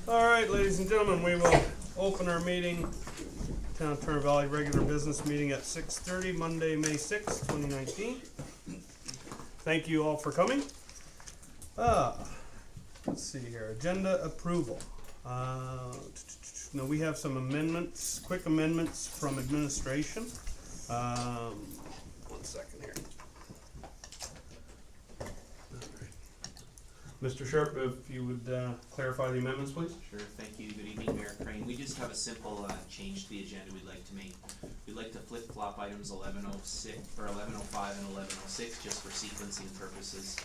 Alright, ladies and gentlemen, we will open our meeting, Town of Turner Valley regular business meeting at 6:30, Monday, May 6th, 2019. Thank you all for coming. Let's see here, agenda approval. Now we have some amendments, quick amendments from administration. One second here. Mr. Sharpe, if you would clarify the amendments, please. Sure, thank you. Good evening, Mayor Crane. We just have a simple change to the agenda we'd like to make. We'd like to flip-flop items 1106 or 1105 and 1106 just for sequencing purposes.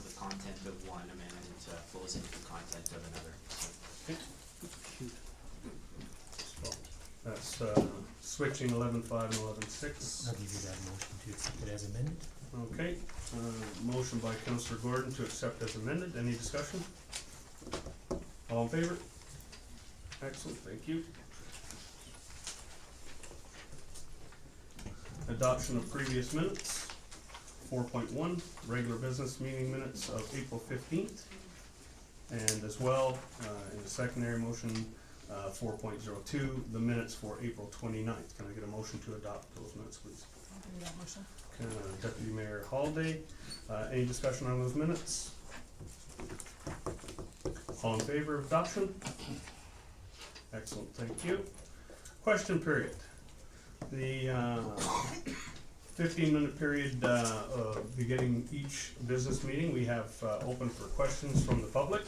The content of one amendment flows into the content of another. That's switching 11.5 and 11.6. I'll give you that motion to accept it as amended. Okay, motion by Councillor Gordon to accept as amended. Any discussion? All in favor? Excellent, thank you. Adoption of previous minutes. 4.1, regular business meeting minutes of April 15th. And as well, in the secondary motion, 4.02, the minutes for April 29th. Can I get a motion to adopt those minutes, please? I'll do that motion. Deputy Mayor Holiday, any discussion on those minutes? All in favor of adoption? Excellent, thank you. Question period. The 15-minute period beginning each business meeting, we have open for questions from the public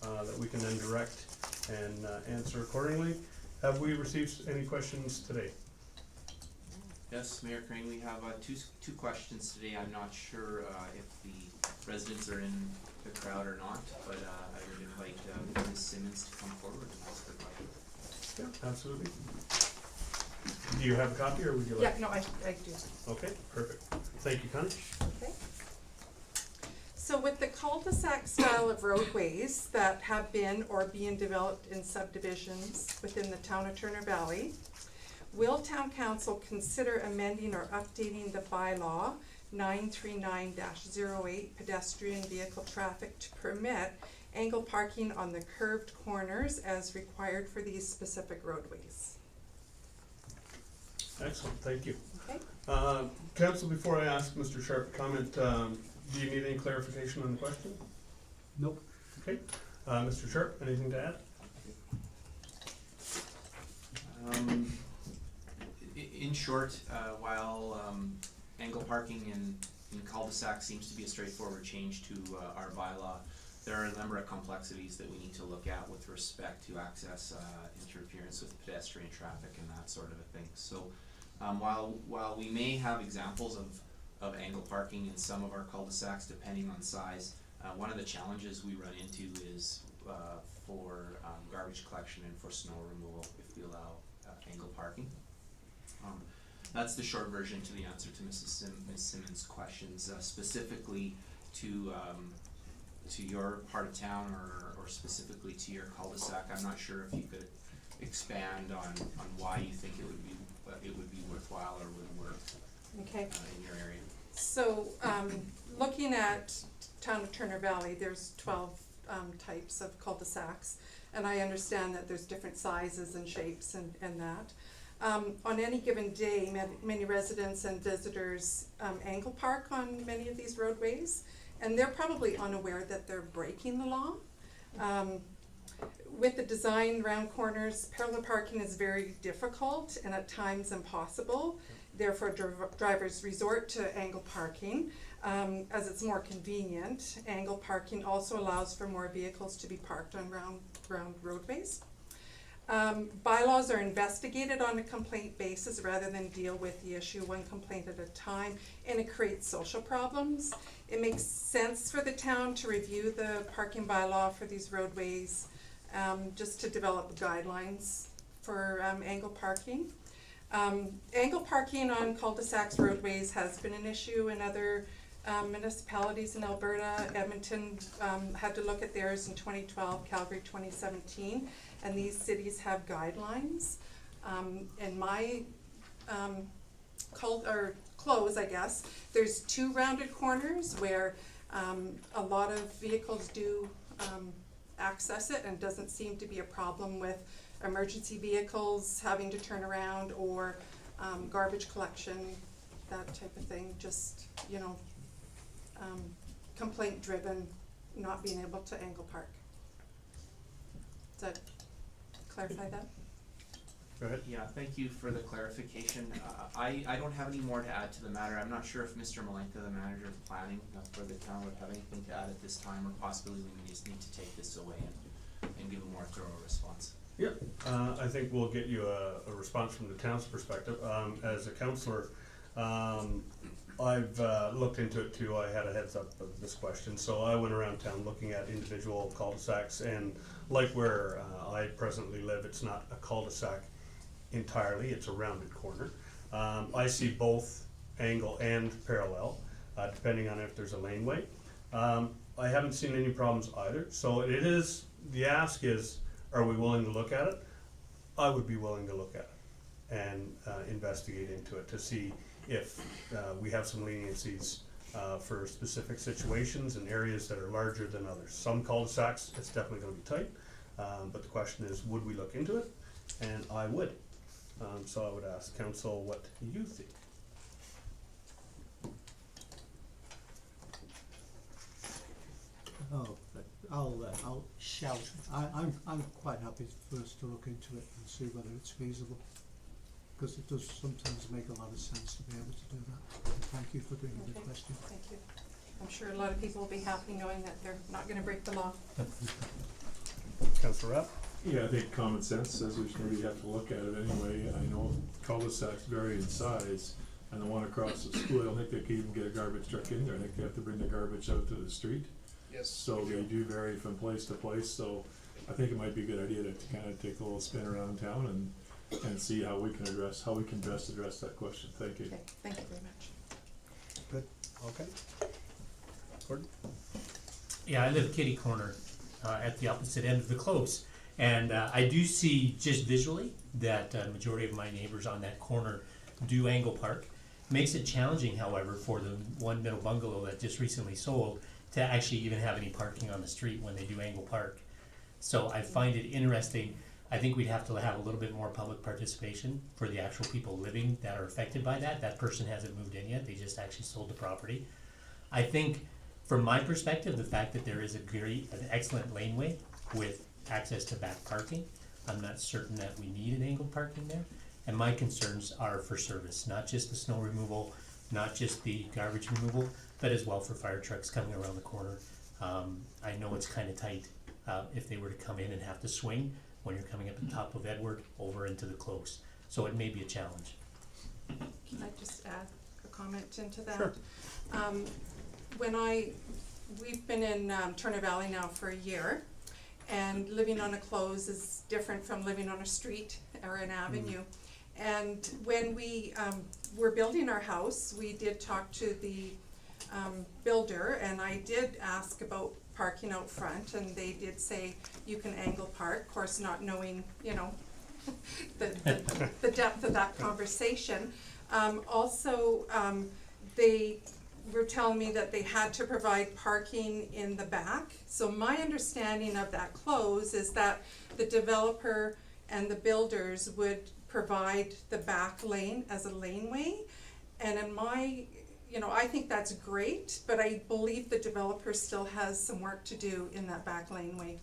that we can then direct and answer accordingly. Have we received any questions today? Yes, Mayor Crane, we have two questions today. I'm not sure if the residents are in the crowd or not, but I would invite Ms. Simmons to come forward and ask her question. Yeah, absolutely. Do you have a copy, or would you like? Yeah, no, I do. Okay, perfect. Thank you, Connie. Okay. So with the cul-de-sac style of roadways that have been or being developed in subdivisions within the town of Turner Valley, will Town Council consider amending or updating the bylaw 939-08 pedestrian vehicle traffic to permit angle parking on the curved corners as required for these specific roadways? Excellent, thank you. Okay. Council, before I ask Mr. Sharpe to comment, do you need any clarification on the question? Nope. Okay. Mr. Sharpe, anything to add? In short, while angle parking in cul-de-sac seems to be a straightforward change to our bylaw, there are a number of complexities that we need to look at with respect to access interference with pedestrian traffic and that sort of a thing. So while we may have examples of angle parking in some of our cul-de-sacs depending on size, one of the challenges we run into is for garbage collection and for snow removal if we allow angle parking. That's the short version to the answer to Ms. Simmons' questions, specifically to your part of town or specifically to your cul-de-sac. I'm not sure if you could expand on why you think it would be worthwhile or would work Okay. in your area. So, looking at town of Turner Valley, there's 12 types of cul-de-sacs, and I understand that there's different sizes and shapes and that. On any given day, many residents and visitors angle park on many of these roadways, and they're probably unaware that they're breaking the law. With the design round corners, parallel parking is very difficult and at times impossible. Therefore, drivers resort to angle parking as it's more convenient. Angle parking also allows for more vehicles to be parked on round roadways. Bylaws are investigated on a complaint basis rather than deal with the issue one complaint at a time, and it creates social problems. It makes sense for the town to review the parking bylaw for these roadways, just to develop guidelines for angle parking. Angle parking on cul-de-sacs roadways has been an issue in other municipalities in Alberta. Edmonton had to look at theirs in 2012, Calgary 2017, and these cities have guidelines. In my close, I guess, there's 2 rounded corners where a lot of vehicles do access it, and doesn't seem to be a problem with emergency vehicles having to turn around, or garbage collection, that type of thing, just, you know, complaint driven, not being able to angle park. Does that clarify that? Go ahead. Yeah, thank you for the clarification. I don't have any more to add to the matter. I'm not sure if Mr. Malenka, the manager of planning for the town, would have anything to add at this time, or possibly we just need to take this away and give a more thorough response. Yeah, I think we'll get you a response from the town's perspective. As a councillor, I've looked into it too. I had a heads up of this question, so I went around town looking at individual cul-de-sacs, and like where I presently live, it's not a cul-de-sac entirely, it's a rounded corner. I see both angle and parallel, depending on if there's a laneway. I haven't seen any problems either, so it is, the ask is, are we willing to look at it? I would be willing to look at it and investigate into it to see if we have some leniencies for specific situations and areas that are larger than others. Some cul-de-sacs, it's definitely gonna be tight, but the question is, would we look into it? And I would. So I would ask council what you think. Oh, but I'll shout. I'm quite happy for us to look into it and see whether it's feasible, because it does sometimes make a lot of sense to be able to do that. And thank you for bringing the Okay. question. Thank you. I'm sure a lot of people will be happy knowing that they're not gonna break the law. Councillor Rapp? Yeah, I think common sense says we should maybe have to look at it anyway. I know cul-de-sacs vary in size, and the one across the school, I don't think they can even get a garbage truck in there. I think they have to bring the garbage out to the street. Yes. So they do vary from place to place, so I think it might be a good idea to kind of take a little spin around town and see how we can best address that question. Thank you. Okay, thank you very much. Good. Okay. Gordon? Yeah, I live kitty corner, at the opposite end of the close. And I do see just visually that majority of my neighbors on that corner do angle park. Makes it challenging, however, for the one middle bungalow that just recently sold to actually even have any parking on the street when they do angle park. So I find it interesting. I think we'd have to have a little bit more public participation for the actual people living that are affected by that. That person hasn't moved in yet, they just actually sold the property. I think from my perspective, the fact that there is an excellent laneway with access to back parking, I'm not certain that we need an angled parking there. And my concerns are for service, not just the snow removal, not just the garbage removal, but as well for fire trucks coming around the corner. I know it's kinda tight, if they were to come in and have to swing when you're coming up the top of Edward over into the close. So it may be a challenge. Can I just add a comment into that? Sure. We've been in Turner Valley now for a year, and living on a close is different from living on a street or an avenue. And when we were building our house, we did talk to the builder, and I did ask about parking out front, and they did say you can angle park, of course not knowing, you know, the depth of that conversation. Also, they were telling me that they had to provide parking in the back. So my understanding of that close is that the developer and the builders would provide the back lane as a laneway. And in my, you know, I think that's great, but I believe the developer still has some work to do in that back laneway.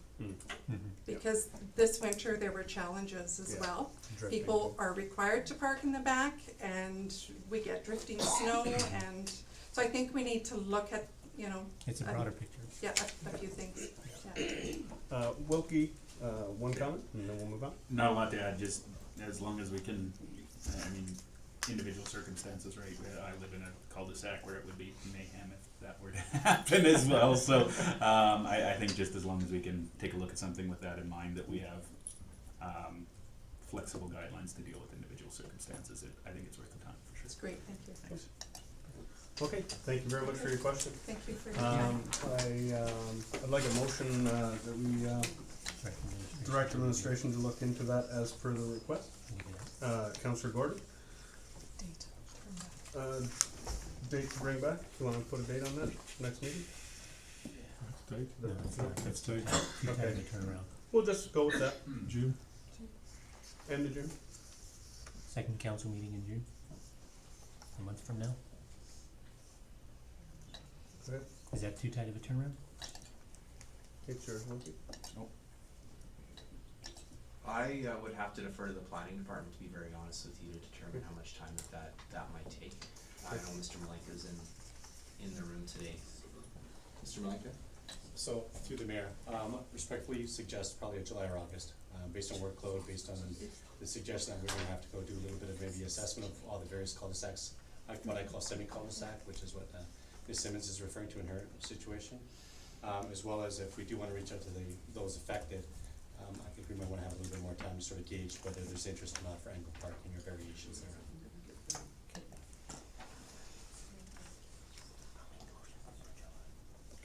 Because this winter there were challenges as Yeah. well. Drifting. People are required to park in the back, and we get drifting snow, and so I think we need to look at, you know, It's a broader picture. yeah, a few things, yeah. Wilkie, one comment, and then we'll move on. Not a lot to add, just as long as we can, I mean, individual circumstances, right? I live in a cul-de-sac where it would be mayhem if that were to happen as well, so, I think just as long as we can take a look at something with that in mind, that we have, flexible guidelines to deal with individual circumstances, I think it's worth the time, for sure. It's great, thank you. Thanks. Okay, thank you very much for your question. Thank you for your time. I'd like a motion that we direct administration to look into that as per the request. Councillor Gordon? Date to bring back, you wanna put a date on that, next meeting? tight. No, it's not. That's tight. Too tight Okay. of a turnaround. We'll just go with that, June? end of June. Second council meeting in June, a month from now. Okay. Is that too tight of a turnaround? It's yours, Monty. I would have to defer to the planning department, to be very honest with you, to determine how much time that might take. I know Mr. Malenka's in the room today. Mr. Malenka? So, through the mayor, respectfully suggest probably a July or August, based on workload, based on the suggestion that we're gonna have to go do a little bit of maybe assessment of all the various cul-de-sacs, like what I call semi-cul-de-sac, which is what Ms. Simmons is referring to in her situation. As well as if we do wanna reach out to those affected, I think we might wanna have a little bit more time to sort of gauge whether there's interest or not for angle parking or variations there.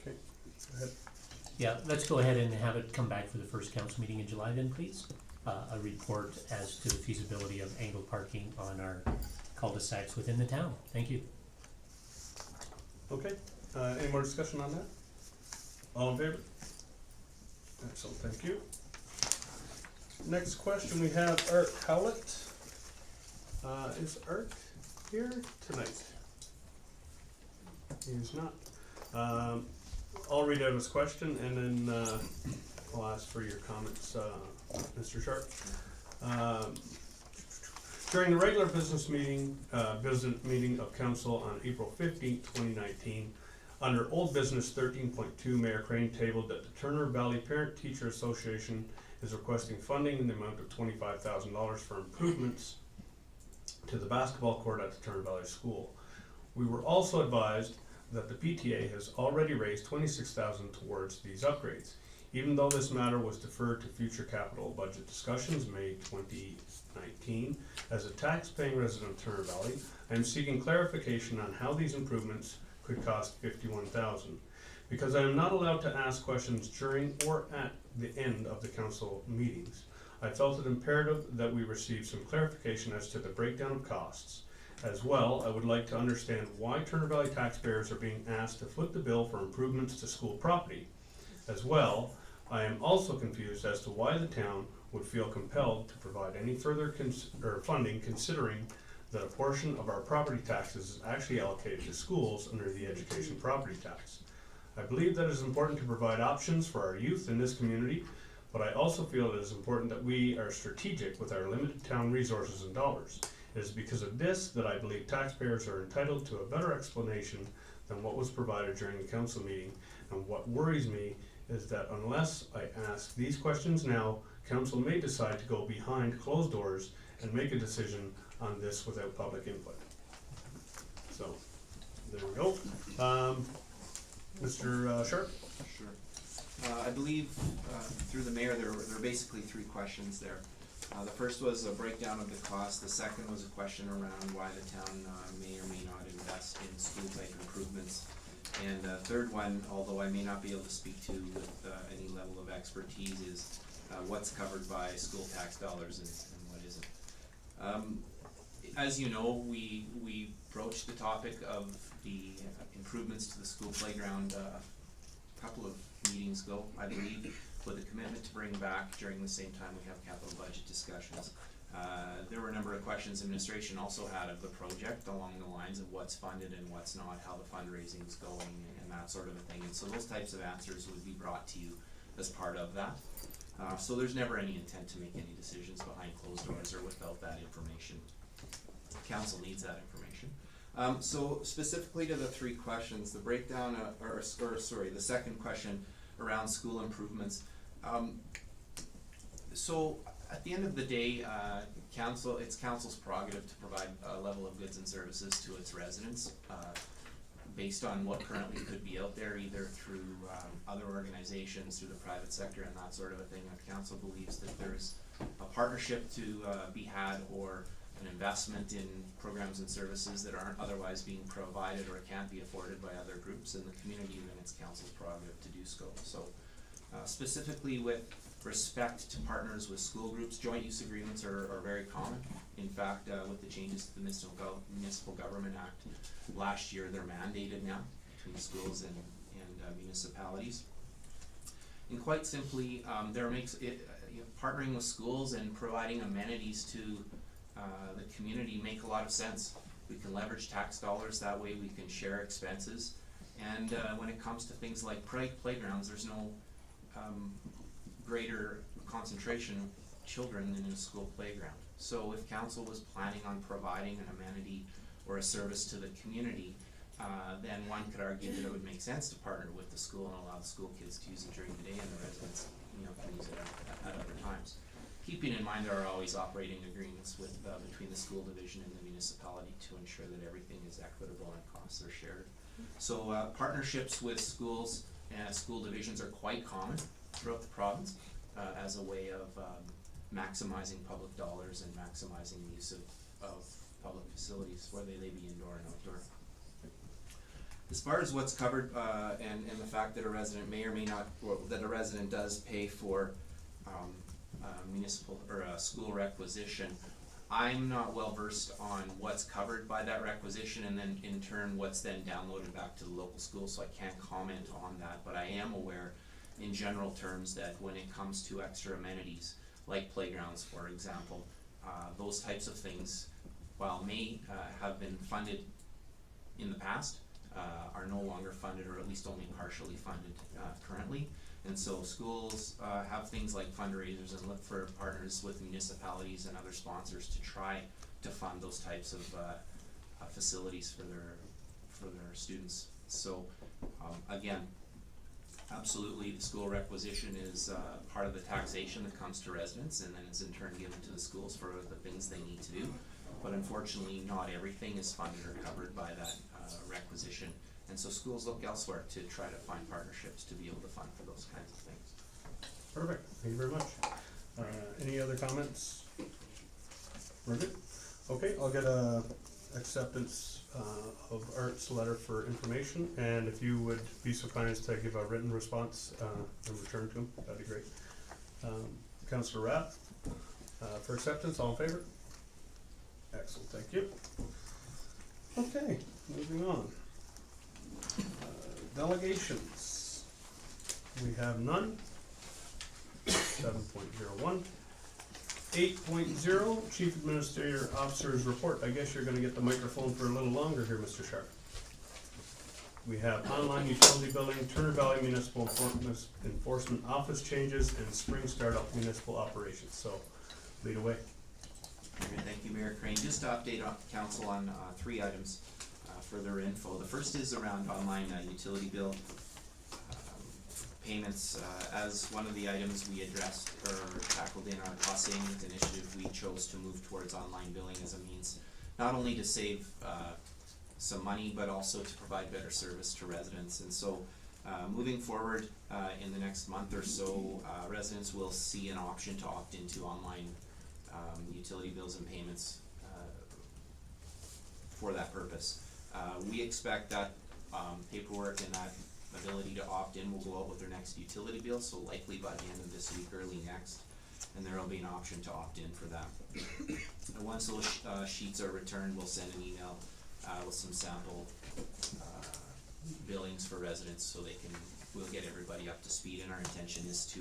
Okay, go ahead. Yeah, let's go ahead and have it come back for the first council meeting in July then, please. A report as to the feasibility of angle parking on our cul-de-sacs within the town. Thank you. Okay, any more discussion on that? All in favor? Excellent, thank you. Next question, we have Art Howlett. Is Art here tonight? He is not. I'll read out his question and then, I'll ask for your comments, Mr. Sharpe. During the regular business meeting of council on April 15th, 2019, under old business 13.2, Mayor Crane tabled that the Turner Valley Parent Teacher Association is requesting funding in the amount of $25,000 for improvements to the basketball court at the Turner Valley School. We were also advised that the PTA has already raised $26,000 towards these upgrades. Even though this matter was deferred to future capital budget discussions, May 2019, as a tax-paying resident of Turner Valley, I am seeking clarification on how these improvements could cost $51,000. Because I am not allowed to ask questions during or at the end of the council meetings, I felt it imperative that we receive some clarification as to the breakdown of costs. As well, I would like to understand why Turner Valley taxpayers are being asked to foot the bill for improvements to school property. As well, I am also confused as to why the town would feel compelled to provide any further funding, considering that a portion of our property taxes is actually allocated to schools under the education property tax. I believe that it is important to provide options for our youth in this community, but I also feel it is important that we are strategic with our limited town resources and dollars. It is because of this that I believe taxpayers are entitled to a better explanation than what was provided during the council meeting, and what worries me is that unless I ask these questions now, council may decide to go behind closed doors and make a decision on this without public input. So, there we go. Mr. Sharpe? Sure. I believe, through the mayor, there were basically three questions there. The first was a breakdown of the cost, the second was a question around why the town may or may not invest in school-type improvements. And the third one, although I may not be able to speak to with any level of expertise, is what's covered by school tax dollars and what isn't. As you know, we broached the topic of the improvements to the school playground a couple of meetings ago, I believe, with a commitment to bring back during the same time we have capital budget discussions. There were a number of questions administration also had of the project along the lines of what's funded and what's not, how the fundraising is going and that sort of a thing. And so those types of answers would be brought to you as part of that. So there's never any intent to make any decisions behind closed doors or without that information. Council needs that information. So specifically to the three questions, the breakdown, the second question around school improvements. So at the end of the day, it's council's prerogative to provide a level of goods and services to its residents based on what currently could be out there, either through other organizations, through the private sector and that sort of a thing. If council believes that there's a partnership to be had or an investment in programs and services that aren't otherwise being provided or can't be afforded by other groups in the community, then it's council's prerogative to do so. So specifically with respect to partners with school groups, joint use agreements are very common. In fact, with the changes to the Municipal Government Act last year, they're mandated now between schools and municipalities. And quite simply, there makes it, partnering with schools and providing amenities to the community make a lot of sense. We can leverage tax dollars that way, we can share expenses, and when it comes to things like playgrounds, there's no greater concentration of children than in a school playground. So if council was planning on providing an amenity or a service to the community, then one could argue that it would make sense to partner with the school and allow the school kids to use it during the day and the residents, can use it at other times. Keeping in mind there are always operating agreements with, between the school division and the municipality to ensure that everything is equitable and costs are shared. So partnerships with schools and school divisions are quite common throughout the province as a way of maximizing public dollars and maximizing the use of public facilities, whether they be indoor and outdoor. As far as what's covered and the fact that a resident may or may not, or that a resident does pay for municipal or school requisition, I'm not well versed on what's covered by that requisition, and then in turn what's then downloaded back to the local school, so I can't comment on that, but I am aware in general terms that when it comes to extra amenities like playgrounds, for example, those types of things, while may have been funded in the past, are no longer funded, or at least only partially funded currently. And so schools have things like fundraisers and look for partners with municipalities and other sponsors to try to fund those types of facilities for their students. So again, absolutely, the school requisition is part of the taxation that comes to residents, and then it's in turn given to the schools for the things they need to do. But unfortunately, not everything is funded or covered by that requisition. And so schools look elsewhere to try to find partnerships to be able to fund for those kinds of things. Perfect, thank you very much. Any other comments? We're good? Okay, I'll get a acceptance of Art's letter for information, and if you would be so kind as to give a written response in return to him, that'd be great. Councillor Rapp, for acceptance, all in favor? Excellent, thank you. Okay, moving on. Delegations. We have none. 7.01. 8.0, Chief Administrator Officer's Report. I guess you're gonna get the microphone for a little longer here, Mr. Sharpe. We have online utility billing, Turner Valley Municipal Enforcement Office changes, and spring startup municipal operations. So, lead away. Thank you, Mayor Crane. Just to update council on 3 items for their info. The first is around online utility bill payments. As one of the items we addressed or tackled in our cost savings initiative, we chose to move towards online billing as a means not only to save some money, but also to provide better service to residents. And so moving forward in the next month or so, residents will see an option to opt into online utility bills and payments for that purpose. We expect that paperwork and that ability to opt in will go out with their next utility bill, so likely by the end of this week, early next, and there will be an option to opt in for that. And once those sheets are returned, we'll send an email with some sample billings for residents so we'll get everybody up to speed, and our intention is to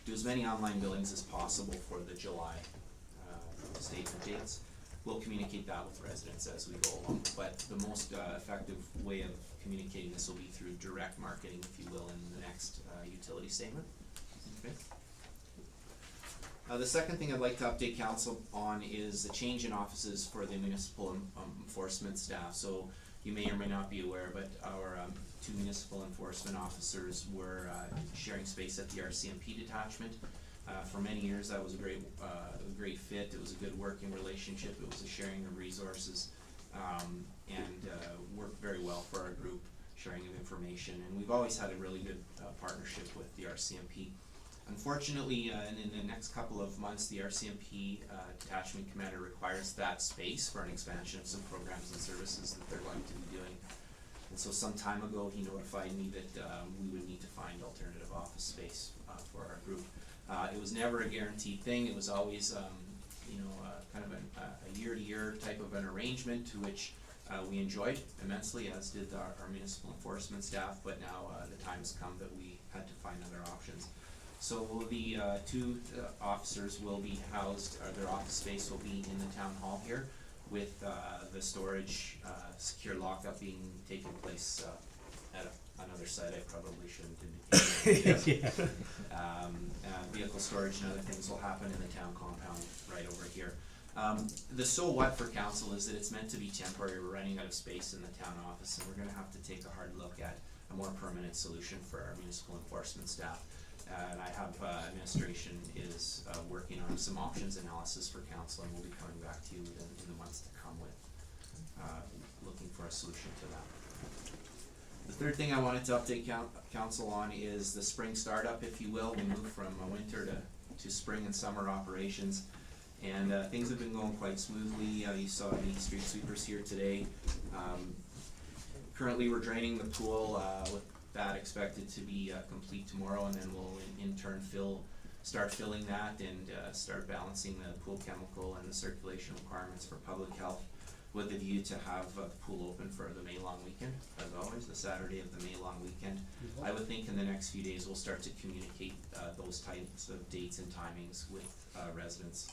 do as many online billings as possible for the July statement dates. We'll communicate that with residents as we go along, but the most effective way of communicating this will be through direct marketing, if you will, in the next utility statement. Okay. The second thing I'd like to update council on is the change in offices for the municipal enforcement staff. So you may or may not be aware, but our 2 municipal enforcement officers were sharing space at the RCMP detachment. For many years, that was a great fit. It was a good working relationship. It was a sharing of resources, and worked very well for our group, sharing of information. And we've always had a really good partnership with the RCMP. Unfortunately, in the next couple of months, the RCMP detachment commander requires that space for an expansion of some programs and services that they're going to be doing. And so some time ago, he notified me that we would need to find alternative office space for our group. It was never a guaranteed thing. It was always, kind of a year-to-year type of an arrangement to which we enjoyed immensely, as did our municipal enforcement staff. But now the time has come that we had to find other options. So the two officers will be housed, or their office space will be in the town hall here, with the storage, secure lockup being taking place at another site I probably shouldn't indicate. Yeah. Vehicle storage and other things will happen in the town compound right over here. The so what for council is that it's meant to be temporary. We're running out of space in the town office, and we're gonna have to take a hard look at a more permanent solution for our municipal enforcement staff. And I have, administration is, working on some options analysis for council, and we'll be coming back to you in the months to come with, looking for a solution to that. The third thing I wanted to update council on is the spring startup, if you will. We moved from winter to spring and summer operations, and things have been going quite smoothly. You saw the street sweepers here today. Currently, we're draining the pool, with that expected to be complete tomorrow, and then we'll in turn start filling that and start balancing the pool chemical and the circulation requirements for public health, with the view to have the pool open for the May long weekend, as always, the Saturday of the May long weekend. I would think in the next few days we'll start to communicate those types of dates and timings with residents.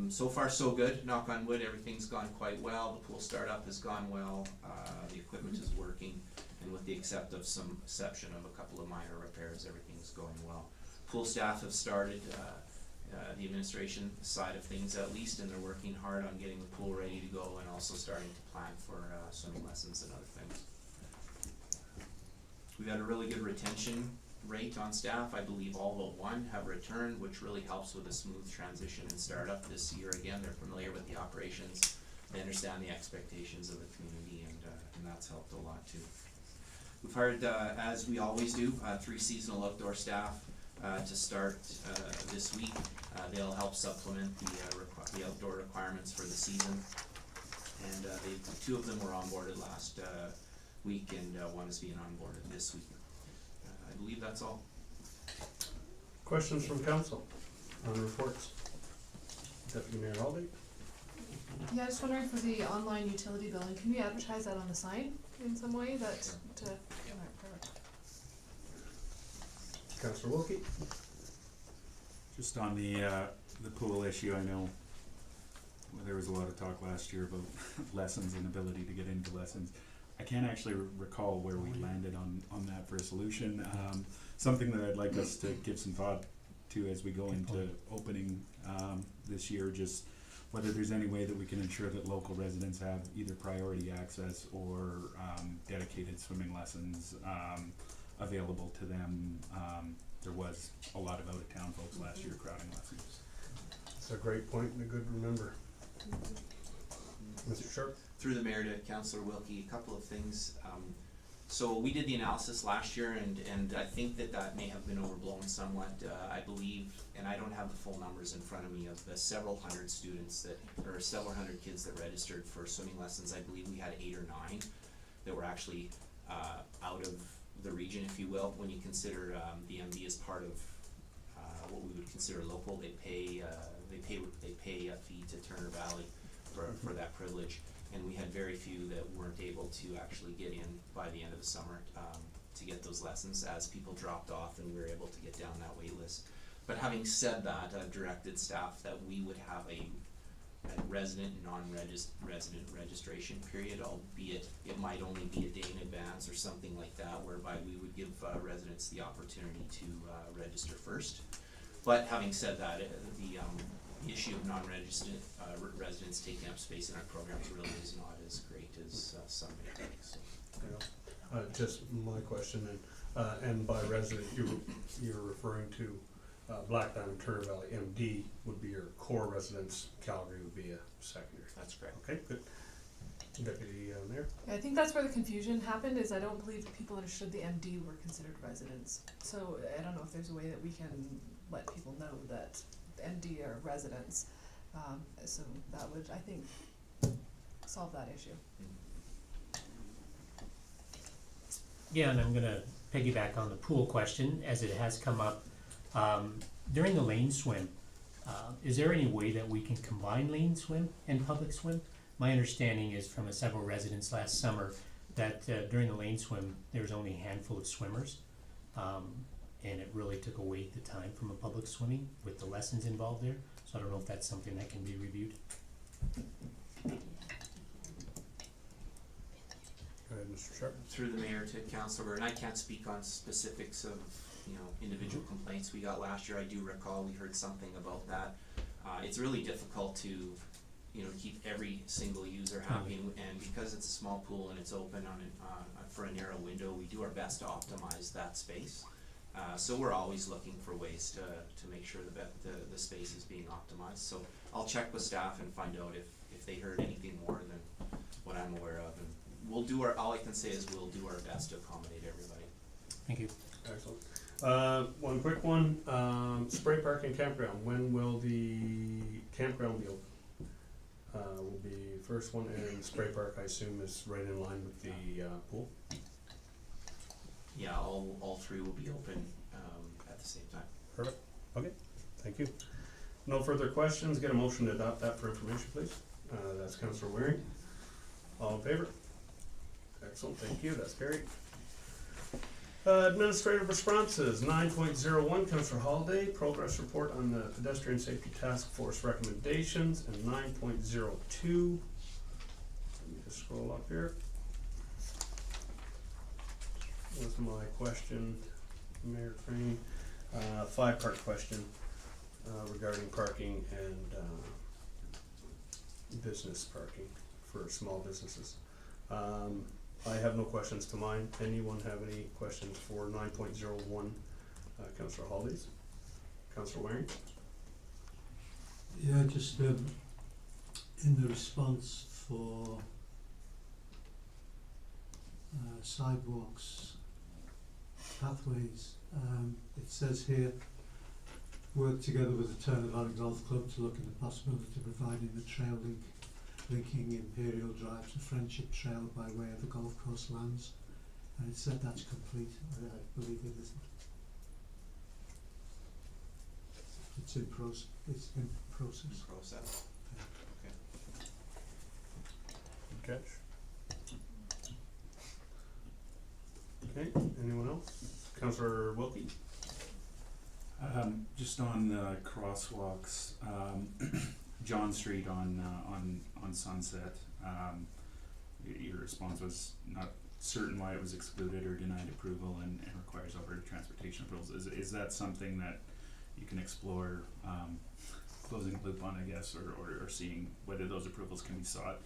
So far so good, knock on wood, everything's gone quite well. The pool startup has gone well, the equipment is working, and with the exception of a couple of minor repairs, everything's going well. Pool staff have started, the administration side of things at least, and they're working hard on getting the pool ready to go and also starting to plan for swimming lessons and other things. We've had a really good retention rate on staff. I believe all but one have returned, which really helps with a smooth transition and startup this year. Again, they're familiar with the operations, they understand the expectations of the community, and that's helped a lot too. We've hired, as we always do, 3 seasonal outdoor staff to start this week. They'll help supplement the outdoor requirements for the season, and 2 of them were onboarded last week, and 1 is being onboarded this week. I believe that's all. Questions from council on reports? Deputy Mayor Alday? Yeah, just wondering for the online utility billing, can we advertise that on the sign in some way that to, alright, perfect. Councillor Wilkie? Just on the pool issue, I know there was a lot of talk last year about lessons and ability to get into lessons. I can't actually recall where we landed on that for a solution. Something that I'd like us to give some thought to as we go into opening this year, just whether there's any way that we can ensure that local residents have either priority access or dedicated swimming lessons available to them. There was a lot of out-of-town folks last year crowding lessons. That's a great point and a good remember. Mr. Sharpe? Through the mayor to Councillor Wilkie, a couple of things. So we did the analysis last year, and I think that may have been overblown somewhat. I believe, and I don't have the full numbers in front of me, of the several hundred students or several hundred kids that registered for swimming lessons. I believe we had 8 or 9 that were actually out of the region, if you will. When you consider the MD as part of what we would consider local, they pay a fee to Turner Valley for that privilege. And we had very few that weren't able to actually get in by the end of the summer to get those lessons, as people dropped off and we were able to get down that wait list. But having said that, I've directed staff that we would have a resident and non-resident registration period, albeit it might only be a day in advance or something like that, whereby we would give residents the opportunity to register first. But having said that, the issue of non-registered residents taking up space in our programs really is not as great as some may think. So. Yeah. Just my question, and by resident, you're referring to Black Diamond, Turner Valley, MD would be your core residence, Calgary would be a secondary. That's correct. Okay, good. Deputy Mayor? Yeah, I think that's where the confusion happened, is I don't believe people understood the MD were considered residents. So I don't know if there's a way that we can let people know that the MD are residents. So that would, I think, solve that issue. Yeah, and I'm gonna piggyback on the pool question, as it has come up. During the lane swim, is there any way that we can combine lane swim and public swim? My understanding is from several residents last summer that during the lane swim, there was only a handful of swimmers. and it really took away the time from a public swimming with the lessons involved there. So I don't know if that's something that can be reviewed. Go ahead, Mr. Sharp. Through the mayor to Councilor, and I can't speak on specifics of, individual complaints we got last year. I do recall we heard something about that. It's really difficult to, keep every single user happy, and because it's a small pool and it's open for a narrow window, we do our best to optimize that space. So we're always looking for ways to make sure the space is being optimized. So I'll check with staff and find out if they heard anything more than what I'm aware of, and we'll do all I can say is we'll do our best to accommodate everybody. Thank you. Excellent. One quick one, spray park and campground, when will the campground be open? Will be first one, and spray park I assume is right in line with the pool? Yeah, all three will be open at the same time. Perfect, okay, thank you. No further questions, get a motion to adopt that for information, please. That's Councillor Waring. All in favor? Excellent, thank you, that's carried. Administrative responses, 9.01, Councillor Holiday, progress report on the pedestrian safety task force recommendations, and 9.02, let me just scroll up here. Was my question, Mayor Crane, 5-part question regarding parking and business parking for small businesses. I have no questions to mind. Anyone have any questions for 9.01, Councillor Hollies? Councillor Waring? Yeah, just in the response for sidewalks, pathways, it says here, work together with the Turner Valley Golf Club to look at the possibility of providing the trail linking Imperial Drive to Friendship Trail by way of the golf course lands, and it said that's complete. I believe it isn't. It's in process. Process. Good catch. Okay, anyone else? Councillor Wilkie? Just on crosswalks, John Street on Sunset, your response was not certain why it was excluded or denied approval and requires Alberta transportation approvals. Is that something that you can explore, closing the loop on, I guess, or seeing whether those approvals can be sought?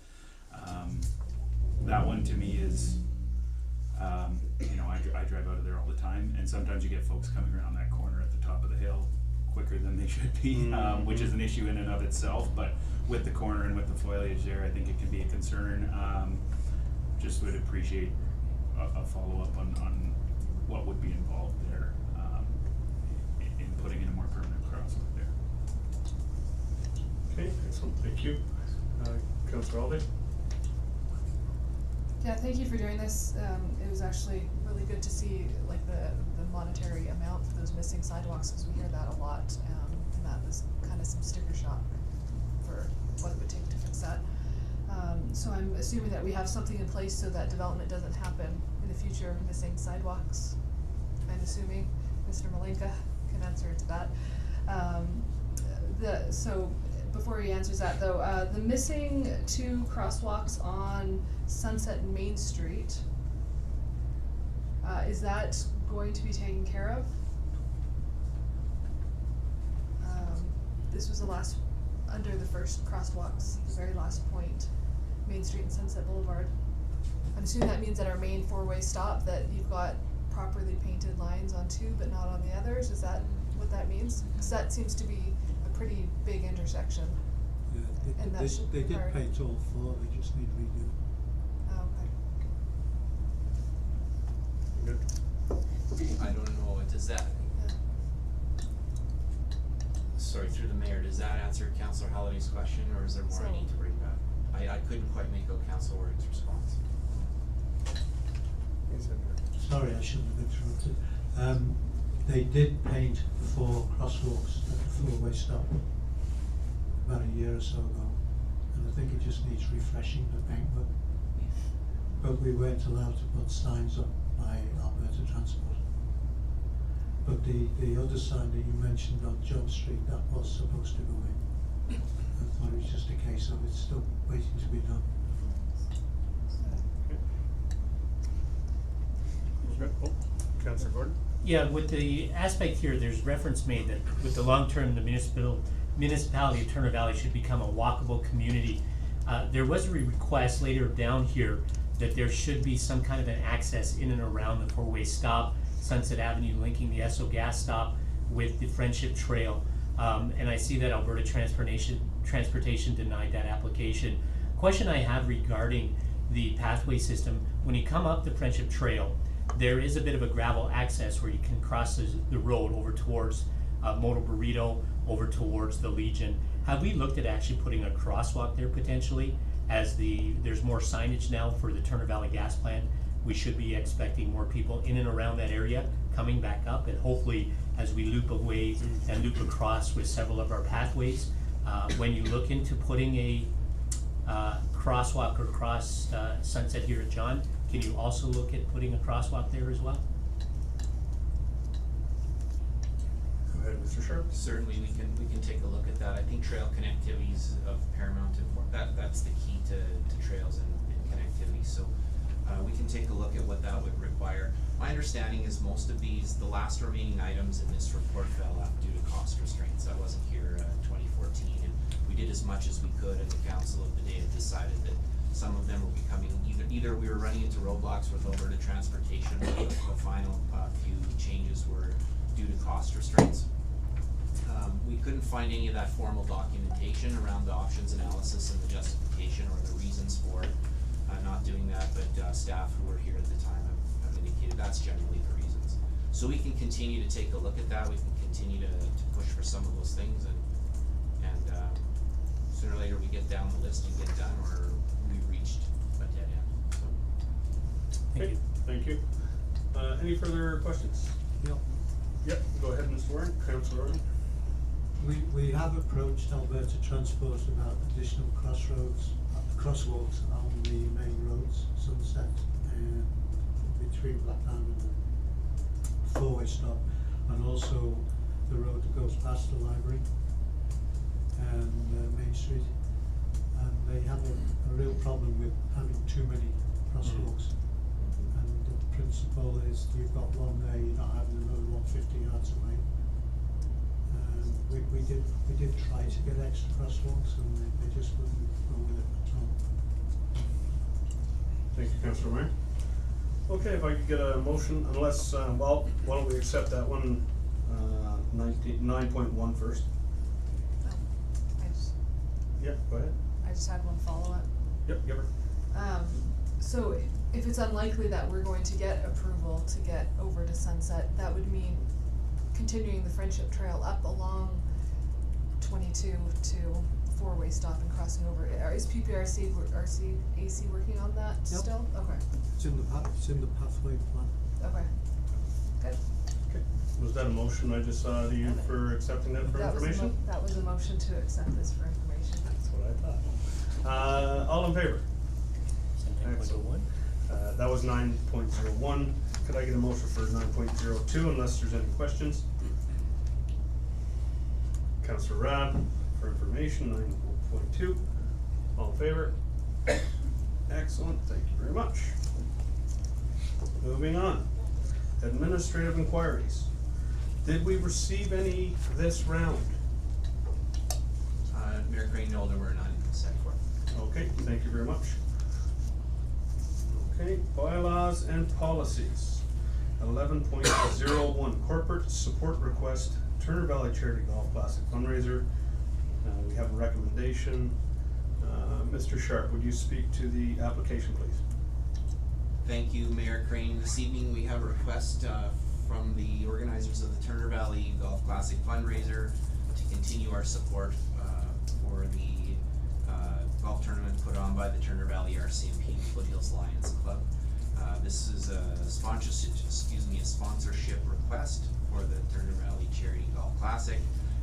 That one to me is, I drive out of there all the time, and sometimes you get folks coming around that corner at the top of the hill quicker than they should be, which is an issue in and of itself, but with the corner and with the foliage there, I think it can be a concern. Just would appreciate a follow-up on what would be involved there, in putting in a more permanent crosswalk there. Okay, excellent, thank you. Councillor Alday? Yeah, thank you for doing this. It was actually really good to see like the monetary amount for those missing sidewalks, because we hear that a lot, and that was kind of some sticker shock for what it would take to fix that. So I'm assuming that we have something in place so that development doesn't happen in the future, missing sidewalks. I'm assuming Mr. Malinka can answer to that. So before he answers that though, the missing 2 crosswalks on Sunset and Main Street, is that going to be taken care of? This was the last, under the first crosswalks, the very last point, Main Street and Sunset Boulevard. I'm assuming that means that our main 4-way stop, that you've got properly painted lines on 2 but not on the others, is that what that means? Because that seems to be a pretty big intersection. Yeah, And that should they be did part- paint all 4, they just need redoing. Oh, okay. Good. I don't know, does that, sorry, through the mayor, does that answer Councillor Halliday's question, or is there more I need to bring back? I couldn't quite make out Councillor Waring's response. Sorry, I shouldn't have interrupted. They did paint 4 crosswalks at the 4-way stop about a year or so ago, and I think it just needs refreshing, the paint, but we weren't allowed to put signs up by Alberta Transport. But the other sign that you mentioned on John Street, that was supposed to go in. I thought it was just a case of it's still waiting to be done. Oh, Councillor Gordon? Yeah, with the aspect here, there's reference made that with the long term, the municipality of Turner Valley should become a walkable community. There was a request later down here that there should be some kind of an access in and around the four-way stop, Sunset Avenue linking the Esso gas stop with the Friendship Trail. And I see that Alberta Transportation denied that application. Question I have regarding the pathway system, when you come up the Friendship Trail, there is a bit of a gravel access where you can cross the road over towards Moto Burrito, over towards the Legion. Have we looked at actually putting a crosswalk there potentially, as there's more signage now for the Turner Valley gas plant? We should be expecting more people in and around that area coming back up, and hopefully as we loop away and loop across with several of our pathways, when you look into putting a crosswalk across Sunset here at John, can you also look at putting a crosswalk there as well? Go ahead, Mr. Sharp. Certainly, we can take a look at that. I think trail connectivity is of paramount importance. That's the key to trails and connectivity. So we can take a look at what that would require. My understanding is most of these, the last remaining items in this report fell out due to cost restraints. I wasn't here 2014, and we did as much as we could, and the council of the day had decided that some of them were becoming, either we were running into roadblocks with Alberta Transportation, or the final few changes were due to cost restraints. We couldn't find any of that formal documentation around the options analysis and the justification or the reasons for not doing that, but staff who were here at the time have indicated that's generally the reasons. So we can continue to take a look at that. We can continue to push for some of those things, and sooner or later we get down the list and get done, or we've reached a dead end. So. Thank you. Thank you. Any further questions? Yep. Yep, go ahead, Mr. Warren. Councillor Warren. We have approached Alberta Transport about additional crosswalks on the main roads, Sunset and between Blackdown and the four-way stop, and also the road that goes past the library and Main Street. And they have a real problem with having too many crosswalks. And the principle is you've got one there, you're not having another one 50 yards away. We did try to get extra crosswalks, and they just wouldn't go with it at all. Thank you, Councillor Warren. Okay, if I could get a motion, unless, well, why don't we accept that one, 9.1 first? Yep, go ahead. I just had one follow-up. Yep, give her. So if it's unlikely that we're going to get approval to get over to Sunset, that would mean continuing the Friendship Trail up along 22 to four-way stop and crossing over. Is PPRC AC working on that Yep. still? Okay. It's in the pathway plan. Okay. Good. Okay. Was that a motion I just saw to you for accepting that for information? That was a motion to accept this for information. That's what I thought. All in favor? 9.01. That was 9.01. Could I get a motion for 9.02 unless there's any questions? Councillor Rabb for information, 9.2. All in favor? Excellent, thank you very much. Moving on. Administrative inquiries. Did we receive any this round? Mayor Crane, no, there were none set for. Okay, thank you very much. Okay, bylaws and policies. 11.01, corporate support request, Turner Valley Charity Golf Classic fundraiser. We have a recommendation. Mr. Sharp, would you speak to the application, please? Thank you, Mayor Crane. This evening we have a request from the organizers of the Turner Valley Golf Classic fundraiser to continue our support for the golf tournament put on by the Turner Valley RCMP Foothills Lions Club. This is a sponsorship request for the Turner Valley Charity Golf Classic.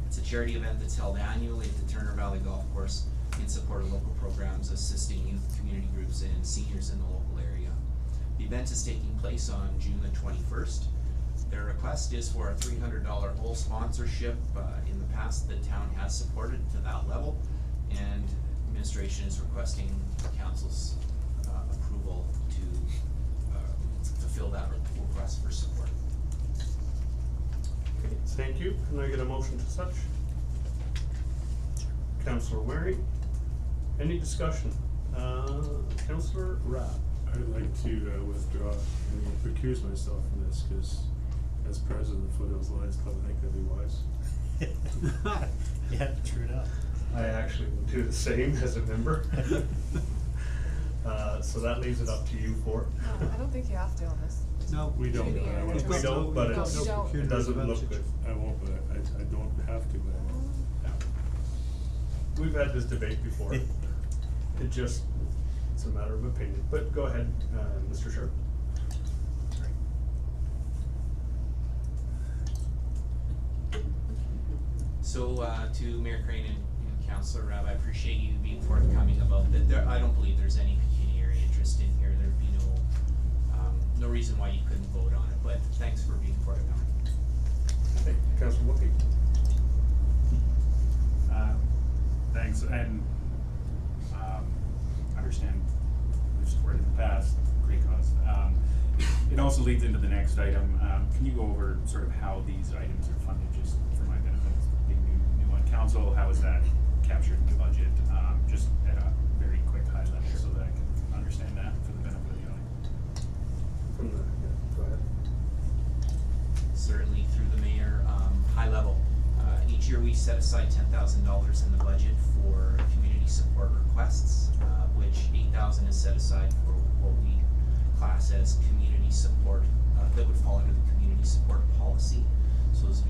It's a charity event that's held annually at the Turner Valley Golf Course in support of local programs assisting youth, community groups, and seniors in the local area. The event is taking place on June the 21st. Their request is for a $300 whole sponsorship. In the past, the town has supported to that level, and administration is requesting council's approval to fulfill that request for support. Okay, thank you. Can I get a motion to such? Councillor Waring, any discussion? Councillor Rapp. I'd like to withdraw and recuse myself from this, cause as president of Foothills Lions Club, I think that'd be wise. Yeah, true enough. I actually will do the same as a member. So that leaves it up to you four. No, I don't think you have to on this. No, We don't, Maybe I won't. We don't, but No, it's, you don't. it doesn't look good. I won't, but I don't have to, but I won't. We've had this debate before. It just, it's a matter of opinion, but go ahead, Mr. Sharpe. So, to Mayor Crane and Councillor Rabb, I appreciate you being forthcoming about that. I don't believe there's any pecuniary interest in here. There'd be no reason why you couldn't vote on it, but thanks for being forthcoming. Okay, Councillor Wilkie. Thanks, and, understand we've supported in the past, great cause. It also leads into the next item. Can you go over sort of how these items are funded, just for my benefit, being new on council, how is that captured in the budget? Just at a very quick high level so that I can understand that for the benefit of the audience. From the, yeah, go ahead. Certainly through the mayor, high level. Each year we set aside $10,000 in the budget for community support requests, which $8,000 is set aside for what we class as community support, that would fall under the community support policy. So those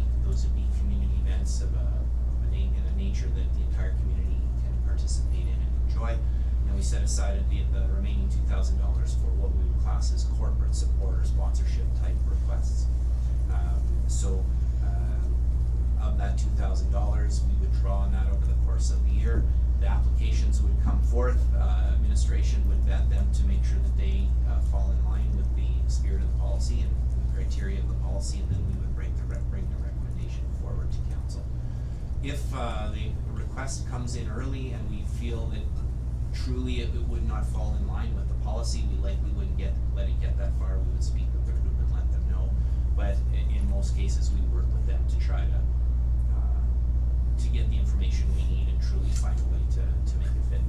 would be community events of in a nature that the entire community can participate in and enjoy. And we set aside the remaining $2,000 for what we would class as corporate support or sponsorship type requests. Of that $2,000, we would draw on that over the course of the year. The applications would come forth, administration would vet them to make sure that they fall in line with the spirit of the policy and the criteria of the policy, and then we would bring the recommendation forward to council. If the request comes in early and we feel that truly it would not fall in line with the policy, we likely wouldn't let it get that far. We would speak with the group and let them know. But in most cases, we work with them to try to get the information we need and truly find a way to make it fit.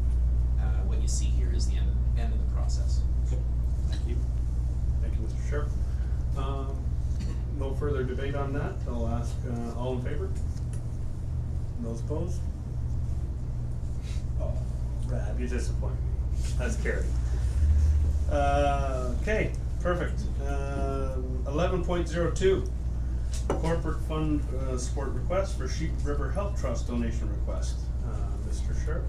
What you see here is the end of the process. Thank you. Thank you, Mr. Sharpe. No further debate on that. I'll ask, all in favor? Those opposed? Oh, Brad, you disappoint me. That's carried. Okay, perfect. 11.02. Corporate fund support request for Sheep River Health Trust donation request. Mr. Sharpe.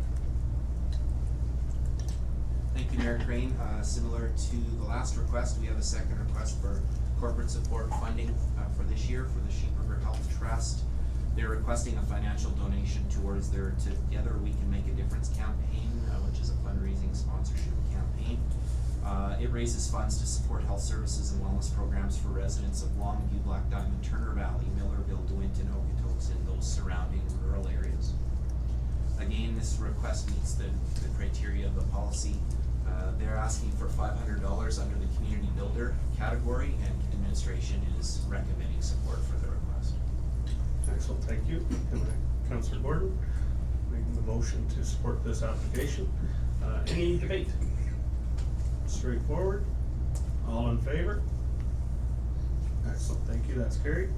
Thank you, Mayor Crane. Similar to the last request, we have a second request for corporate support funding for this year for the Sheep River Health Trust. They're requesting a financial donation towards their Together We Can Make a Difference campaign, which is a fundraising sponsorship campaign. It raises funds to support health services and wellness programs for residents of Longview, Black Diamond, Turner Valley, Millerville, DeWinton, Okotoks, and those surrounding rural areas. Again, this request meets the criteria of the policy. They're asking for $500 under the community builder category, and administration is recommending support for the request. Excellent, thank you. Councillor Gordon, making the motion to support this application. Any debate? Straightforward. All in favor? Excellent, thank you, that's carried.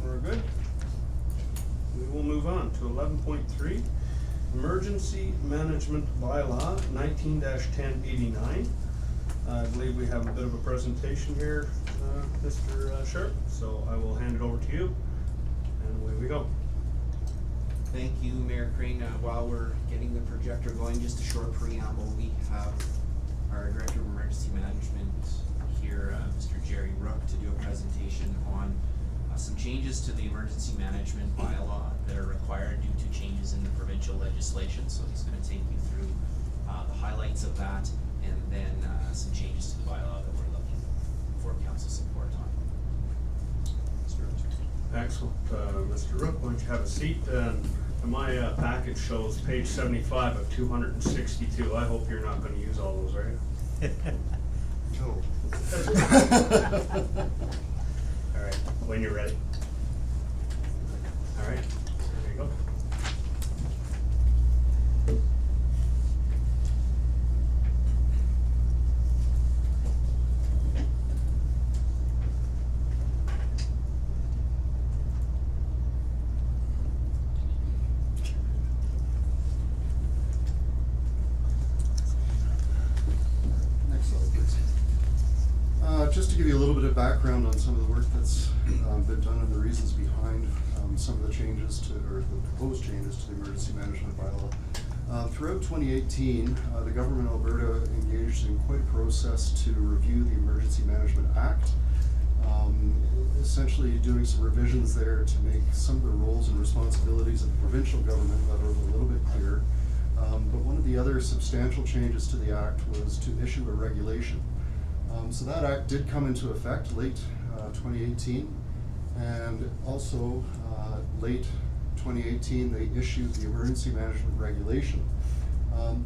We're good. We will move on to 11.3, Emergency Management Bylaw 19-1089. I believe we have a bit of a presentation here, Mr. Sharpe, so I will hand it over to you, and away we go. Thank you, Mayor Crane. While we're getting the projector going, just a short preamble. We have our Director of Emergency Management here, Mr. Jerry Rook, to do a presentation on some changes to the emergency management bylaw that are required due to changes in the provincial legislation. So he's going to take you through the highlights of that, and then some changes to the bylaw that we're looking for council support on. Excellent. Mr. Rook, why don't you have a seat? My package shows page 75 of 262. I hope you're not going to use all those, right? No. All right, when you're ready. All right, there you go. Next slide, please. Just to give you a little bit of background on some of the work that's been done and the reasons behind some of the changes to, or the proposed changes to the emergency management bylaw. Throughout 2018, the government of Alberta engaged in quite a process to review the Emergency Management Act, essentially doing some revisions there to make some of the roles and responsibilities of the provincial government level a little bit clearer. But one of the other substantial changes to the Act was to issue a regulation. So that Act did come into effect late 2018, and also late 2018 they issued the Emergency Management Regulation.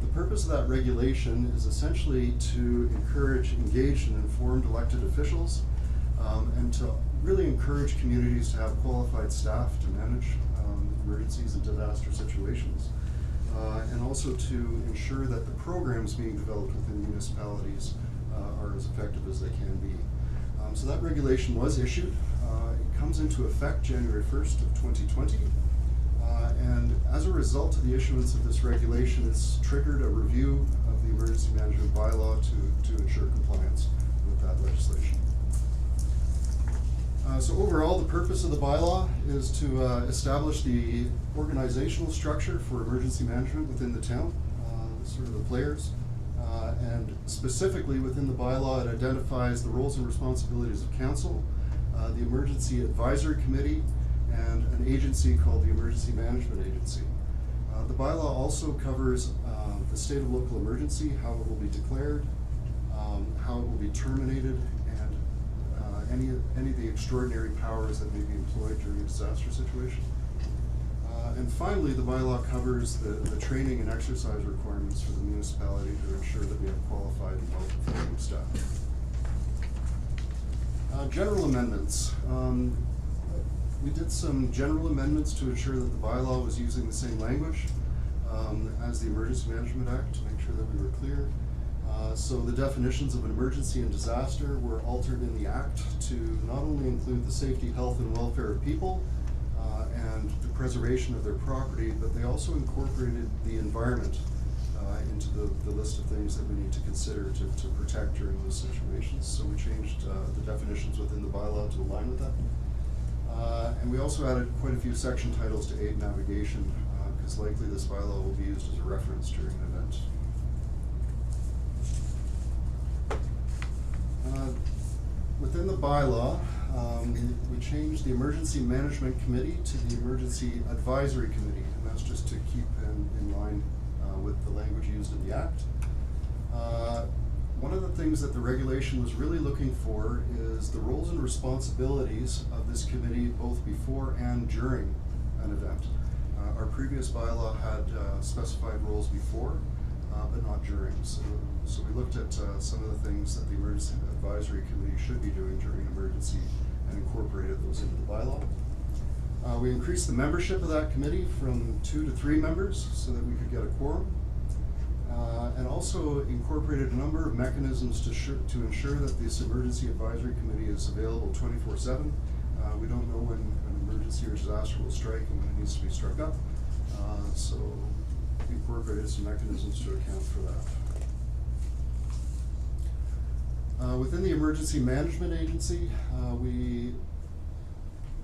The purpose of that regulation is essentially to encourage engaged and informed elected officials, and to really encourage communities to have qualified staff to manage emergencies and disaster situations. And also to ensure that the programs being developed within municipalities are as effective as they can be. So that regulation was issued. It comes into effect January 1st of 2020. And as a result of the issuance of this regulation, it's triggered a review of the emergency management bylaw to ensure compliance with that legislation. So overall, the purpose of the bylaw is to establish the organizational structure for emergency management within the town, sort of the players. And specifically within the bylaw, it identifies the roles and responsibilities of council, the Emergency Advisory Committee, and an agency called the Emergency Management Agency. The bylaw also covers the state of local emergency, how it will be declared, how it will be terminated, and any of the extraordinary powers that may be employed during a disaster situation. And finally, the bylaw covers the training and exercise requirements for the municipality to ensure that we have qualified and well-performing staff. General amendments. We did some general amendments to ensure that the bylaw was using the same language as the Emergency Management Act, to make sure that we were clear. So the definitions of an emergency and disaster were altered in the Act to not only include the safety, health, and welfare of people, and the preservation of their property, but they also incorporated the environment into the list of things that we need to consider to protect during those situations. So we changed the definitions within the bylaw to align with that. And we also added quite a few section titles to aid navigation, because likely this bylaw will be used as a reference during an event. Within the bylaw, we changed the Emergency Management Committee to the Emergency Advisory Committee, and that's just to keep in line with the language used in the Act. One of the things that the regulation was really looking for is the roles and responsibilities of this committee both before and during an event. Our previous bylaw had specified roles before, but not during. So we looked at some of the things that the Emergency Advisory Committee should be doing during an emergency and incorporated those into the bylaw. We increased the membership of that committee from 2 to 3 members so that we could get a quorum. And also incorporated a number of mechanisms to ensure that this Emergency Advisory Committee is available 24/7. We don't know when an emergency or disaster will strike and when it needs to be struck up. So we incorporated some mechanisms to account for that. Within the Emergency Management Agency, we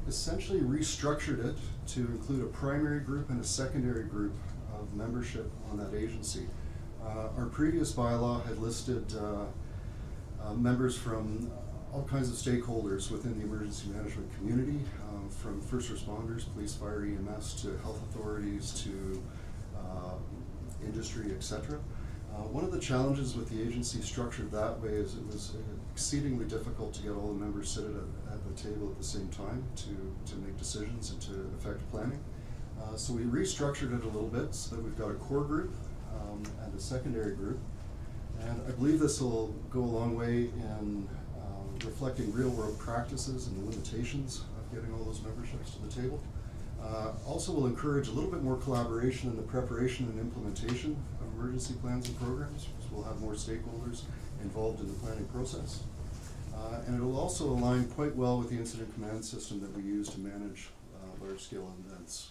essentially restructured it to include a primary group and a secondary group of membership on that agency. Our previous bylaw had listed members from all kinds of stakeholders within the emergency management community, from first responders, police, fire, EMS, to health authorities, to industry, etc. One of the challenges with the agency structured that way is it was exceedingly difficult to get all the members seated at the table at the same time to make decisions and to affect planning. So we restructured it a little bit so that we've got a core group and a secondary group. And I believe this will go a long way in reflecting real-world practices and the limitations of getting all those memberships to the table. Also will encourage a little bit more collaboration in the preparation and implementation of emergency plans and programs, because we'll have more stakeholders involved in the planning process. And it will also align quite well with the incident command system that we use to manage large-scale events.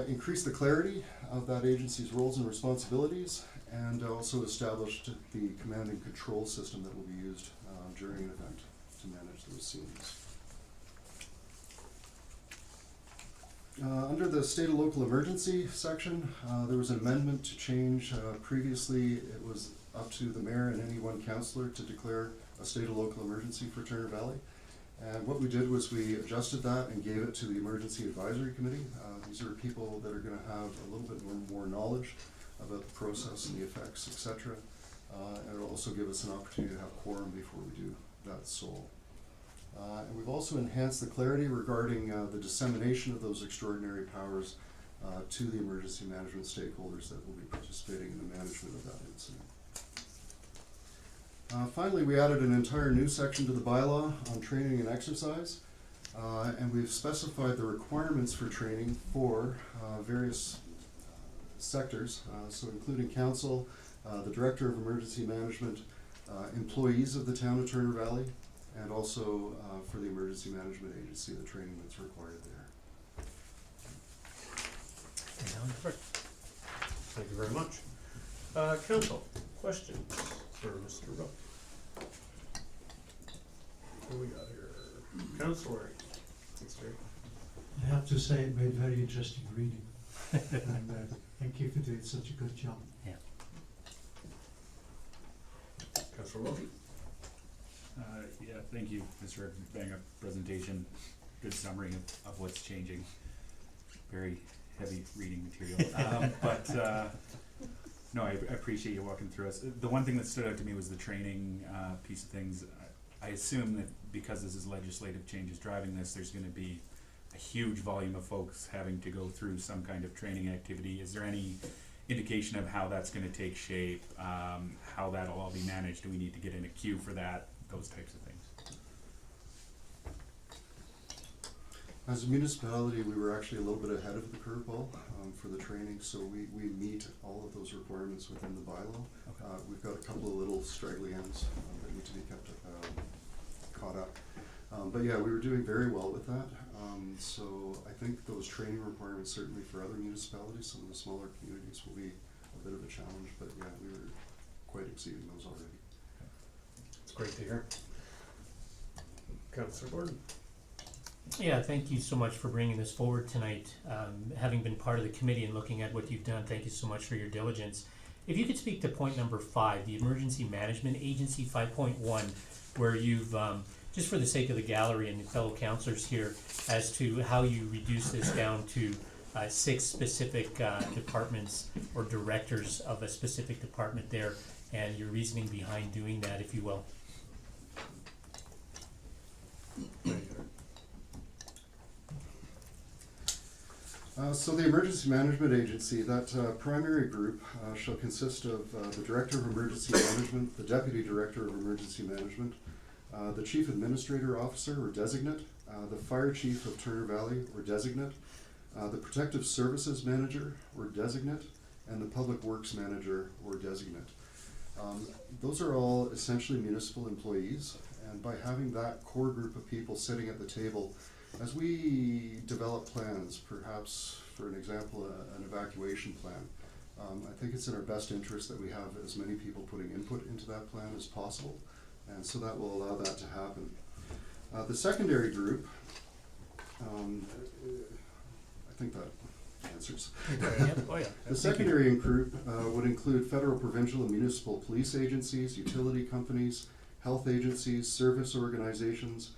Increase the clarity of that agency's roles and responsibilities, and also established the command and control system that will be used during an event to manage those scenes. Under the state and local emergency section, there was an amendment to change. Previously, it was up to the mayor and any one councillor to declare a state or local emergency for Turner Valley. And what we did was we adjusted that and gave it to the Emergency Advisory Committee. These are people that are going to have a little bit more knowledge about the process and the effects, etc. And it'll also give us an opportunity to have quorum before we do that sole. And we've also enhanced the clarity regarding the dissemination of those extraordinary powers to the emergency management stakeholders that will be participating in the management of that incident. Finally, we added an entire new section to the bylaw on training and exercise, and we've specified the requirements for training for various sectors, so including council, the Director of Emergency Management, employees of the town of Turner Valley, and also for the Emergency Management Agency, the training that's required there. Thank you very much. Council, questions for Mr. Rupp? What do we got here? Councillor. I have to say it made very interesting reading. And thank you for doing such a good job. Yeah. Councillor Wilkie. Yeah, thank you, Mr. Bang-up presentation. Good summary of what's changing. Very heavy reading material. No, I appreciate you walking through us. The one thing that stood out to me was the training piece of things. I assume that because this is legislative changes driving this, there's going to be a huge volume of folks having to go through some kind of training activity. Is there any indication of how that's going to take shape, how that'll all be managed? Do we need to get in a queue for that? Those types of things. As a municipality, we were actually a little bit ahead of the curveball for the training, so we meet all of those requirements within the bylaw. Okay. We've got a couple of little straggly ends that need to be kept caught up. But yeah, we were doing very well with that. So I think those training requirements, certainly for other municipalities, some of the smaller communities, will be a bit of a challenge, but yeah, we were quite exceeding those already. It's great to hear. Councillor Gordon. Yeah, thank you so much for bringing this forward tonight. Having been part of the committee and looking at what you've done, thank you so much for your diligence. If you could speak to point number 5, the Emergency Management Agency 5.1, where you've, just for the sake of the gallery and the fellow councillors here, as to how you reduce this down to 6 specific departments or directors of a specific department there, and your reasoning behind doing that, if you will. So the Emergency Management Agency, that primary group shall consist of the Director of Emergency Management, the Deputy Director of Emergency Management, the Chief Administrator Officer or Designate, the Fire Chief of Turner Valley or Designate, the Protective Services Manager or Designate, and the Public Works Manager or Designate. Those are all essentially municipal employees, and by having that core group of people sitting at the table, as we develop plans, perhaps for an example, an evacuation plan, I think it's in our best interest that we have as many people putting input into that plan as possible, and so that will allow that to happen. The secondary group, I think that answers. Oh, yeah. The secondary group would include federal, provincial, and municipal police agencies, utility companies, health agencies, service organizations,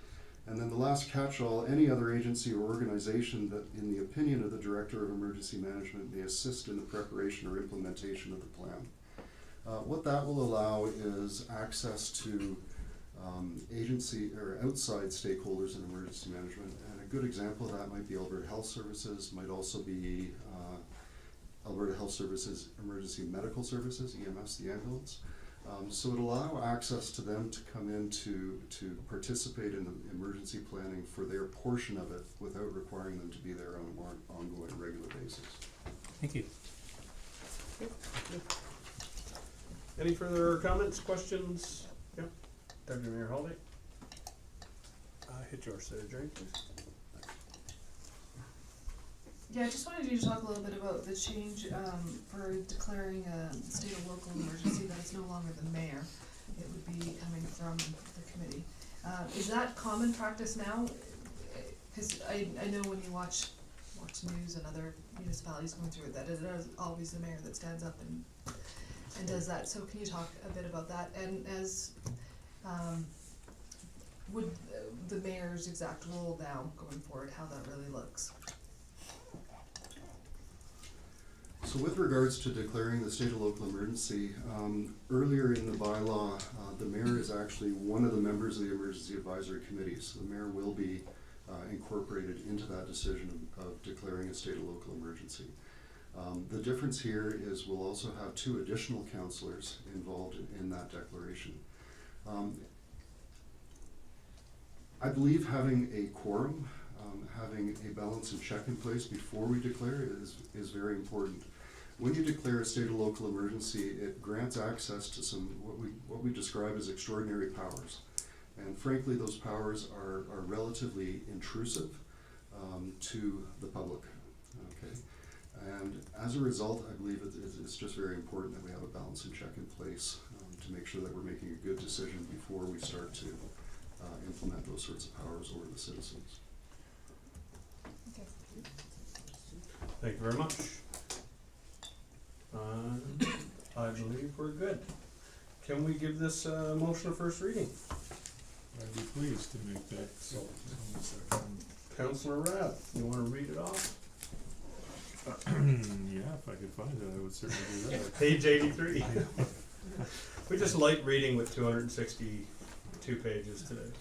And then the last catch-all, any other agency or organization that, in the opinion of the Director of Emergency Management, may assist in the preparation or implementation of the plan. What that will allow is access to agency or outside stakeholders in emergency management. And a good example of that might be Alberta Health Services, might also be Alberta Health Services Emergency Medical Services, EMS, the ambulance. So it'll allow access to them to come in to participate in the emergency planning for their portion of it without requiring them to be there on a more ongoing, regular basis. Thank you. Any further comments, questions? Yeah, Deputy Mayor Howlett. Hit yours there, Jerry, please. Yeah, I just wanted you to talk a little bit about the change, for declaring a state or local emergency, that it's no longer the mayor. It would be coming from the committee. Is that common practice now? Cause I know when you watch news and other municipalities going through it, that it is always the mayor that stands up and does that. So can you talk a bit about that? And as, would the mayor's exact role now going forward, how that really looks? So with regards to declaring the state or local emergency, earlier in the bylaw, the mayor is actually one of the members of the Emergency Advisory Committee. So the mayor will be incorporated into that decision of declaring a state or local emergency. The difference here is we'll also have 2 additional councillors involved in that declaration. I believe having a quorum, having a balance and check in place before we declare is very important. When you declare a state or local emergency, it grants access to some what we describe as extraordinary powers. And frankly, those powers are relatively intrusive to the public. Okay? And as a result, I believe it's just very important that we have a balance and check in place to make sure that we're making a good decision before we start to implement those sorts of powers over the citizens. Okay. Thank you very much. I believe we're good. Can we give this motion a first reading? I'd be pleased to make that. Councillor Rabb, you wanna read it off? Yeah, if I could find it, I would certainly do that. Page 83. We just light reading with 262 pages today.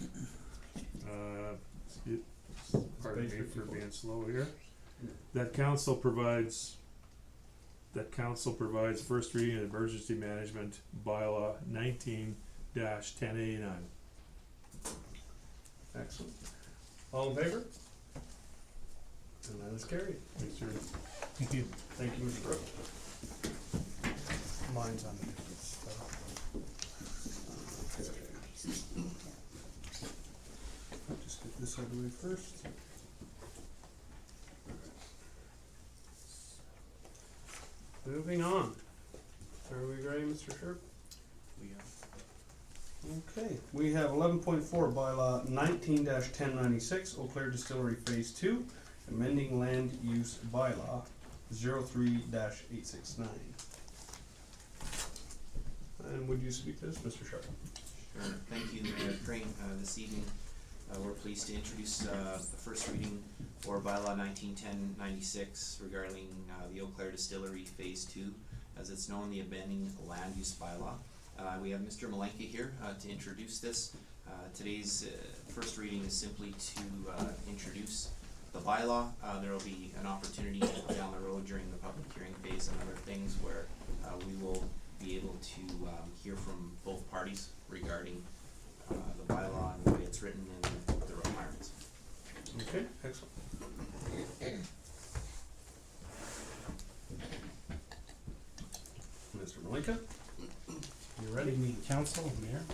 Pardon me for being slow here. That council provides first reading of emergency management bylaw 19-1089. Excellent. All in favor? And that is carried. Thanks, sir. Thank you. Thank you, Mr. Brooke. Mine's on the different stuff. Just get this out of the way first. Moving on. Are we ready, Mr. Sharpe? We Okay, we have 11.4 bylaw 19-1096, Eau Claire Distillery Phase 2, amending land use bylaw 03-869. And would you speak to this, Mr. Sharpe? Sure. Thank you, Mayor Crane. This evening, we're pleased to introduce the first reading for bylaw 19-1096 regarding the Eau Claire Distillery Phase 2, as it's known, the amending land use bylaw. We have Mr. Malenka here to introduce this. Today's first reading is simply to introduce the bylaw. There will be an opportunity down the road during the public hearing phase and other things where we will be able to hear from both parties regarding the bylaw and the way it's written and the requirements. Okay, excellent. Mr. Malenka, you ready? Good evening, Council, Mayor.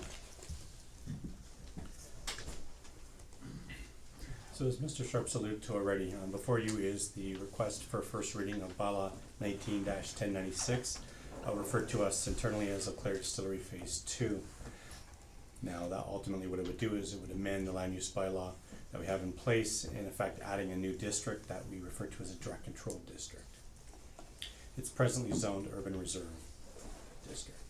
So as Mr. Sharpe's alluded to already, before you is the request for first reading of bylaw 19-1096, referred to us internally as Eau Claire Distillery Phase 2. Now that ultimately what it would do is it would amend the land use bylaw that we have in place, in effect adding a new district that we refer to as a direct control district. It's presently zoned urban reserve district.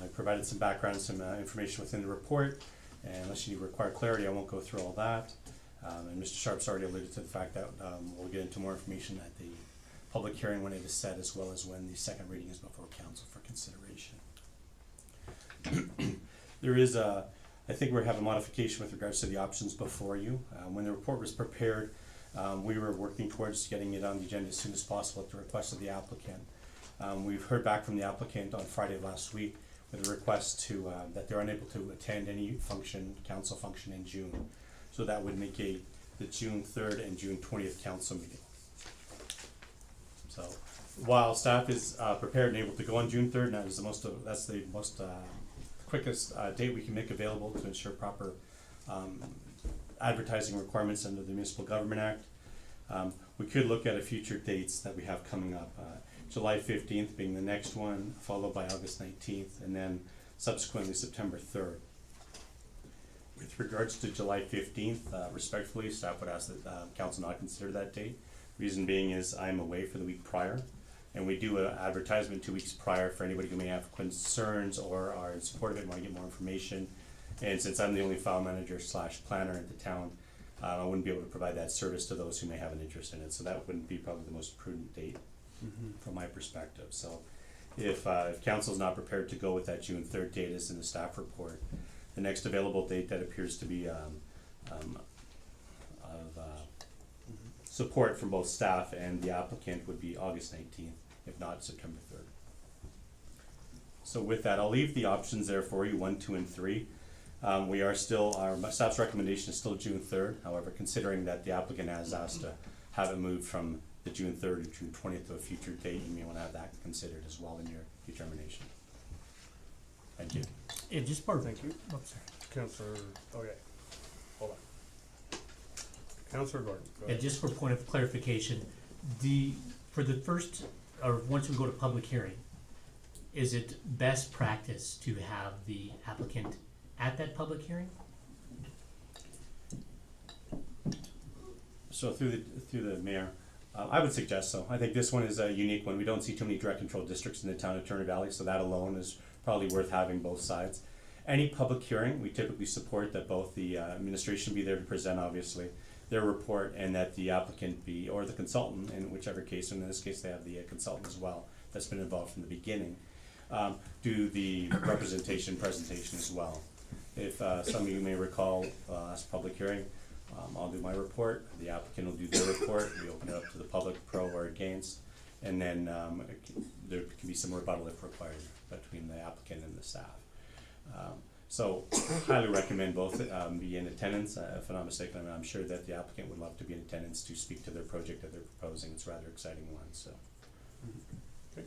I provided some background, some information within the report, And unless you require clarity, I won't go through all that. And Mr. Sharpe's already alluded to the fact that we'll get into more information at the public hearing when it is set, as well as when the second reading is before council for consideration. There is I think we have a modification with regards to the options before you. When the report was prepared, we were working towards getting it on the agenda as soon as possible at the request of the applicant. We've heard back from the applicant on Friday of last week with a request to that they're unable to attend any council function in June. So that would negate the June 3rd and June 20th council meeting. So while staff is prepared and able to go on June 3rd, and that's the most quickest date we can make available to ensure proper advertising requirements under the Municipal Government Act. We could look at a future dates that we have coming up. July 15th being the next one, followed by August 19th, and then subsequently September 3rd. With regards to July 15th, respectfully, staff would ask that council not consider that date. Reason being is I'm away for the week prior, and we do an advertisement 2 weeks prior for anybody who may have concerns or are in support of it and want to get more information. And since I'm the only file manager / planner at the town, I wouldn't be able to provide that service to those who may have an interest in it. So that wouldn't be probably the most prudent date from my perspective. So if council's not prepared to go with that June 3rd date as in the staff report, the next available date that appears to be support from both staff and the applicant would be August 19th, if not September 3rd. So with that, I'll leave the options there for you, 1, 2, and 3. We are still, our staff's recommendation is still June 3rd. However, considering that the applicant has asked to have it moved from the June 3rd to June 20th to a future date, you may want to have that considered as well in your determination. Thank you. Yeah, just for, Thank you. oops, sorry. Councillor, okay, hold on. Councillor Gordon, go Yeah, ahead. just for point of clarification, for the first, or once we go to public hearing, is it best practice to have the applicant at that public hearing? So through the mayor, I would suggest so. I think this one is a unique one. We don't see too many direct control districts in the town of Turner Valley, so that alone is probably worth having both sides. Any public hearing, we typically support that both the administration be there to present, obviously, their report, and that the applicant be, or the consultant, in whichever case, and in this case they have the consultant as well, that's been involved from the beginning, do the presentation as well. If some of you may recall last public hearing, I'll do my report, the applicant will do their report, we open it up to the public, pro or against, and then there can be some rebuttal if required between the applicant and the staff. So highly recommend both be in attendance. If I'm not mistaken, I'm sure that the applicant would love to be in attendance to speak to their project that they're proposing. It's a rather exciting one. So. Okay.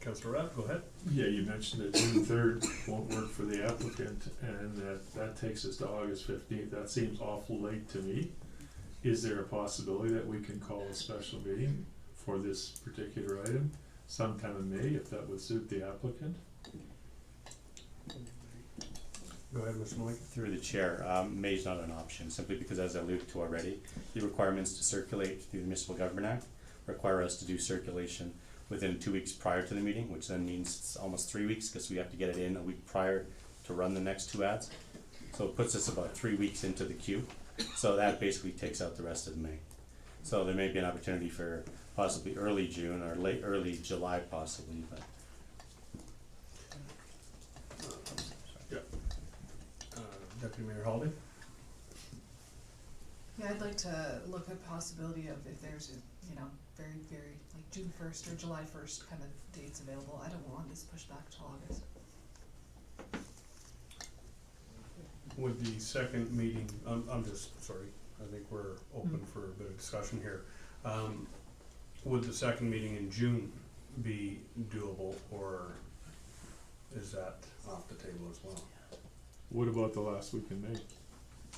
Councillor Rapp, go ahead. Yeah, you mentioned that June 3rd won't work for the applicant, and that takes us to August 15th. That seems awful late to me. Is there a possibility that we can call a special meeting for this particular item sometime in May, if that would suit the applicant? Go ahead, Mr. Malik. Through the chair, May is not an option, simply because, as I alluded to already, the requirements to circulate through the Municipal Government Act require us to do circulation within 2 weeks prior to the meeting, which then means it's almost 3 weeks, because we have to get it in a week prior to run the next 2 ads. So it puts us about 3 weeks into the queue. So that basically takes out the rest of May. So there may be an opportunity for possibly early June or early July possibly, but. Deputy Mayor Haldy. Yeah, I'd like to look at possibility of if there's a, you know, very, very, like June 1st or July 1st kind of dates available. I don't want this pushed back till August. With the second meeting, I'm just, sorry, I think we're open for a bit of discussion here. Would the second meeting in June be doable, or is that off the table as well? What about the last week in May?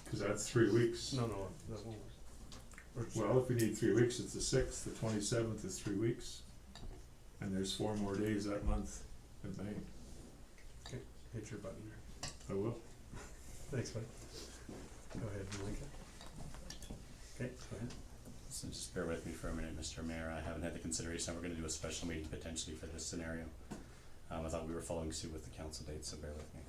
Because that's 3 weeks. No, that won't work. Well, if we need 3 weeks, it's the 6th, the 27th is 3 weeks. And there's 4 more days that month in May. Okay, hit your button there. I will. Thanks, buddy. Go ahead, Malika. Okay, go ahead. So just bear with me for a minute, Mr. Mayor. I haven't had the consideration. We're going to do a special meeting potentially for this scenario. I thought we were following suit with the council date, so bear with me.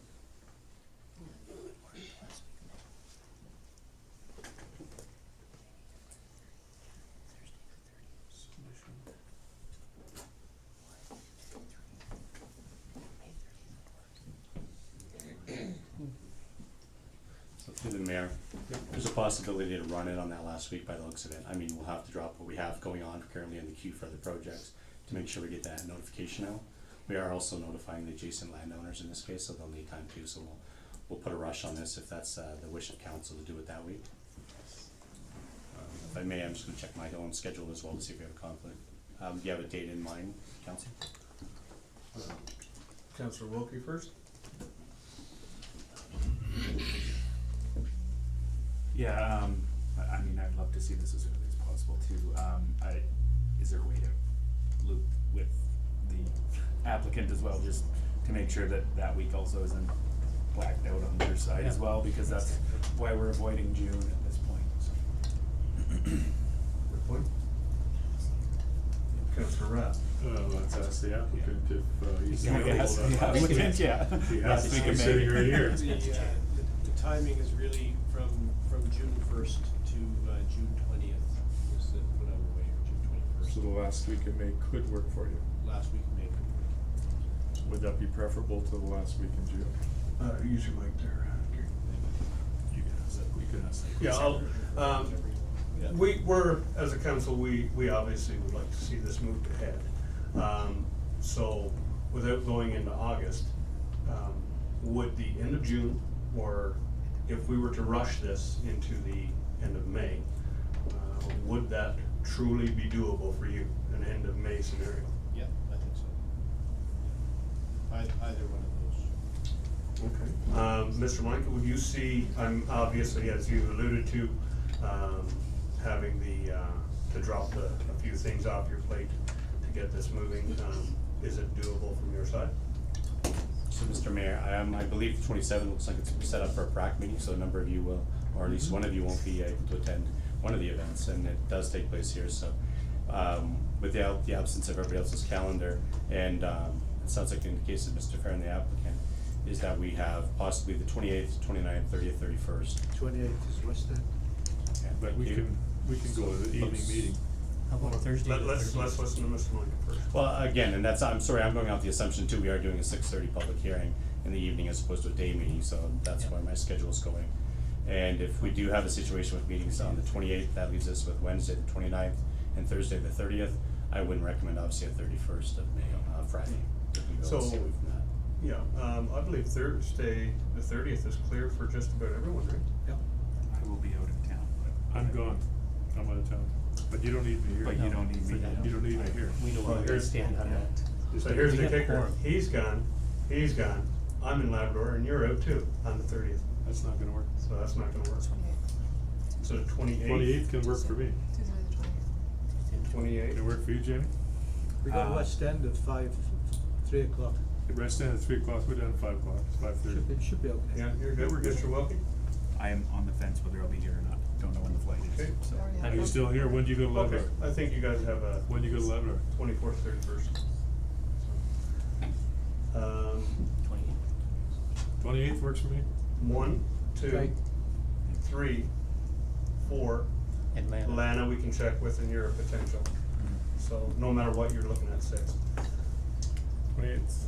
through the mayor, there's a possibility to run it on that last week by the looks of it. I mean, we'll have to drop what we have going on currently in the queue for other projects to make sure we get that notification out. We are also notifying the adjacent landowners in this case, so they'll need time too, so we'll put a rush on this if that's the wish of council to do it that week. If I may, I'm just gonna check my own schedule as well to see if we have a conflict. Do you have a date in mind, council? Councillor Wilkie first? Yeah, I mean, I'd love to see this as early as possible too. Is there a way to loop with the applicant as well, just to make sure that that week also isn't blacked out on their side as well, because that's why we're avoiding June at this point, so. Good point. Councillor Rapp? Let's ask the applicant if he's Yeah, available. yes, the applicant, yeah. He Last has week to be of May. sitting right here. The timing is really from June first to June 20th is what I'm away, or June 21st. So the last week of May could work for you. Last week of May. Would that be preferable to the last week in June? Use your mic there. You can ask that, we can ask that. Yeah, we're, as a council, we obviously would like to see this moved ahead. So without going into August, would the end of June, or if we were to rush this into the end of May, would that truly be doable for you, an end of May scenario? Yeah, I think so. Either one of those. Okay. Mr. Mike, would you see, obviously, as you alluded to, having to drop a few things off your plate to get this moving, is it doable from your side? So, Mr. Mayor, I believe 27 looks like it's set up for a PrAC meeting, so a number of you will, or at least one of you won't be able to attend one of the events, and it does take place here, so without the absence of everybody else's calendar, and it sounds like in the case of Mr. Farron, the applicant, is that we have possibly the 28th, 29th, 30th, 31st. 28th is West End. Okay, But thank we you. can go to the evening Looks- meeting. How about Thursday? Let's listen to Mr. Mike first. Well, again, and that's, I'm sorry, I'm going off the assumption too, we are doing a 6:30 public hearing in the evening as opposed to a day meeting, so that's why my schedule's going. And if we do have a situation with meetings on the 28th, that leaves us with Wednesday, the 29th, and Thursday, the 30th. I wouldn't recommend obviously a 31st of May, Friday, if we go So- and see we've met. Yeah, I believe Thursday, the 30th is clear for just about everyone, right? Yep. I will be out of town, but. I'm gone, I'm out of town, but you don't need me here. But you don't need For me. that. You don't need me here. We know Well, where we here's- stand on that. So here's We the have a kicker, quorum. he's gone, I'm in Labrador, and you're out too on the 30th, That's not gonna work. so that's not gonna work. So the 28th. 28th can work for me. Tuesday the 20th. 28th. Can it work for you, Jamie? We got West End at 3 o'clock. The rest stand at 3 o'clock, we're done at 5 o'clock, it's 5:30. Should be okay. Yeah, you're good, We're good. Mr. Wilkie? I am on the fence whether I'll be here or not. Don't know when the flight Okay. is, so. Already have Are you one. still here? When do you go to Okay, Labrador? I think you guys have a When do you go to Labrador? 24th, 31st. 28th works for me. 1, 2, Okay. 3, 4. Atlanta. Lana, we can check with, and you're a potential. So no matter what, you're looking at 6. 28th.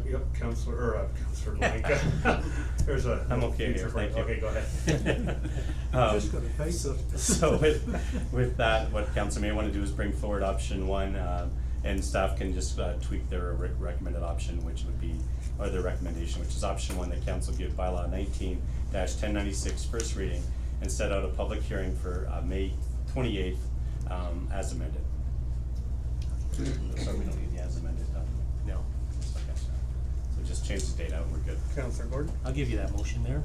Yep, Counselor Mike. There's a. I'm okay future here, break. thank you. Okay, go ahead. Just got a face up. So with that, what council may wanna do is bring forward option 1, and staff can just tweak their recommended option, which would be, or their recommendation, which is option 1, that council give bylaw 19-1096 first reading and set out a public hearing for May 28th, as amended. So we don't need the as amended, No. okay, so just change the date out and we're good. Counselor Gordon? I'll give you that motion there.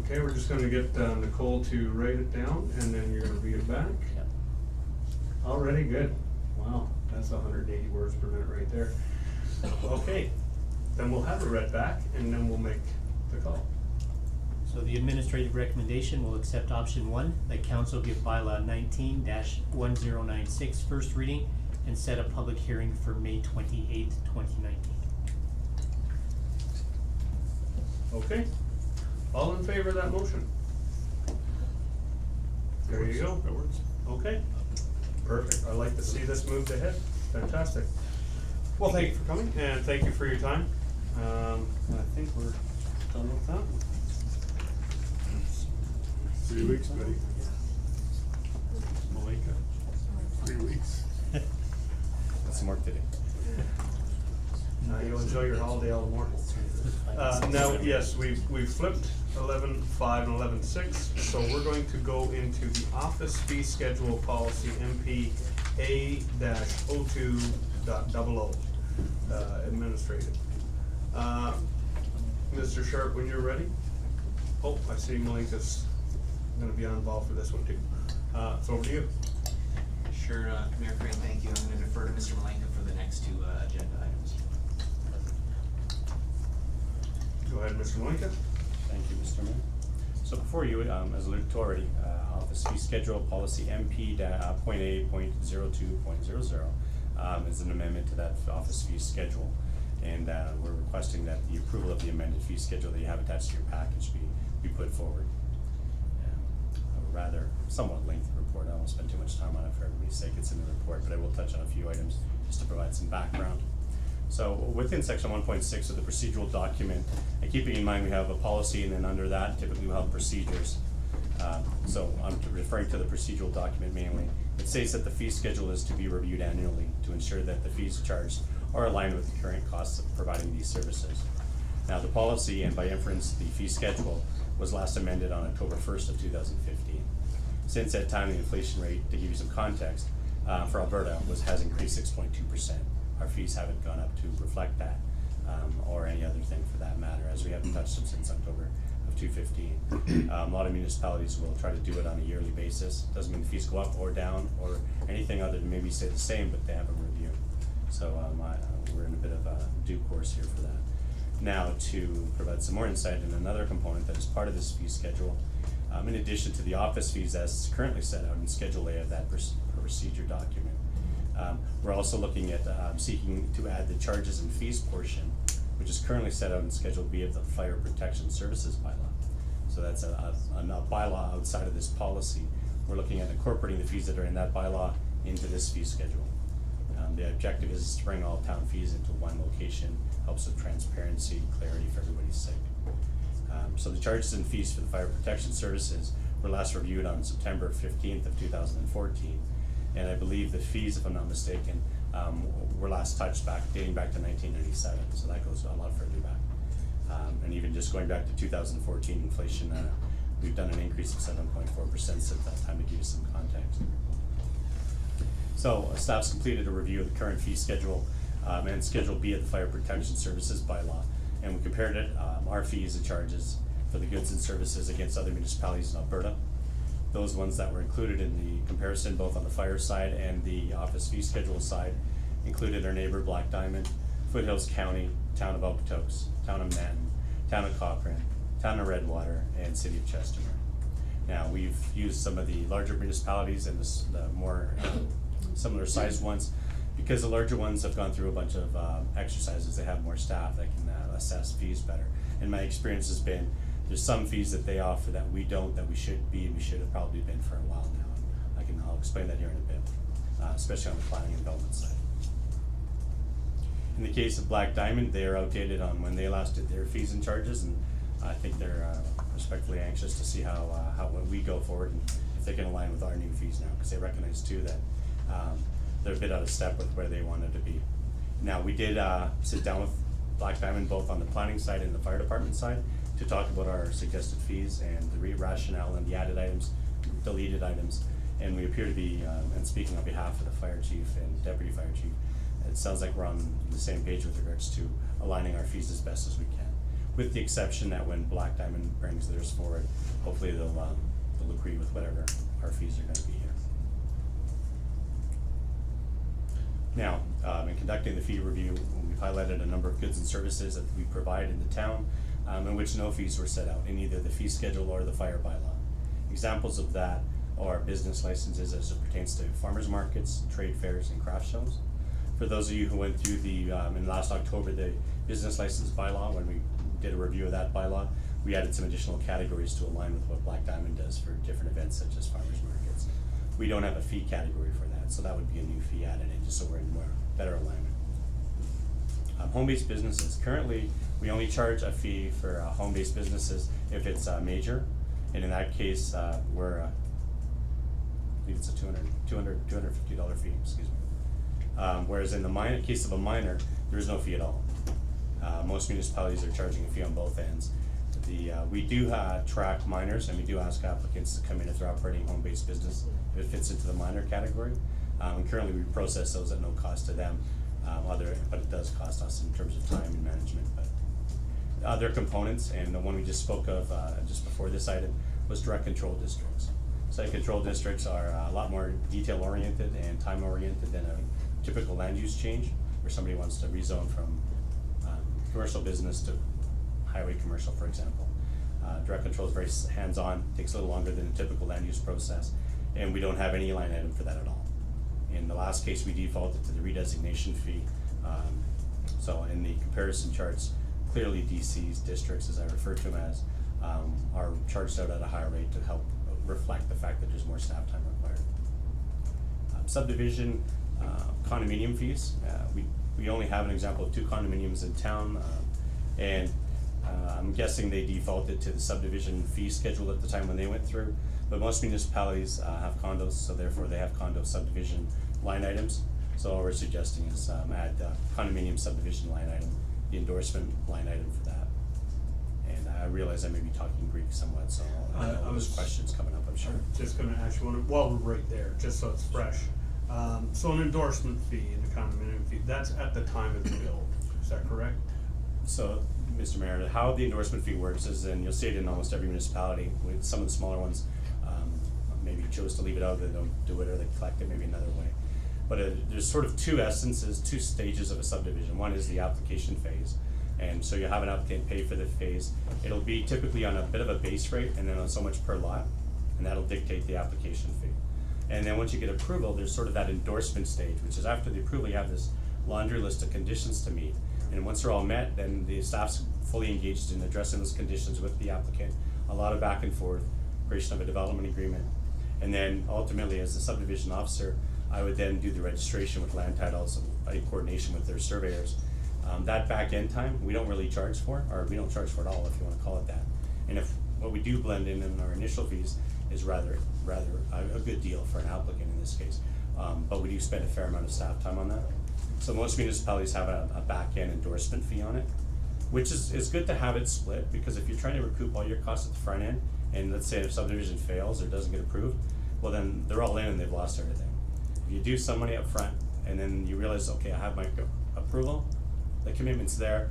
Okay, we're just gonna get Nicole to write it down, and then you're gonna read it back. Yep. Already good. Wow, that's 180 words per minute right there. Okay, then we'll have it read back, and then we'll make the call. So the administrative recommendation will accept option 1, that council give bylaw 19-1096 first reading and set a public hearing for May 28th, 2019. Okay, all in favor of that motion? There you go. That works. Okay, perfect. I'd like to see this moved ahead. Fantastic. Well, thank you for coming, and thank you for your time. I think we're done with that. 3 weeks, buddy. Malika, 3 weeks. Got some work to do. You'll enjoy your holiday all the more. Now, yes, we've flipped 11.5 and 11.6, so we're going to go into the office fee schedule policy MPA-02.00, administrative. Mr. Sharpe, when you're ready. Oh, I see Malika's gonna be on ball for this one too. It's over to you. Sure, Mayor Crane, thank you. I'm gonna defer to Mr. Malenka for the next two agenda items. Go ahead, Mr. Malenka. Thank you, Mr. Mayor. So before you, as alluded to already, office fee schedule policy MP.A.02.00 is an amendment to that office fee schedule. And we're requesting that the approval of the amended fee schedule that you have attached to your package be put forward. A rather somewhat lengthy report. I won't spend too much time on it for everybody's sake. It's in the report, but I will touch on a few items just to provide some background. So within section 1.6 of the procedural document, and keeping in mind we have a policy, and then under that typically we'll have procedures. So I'm referring to the procedural document mainly. It states that the fee schedule is to be reviewed annually to ensure that the fees charged are aligned with the current costs of providing these services. Now the policy, and by inference the fee schedule, was last amended on October 1st of 2015. Since that time, the inflation rate, to give you some context, for Alberta has increased 6.2%. Our fees haven't gone up to reflect that, or any other thing for that matter, as we haven't touched them since October of 2015. A lot of municipalities will try to do it on a yearly basis. Doesn't mean the fees go up or down or anything other than maybe stay the same, but they have a review. So we're in a bit of a due course here for that. Now, to provide some more insight in another component that is part of this fee schedule, in addition to the office fees as currently set out in Schedule A of that procedure document, we're also looking at seeking to add the charges and fees portion, which is currently set out in Schedule B of the Fire Protection Services bylaw. So that's a bylaw outside of this policy. We're looking at incorporating the fees that are in that bylaw into this fee schedule. The objective is to bring all town fees into one location, helps with transparency, clarity for everybody's sake. So the charges and fees for the fire protection services were last reviewed on September 15th of 2014. And I believe the fees, if I'm not mistaken, were last touched dating back to 1997. So that goes a lot further back. And even just going back to 2014 inflation, we've done an increase of 7.4% since that time, to give you some context. So staff's completed a review of the current fee schedule and Schedule B of the Fire Protection Services bylaw, and we compared it, our fees and charges for the goods and services against other municipalities in Alberta. Those ones that were included in the comparison, both on the fire side and the office fee schedule side, included our neighbor Black Diamond, Foothills County, Town of Okotoks, Town of Manton, Town of Cochrane, Town of Redwater, and City of Chestermere. Now, we've used some of the larger municipalities and the more similar sized ones, because the larger ones have gone through a bunch of exercises. They have more staff that can assess fees better. And my experience has been, there's some fees that they offer that we don't, that we should be, and we should have probably been for a while now. And I'll explain that here in a bit, especially on the planning and development side. In the case of Black Diamond, they are outdated on when they last did their fees and charges, and I think they're respectfully anxious to see how when we go forward and if they can align with our new fees now, because they recognize too that they're a bit out of step with where they wanted to be. Now, we did sit down with Black Diamond both on the planning side and the fire department side to talk about our suggested fees and the rationale and the added items, deleted items, and we appear to be, and speaking on behalf of the fire chief and deputy fire chief, it sounds like we're on the same page with regards to aligning our fees as best as we can, with the exception that when Black Diamond brings theirs forward, hopefully they'll agree with whatever our fees are going to be here. Now, in conducting the fee review, we've highlighted a number of goods and services that we provide in the town, in which no fees were set out in either the fee schedule or the fire bylaw. Examples of that are business licenses as it pertains to farmers markets, trade fairs, and craft shows. For those of you who went through the, in last October, the business license bylaw, when we did a review of that bylaw, we added some additional categories to align with what Black Diamond does for different events such as farmers markets. We don't have a fee category for that, so that would be a new fee added in, just so we're in more better alignment. Home-based businesses. Currently, we only charge a fee for home-based businesses if it's major, And in that case, we're, I believe it's a $250 fee, excuse me. Whereas in the case of a minor, there is no fee at all. Most municipalities are charging a fee on both ends. We do track minors, and we do ask applicants to come in if they're operating home-based business, if it fits into the minor category. And currently we process those at no cost to them, but it does cost us in terms of time and management. But other components, and the one we just spoke of just before this item, was direct control districts. Site control districts are a lot more detail-oriented and time-oriented than a typical land use change, where somebody wants to rezone from commercial business to highway commercial, for example. Direct control is very hands-on, takes a little longer than a typical land use process, and we don't have any line item for that at all. In the last case, we defaulted to the redesignation fee. So in the comparison charts, clearly DC's districts, as I refer to them as, are charged out at a higher rate to help reflect the fact that there's more staff time required. Subdivision condominium fees, we only have an example of 2 condominiums in town, and I'm guessing they defaulted to the subdivision fee schedule at the time when they went through, but most municipalities have condos, so therefore they have condo subdivision line items. So all we're suggesting is add the condominium subdivision line item, the endorsement line item for that. And I realize I may be talking Greek somewhat, so I know there's questions coming up, I'm sure. Just gonna ask you one, while we're right there, just so it's fresh. So an endorsement fee and a condominium fee, that's at the time of the build, is that correct? So, Mr. Mayor, how the endorsement fee works is, and you'll see it in almost every municipality, with some of the smaller ones, maybe chose to leave it out, they don't do it, or they collect it maybe another way. But there's sort of 2 essences, 2 stages of a subdivision. One is the application phase, and so you have an applicant pay for the phase. It'll be typically on a bit of a base rate, and then on so much per lot, and that'll dictate the application fee. And then once you get approval, there's sort of that endorsement stage, which is after the approval, you have this laundry list of conditions to meet. And once they're all met, then the staff's fully engaged in addressing those conditions with the applicant. A lot of back and forth, creation of a development agreement. And then ultimately, as the subdivision officer, I would then do the registration with land titles in coordination with their surveyors. That back end time, we don't really charge for, or we don't charge for at all, if you wanna call it that. And if what we do blend in our initial fees is rather a good deal for an applicant in this case. But we do spend a fair amount of staff time on that. So most municipalities have a back-end endorsement fee on it, which is good to have it split, because if you're trying to recoup all your costs at the front end, and let's say if subdivision fails or doesn't get approved, well then they're all in and they've lost everything. If you do some money up front, and then you realize, okay, I have my approval, the commitment's there,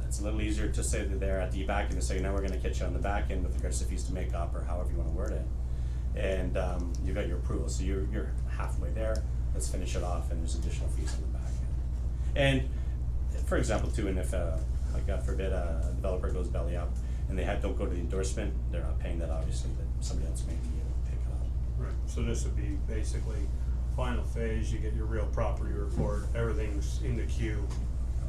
it's a little easier to say that they're at the back end to say, now we're gonna catch you on the back end with regards to fees to make up, or however you wanna word it. And you got your approval, so you're halfway there, let's finish it off, and there's additional fees on the back end. And for example too, and if like God forbid a developer goes belly up and they don't go to the endorsement, they're not paying that obviously, but somebody else may be able to pick it up. Right, so this would be basically final phase, you get your real property report, everything's in the queue.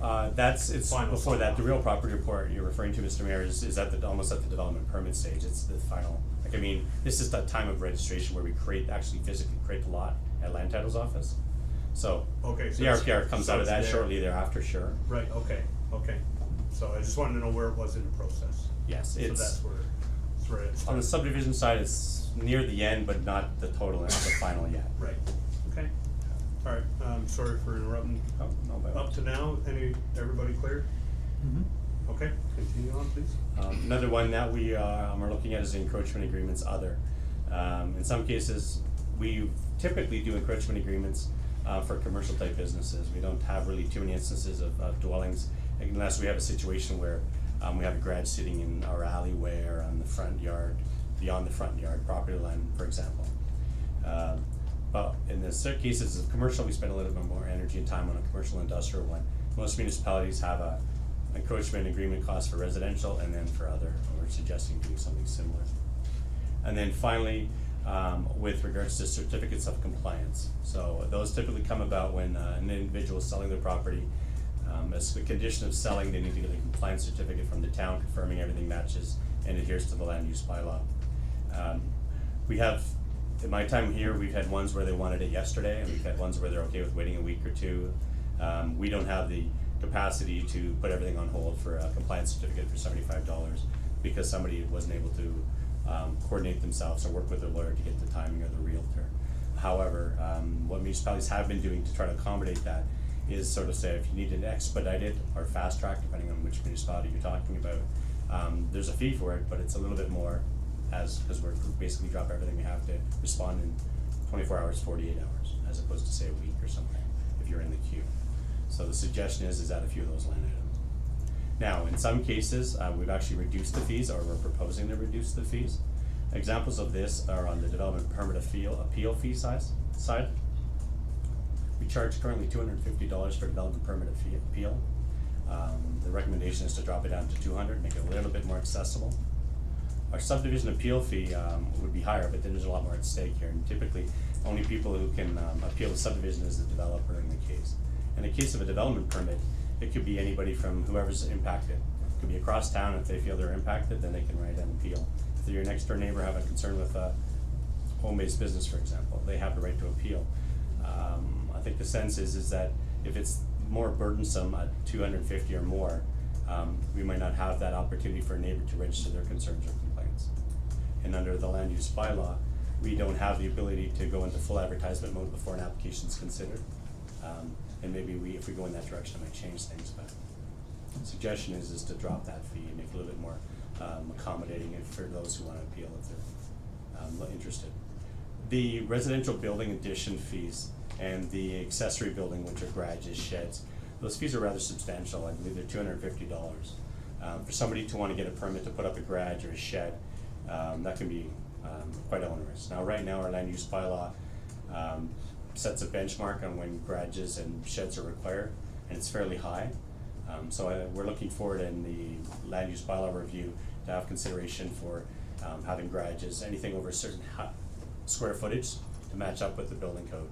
It's Final before that, the sign-off. real property report you're referring to, Mr. Mayor, is almost at the development permit stage. It's the final, this is that time of registration where we actually physically create the lot at land title's office. So, Okay, so the it's- RPR comes so out of it's that there. shortly thereafter, sure. Right, okay. So I just wanted to know where it was in the process. Yes, So that's where it on the starts. subdivision side, it's near the end, but not the total, not the final yet. Right, okay. All right, sorry for interrupting. Oh, no, by all Up to now, everybody clear? Mm-hmm. Okay, continue on, please. Another one that we are looking at is the encroachment agreements other. In some cases, we typically do encroachment agreements for commercial type businesses. We don't have really too many instances of dwellings, unless we have a situation where we have a garage sitting in our alleyway or on the front yard, beyond the front yard property line, for example. But in the certain cases of commercial, we spend a little bit more energy and time on a commercial industrial one. Most municipalities have a encroachment agreement cost for residential, and then for other, we're suggesting doing something similar. And then finally, with regards to certificates of compliance. So those typically come about when an individual is selling their property. As the condition of selling, they need to get a compliance certificate from the town confirming everything matches and adheres to the land use bylaw. We have, in my time here, we've had ones where they wanted it yesterday, and we've had ones where they're okay with waiting a week or two. We don't have the capacity to put everything on hold for a compliance certificate for $75 because somebody wasn't able to coordinate themselves or work with their lawyer to get the timing of the realtor. However, what municipalities have been doing to try to accommodate that is sort of say if you need an expedited or fast track, depending on which municipality you're talking about, there's a fee for it, but it's a little bit more because we're basically drop everything we have to respond in 24 hours, 48 hours, as opposed to say a week or something if you're in the queue. So the suggestion is add a few of those line items. Now, in some cases, we've actually reduced the fees, or we're proposing to reduce the fees. Examples of this are on the development permit appeal fee side. We charge currently $250 for development permit appeal. The recommendation is to drop it down to $200, make it a little bit more accessible. Our subdivision appeal fee would be higher, but then there's a lot more at stake here. And typically, only people who can appeal the subdivision is the developer in the case. In the case of a development permit, it could be anybody from whoever's impacted. It could be across town. If they feel they're impacted, then they can write an appeal. If your next door neighbor have a concern with a home-based business, for example, they have the right to appeal. I think the sense is that if it's more burdensome at 250 or more, we might not have that opportunity for a neighbor to register their concerns or complaints. And under the land use bylaw, we don't have the ability to go into full advertisement mode before an application is considered. And maybe if we go in that direction, it might change things, but the suggestion is to drop that fee and make it a little bit more accommodating for those who want to appeal if they're interested. The residential building addition fees and the accessory building, which are garages, sheds, those fees are rather substantial. I believe they're $250. For somebody to want to get a permit to put up a garage or a shed, that can be quite onerous. Now, right now, our land use bylaw sets a benchmark on when garages and sheds are required, and it's fairly high. So we're looking forward in the land use bylaw review to have consideration for having garages, anything over a certain square footage to match up with the building code.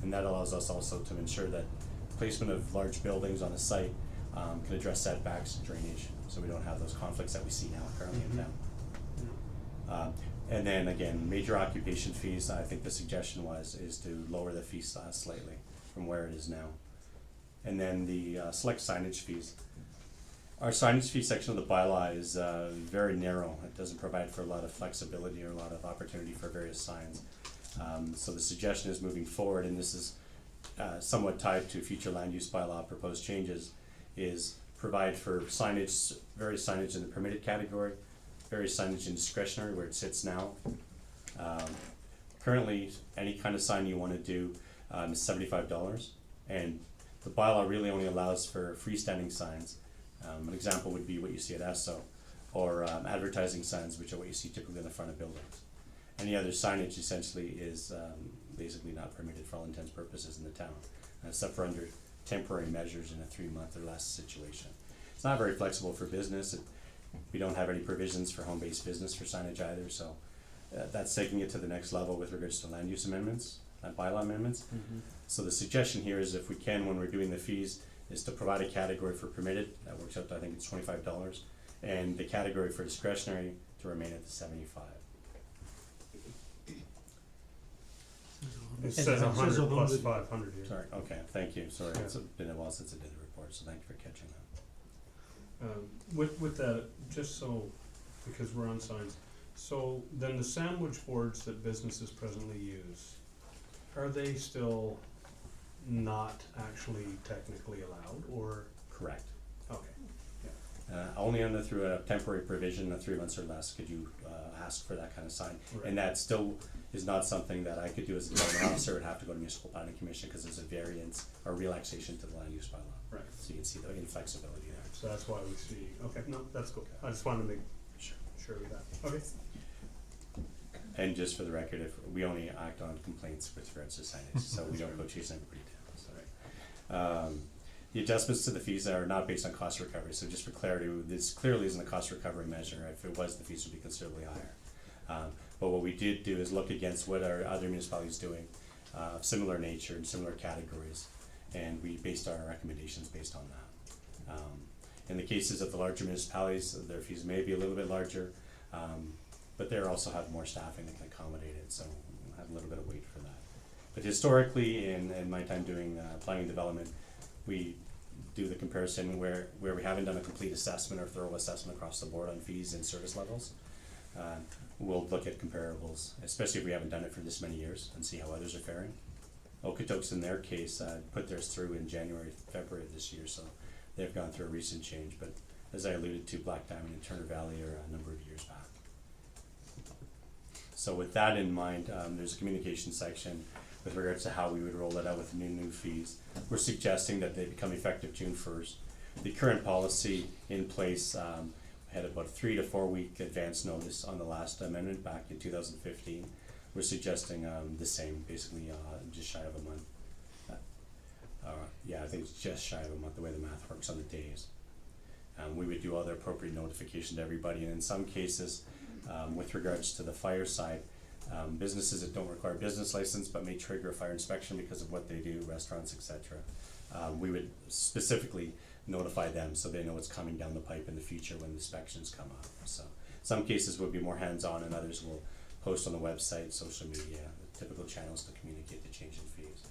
And that allows us also to ensure that placement of large buildings on a site can address setbacks and drainage, so we don't have those conflicts that we see now currently in town. And then again, major occupation fees, I think the suggestion is to lower the fee slightly from where it is now. And then the select signage fees. Our signage fee section of the bylaw is very narrow. It doesn't provide for a lot of flexibility or a lot of opportunity for various signs. So the suggestion is moving forward, and this is somewhat tied to future land use bylaw proposed changes, is provide for signage, various signage in the permitted category, various signage in discretionary where it sits now. Currently, any kind of sign you want to do is $75, and the bylaw really only allows for freestanding signs. An example would be what you see at ESSO, or advertising signs, which are what you see typically in the front of buildings. Any other signage essentially is basically not permitted for all intents and purposes in the town, except for under temporary measures in a 3-month or less situation. It's not very flexible for business. We don't have any provisions for home-based business for signage either, so that's taking it to the next level with regards to land use amendments, bylaw amendments. So the suggestion here is, if we can, when we're doing the fees, is to provide a category for permitted, that works out to, I think it's $25, and the category for discretionary to remain at the $75. It says 100 plus 100. 500 here. Sorry, okay, thank you, sorry, Yeah. it's been a while since I did the report, so thank you for catching that. With that, just so, because we're on signs, so then the sandwich boards that businesses presently use, are they still not actually technically allowed, or? Correct. Okay, Only through a temporary provision of 3 months or less could you ask for that kind of sign. Right. And that still is not something that I could do as a development officer. It would have to go to municipal planning commission because there's a variance or relaxation to the land use bylaw. right, So you can see the inflexibility there. so that's why we see, okay, no, that's cool, I just wanted to make sure of that, okay. And just for the record, if we only act on complaints with regards to signage, so we don't go chasing everybody down. So, the adjustments to the fees are not based on cost recovery. So just for clarity, this clearly isn't a cost recovery measure. If it was, the fees would be considerably higher. But what we did do is look against what are other municipalities doing of similar nature and similar categories, and we based our recommendations based on that. In the cases of the larger municipalities, their fees may be a little bit larger, but they also have more staffing that can accommodate it, so we'll have a little bit of weight for that. But historically, in my time doing planning and development, we do the comparison where we haven't done a complete assessment or thorough assessment across the board on fees and service levels. We'll look at comparables, especially if we haven't done it for this many years, and see how others are faring. Okotoks, in their case, put theirs through in January, February of this year, so they've gone through a recent change, but as I alluded to, Black Diamond and Turner Valley are a number of years back. So with that in mind, there's a communication section with regards to how we would roll it out with new fees. We're suggesting that they become effective June 1st. The current policy in place had about 3 to 4 week advance notice on the last amendment back in 2015. We're suggesting the same, basically just shy of a month. Yeah, I think it's just shy of a month, the way the math works on the days. We would do all the appropriate notification to everybody, and in some cases, with regards to the fire side, businesses that don't require business license but may trigger a fire inspection because of what they do, restaurants, etc. We would specifically notify them so they know what's coming down the pipe in the future when inspections come up. So some cases will be more hands-on, and others will post on the website, social media, the typical channels to communicate the change in fees.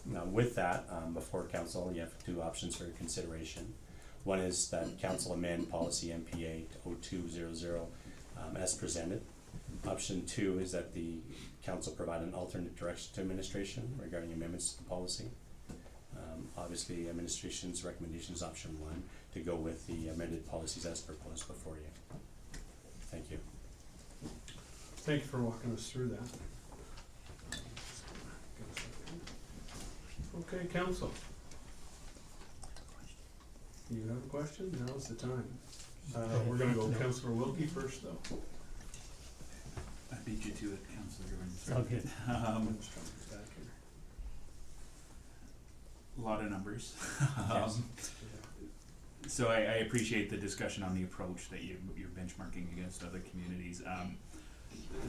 Now with that, before council, you have 2 options for your consideration. One is that council amend policy MPA 0200 as presented. Option 2 is that the council provide an alternate direction to administration regarding amendments to the policy. Obviously, administration's recommendation is option 1, to go with the amended policies as proposed before you. Thank you. Thank you for walking us through that. Okay, council. You have a question? Now's the time. We're gonna go Councillor Wilkie first, though. I beat you to it, Councillor Goodwin. Sounds good. A lot of numbers. So I appreciate the discussion on the approach that you're benchmarking against other communities.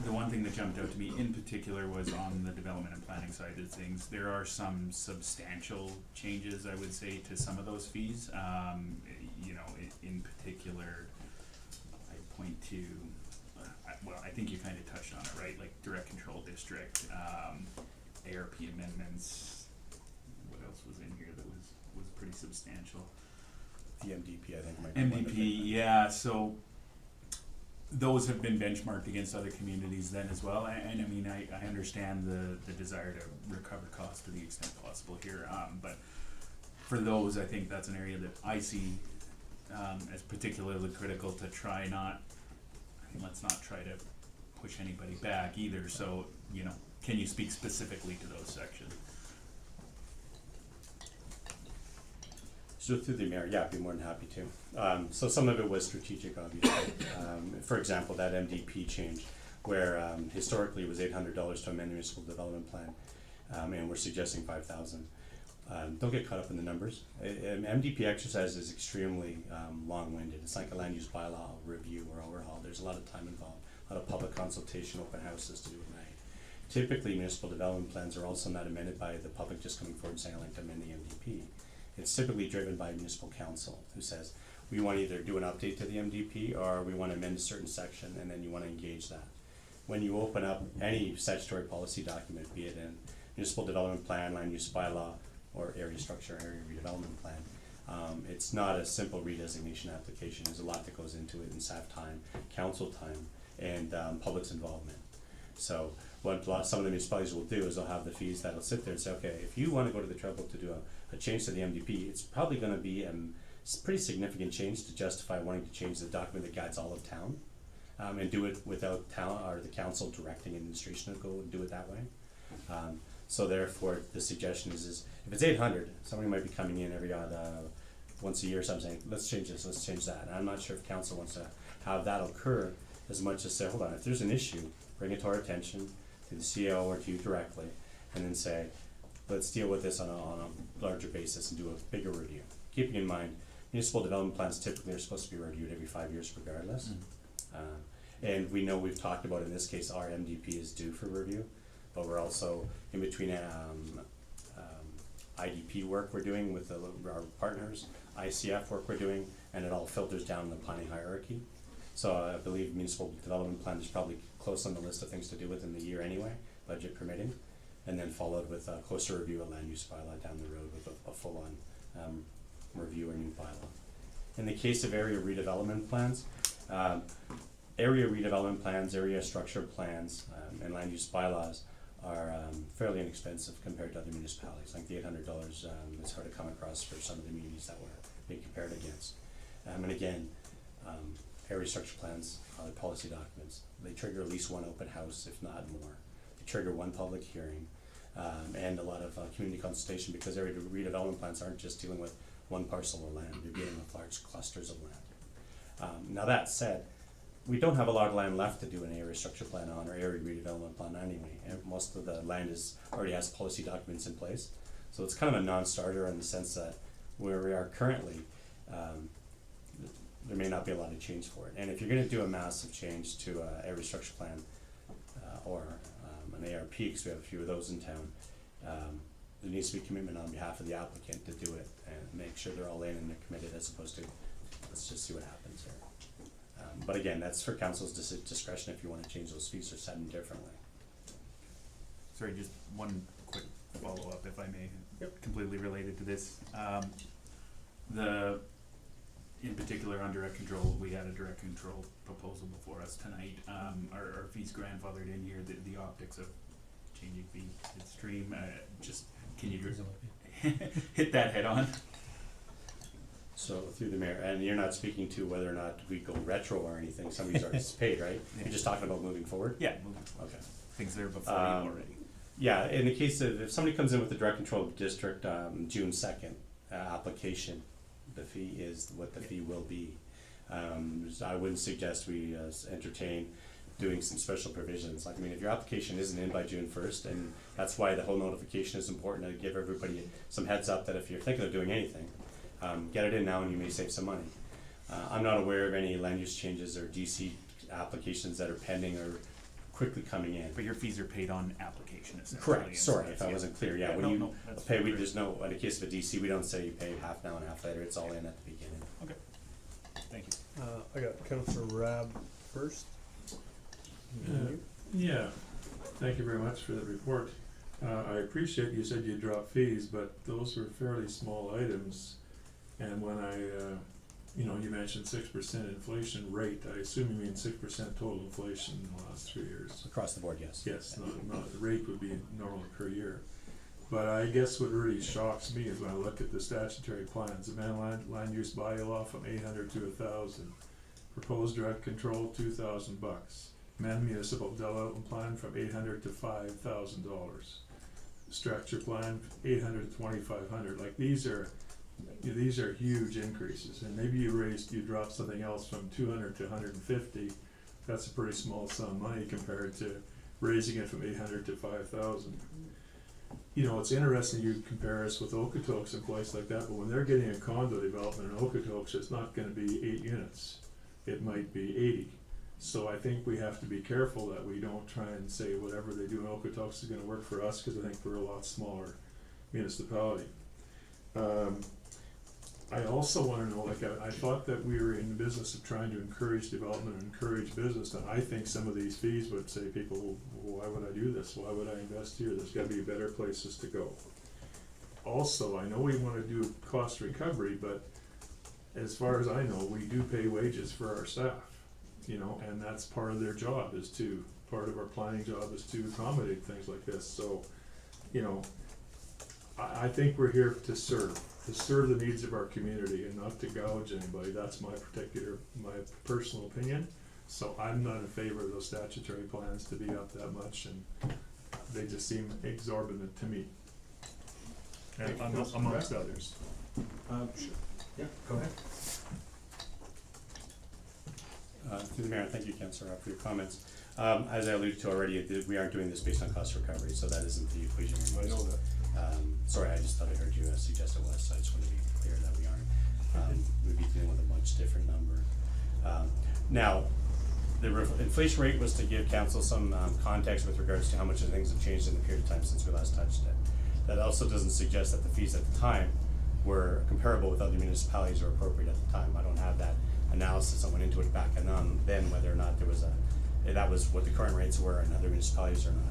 The one thing that jumped out to me in particular was on the development and planning side of things. There are some substantial changes, I would say, to some of those fees. You know, in particular, I point to, well, I think you kind of touched on it, right? Like direct control district, ARP amendments. What else was in here that was pretty substantial? The MDP, I think, might be one of MDP, yeah, so those have been benchmarked against other communities then as well, and I mean, I understand the desire to recover costs to the extent possible here, but for those, I think that's an area that I see as particularly critical to try not, let's not try to push anybody back either, so, you know, can you speak specifically to those sections? So through the mayor, yeah, I'd be more than happy to. So some of it was strategic, obviously. For example, that MDP change, where historically it was $800 to amend the municipal development plan, and we're suggesting $5,000. Don't get caught up in the numbers. An MDP exercise is extremely long-winded. It's like a land use bylaw review or overhaul. There's a lot of time involved, a lot of public consultation, open houses to do at night. Typically, municipal development plans are also not amended by the public just coming forward and saying, I'd like to amend the MDP. It's typically driven by municipal council who says, we want to either do an update to the MDP or we want to amend a certain section, and then you want to engage that. When you open up any statutory policy document, be it in municipal development plan, land use bylaw, or area structure, area redevelopment plan, it's not a simple redesignation application. There's a lot that goes into it in staff time, council time, and public's involvement. So what some of the municipalities will do is they'll have the fees that'll sit there and say, okay, if you want to go to the trouble to do a change to the MDP, it's probably going to be a pretty significant change to justify wanting to change the document that guides all of town, and do it without town or the council directing administration to go and do it that way. So therefore, the suggestion is if it's 800, somebody might be coming in every once a year or something saying, let's change this, let's change that. And I'm not sure if council wants to have that occur as much as say, hold on, if there's an issue, bring it to our attention, to the CEO or to you directly, and then say, let's deal with this on a larger basis and do a bigger review. Keeping in mind, municipal development plans typically are supposed to be reviewed every 5 years regardless. And we know we've talked about in this case our MDP is due for review, but we're also in between IDP work we're doing with our partners, ICF work we're doing, and it all filters down the planning hierarchy. So I believe municipal development plan is probably close on the list of things to do within the year anyway, budget permitting, and then followed with a closer review of land use bylaw down the road with a full-on review or new bylaw. In the case of area redevelopment plans, Area redevelopment plans, area structure plans, and land use bylaws are fairly inexpensive compared to other municipalities. Like the $800 is hard to come across for some of the communities that we're being compared against. And again, area structure plans are policy documents. They trigger at least one open house, if not more. They trigger one public hearing, and a lot of community consultation, because area redevelopment plans aren't just dealing with one parcel of land, they're dealing with large clusters of land. Now that said, we don't have a lot of land left to do an area structure plan on, or area redevelopment plan anyway, and most of the land already has policy documents in place. So it's kind of a non-starter in the sense that where we are currently, there may not be a lot of change for it. And if you're gonna do a massive change to a area structure plan, or an ARP, because we have a few of those in town, there needs to be commitment on behalf of the applicant to do it and make sure they're all in and they're committed, as opposed to, let's just see what happens here. But again, that's for council's discretion if you wanna change those fees or set them differently. Sorry, just one quick follow-up, if I may. Yep. Completely related to this. In particular, on direct control, we had a direct control proposal before us tonight. Our fees grandfathered in here, the optics of changing fee stream, just, can you hit that head on? So through the mayor, and you're not speaking to whether or not we go retro or anything, somebody's already paid, right? Yeah. You're just talking about moving forward? Yeah, Okay. things there before you already. Yeah, in the case of, if somebody comes in with the direct control district, June 2nd, application, the fee is what the fee will be. I wouldn't suggest we entertain doing some special provisions. Like, I mean, if your application isn't in by June 1st, and that's why the whole notification is important, to give everybody some heads up that if you're thinking of doing anything, get it in now and you may save some money. I'm not aware of any land use changes or DC applications that are pending or quickly coming in. But your fees are paid on application, essentially. Correct, sorry if I wasn't clear, yeah, when no, you no, that's pay, fair. there's no, in the case of a DC, we don't say you pay half now and half later, it's all in at the beginning. Okay, thank you. I got Councillor Rab first. Yeah, thank you very much for the report. I appreciate you said you dropped fees, but those were fairly small items. And when you mentioned 6% inflation rate, I assume you mean 6% total inflation in the last 3 years. Across the board, yes. Yes, not the rate would be normal per year. But I guess what really shocks me is when I look at the statutory plans, amend land use bylaw from 800 to 1,000, proposed direct control $2,000, amend municipal development plan from $800 to $5,000, structure plan $800 to $2,500. Like these are huge increases, and maybe you drop something else from 200 to 150. That's a pretty small sum of money compared to raising it from 800 to 5,000. You know, it's interesting you compare us with Okotoks and places like that, but when they're getting a condo development in Okotoks, it's not going to be 8 units. It might be 80. So I think we have to be careful that we don't try and say whatever they do in Okotoks is going to work for us, because I think we're a lot smaller municipality. I also want to know, like, I thought that we were in the business of trying to encourage development and encourage business, and I think some of these fees would say people, well, why would I do this? Why would I invest here? There's got to be better places to go. Also, I know we want to do cost recovery, but as far as I know, we do pay wages for our staff, and that's part of their job, part of our planning job is to accommodate things like this. So, I think we're here to serve the needs of our community and not to gouge anybody. That's my personal opinion. So I'm not in favor of those statutory plans to be up that much, and they just seem exorbitant to me. And amongst others. Sure. Yeah, go ahead. Through the mayor, thank you, Councillor, for your comments. As I alluded to already, we aren't doing this based on cost recovery, so that isn't the equation. I know that. Sorry, I just thought I heard you suggest it was, so I just want to be clear that we aren't. We'd be dealing with a much different number. Now, the inflation rate was to give council some context with regards to how much of things have changed in the period of time since we last touched it. That also doesn't suggest that the fees at the time were comparable with other municipalities or appropriate at the time. I don't have that analysis. I went into it back and then whether or not there was that was what the current rates were in other municipalities or not.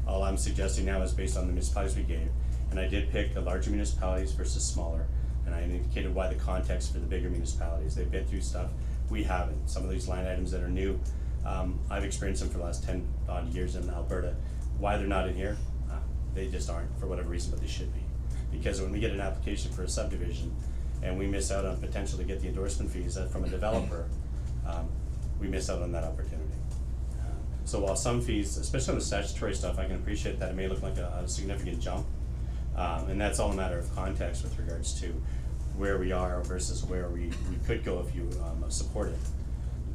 All I'm suggesting now is based on the municipalities we gave, and I did pick the larger municipalities versus smaller, And I indicated why the context for the bigger municipalities, they've been through stuff, we haven't. Some of these line items that are new, I've experienced them for the last 10 odd years in Alberta. Why they're not in here, they just aren't for whatever reason, but they should be. Because when we get an application for a subdivision and we miss out on potential to get the endorsement fees from a developer, we miss out on that opportunity. So while some fees, especially on the statutory stuff, I can appreciate that it may look like a significant jump, and that's all a matter of context with regards to where we are versus where we could go if you support it.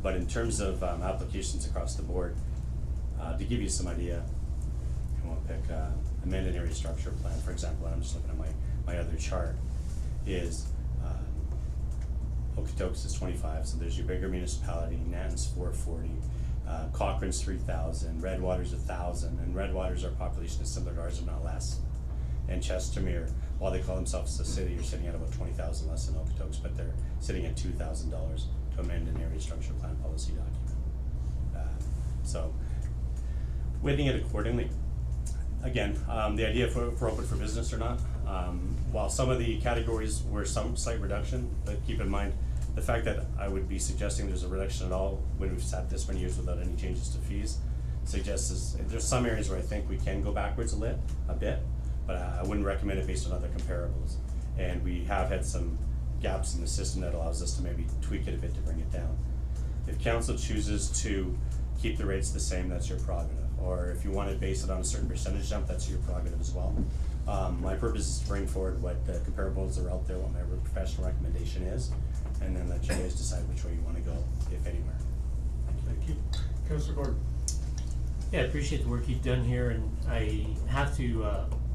But in terms of applications across the board, to give you some idea, I want to pick amended area structure plan, for example, and I'm just looking at my other chart, is Okotoks is 25, so there's your bigger municipality, Nanton's 440, Cochrane's 3,000, Redwater's 1,000, and Redwater's, our population is similar to ours, if not less. And Chestermere, while they call themselves a city, are sitting at about 20,000 less than Okotoks, but they're sitting at $2,000 to amend an area structure plan policy document. So, weighting it accordingly. Again, the idea if we're open for business or not, while some of the categories were some slight reduction, but keep in mind, the fact that I would be suggesting there's a reduction at all when we've sat this many years without any changes to fees suggests there's some areas where I think we can go backwards a bit, but I wouldn't recommend it based on other comparables. And we have had some gaps in the system that allows us to maybe tweak it a bit to bring it down. If council chooses to keep the rates the same, that's your prerogative. Or if you want to base it on a certain percentage jump, that's your prerogative as well. My purpose is to bring forward what the comparables are out there, what my professional recommendation is, and then let you guys decide which way you want to go, if anywhere. Thank you. Councilor Gordon. Yeah, I appreciate the work you've done here, and I have to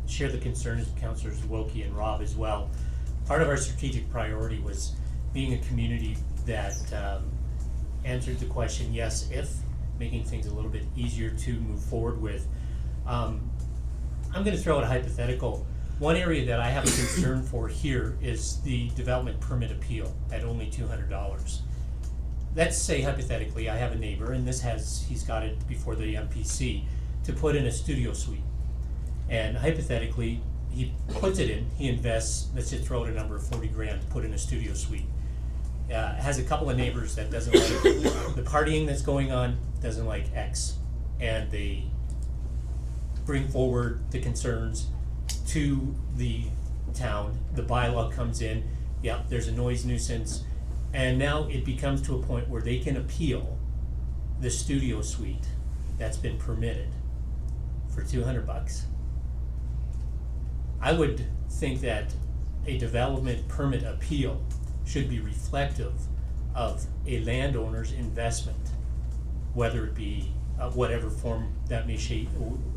share the concerns of Councilors Wilkie and Rob as well. Part of our strategic priority was being a community that answered the question, yes, if, making things a little bit easier to move forward with. I'm gonna throw out a hypothetical. One area that I have a concern for here is the development permit appeal at only $200. Let's say hypothetically, I have a neighbor, and he's got it before the MPC, to put in a studio suite. And hypothetically, he puts it in, he invests, let's just throw out a number of 40 grand to put in a studio suite. Has a couple of neighbors that doesn't like the partying that's going on, doesn't like X, and they bring forward the concerns to the town. The bylaw comes in, yep, there's a noise nuisance, and now it becomes to a point where they can appeal the studio suite that's been permitted for $200. I would think that a development permit appeal should be reflective of a landowner's investment, whether it be whatever form that may shape,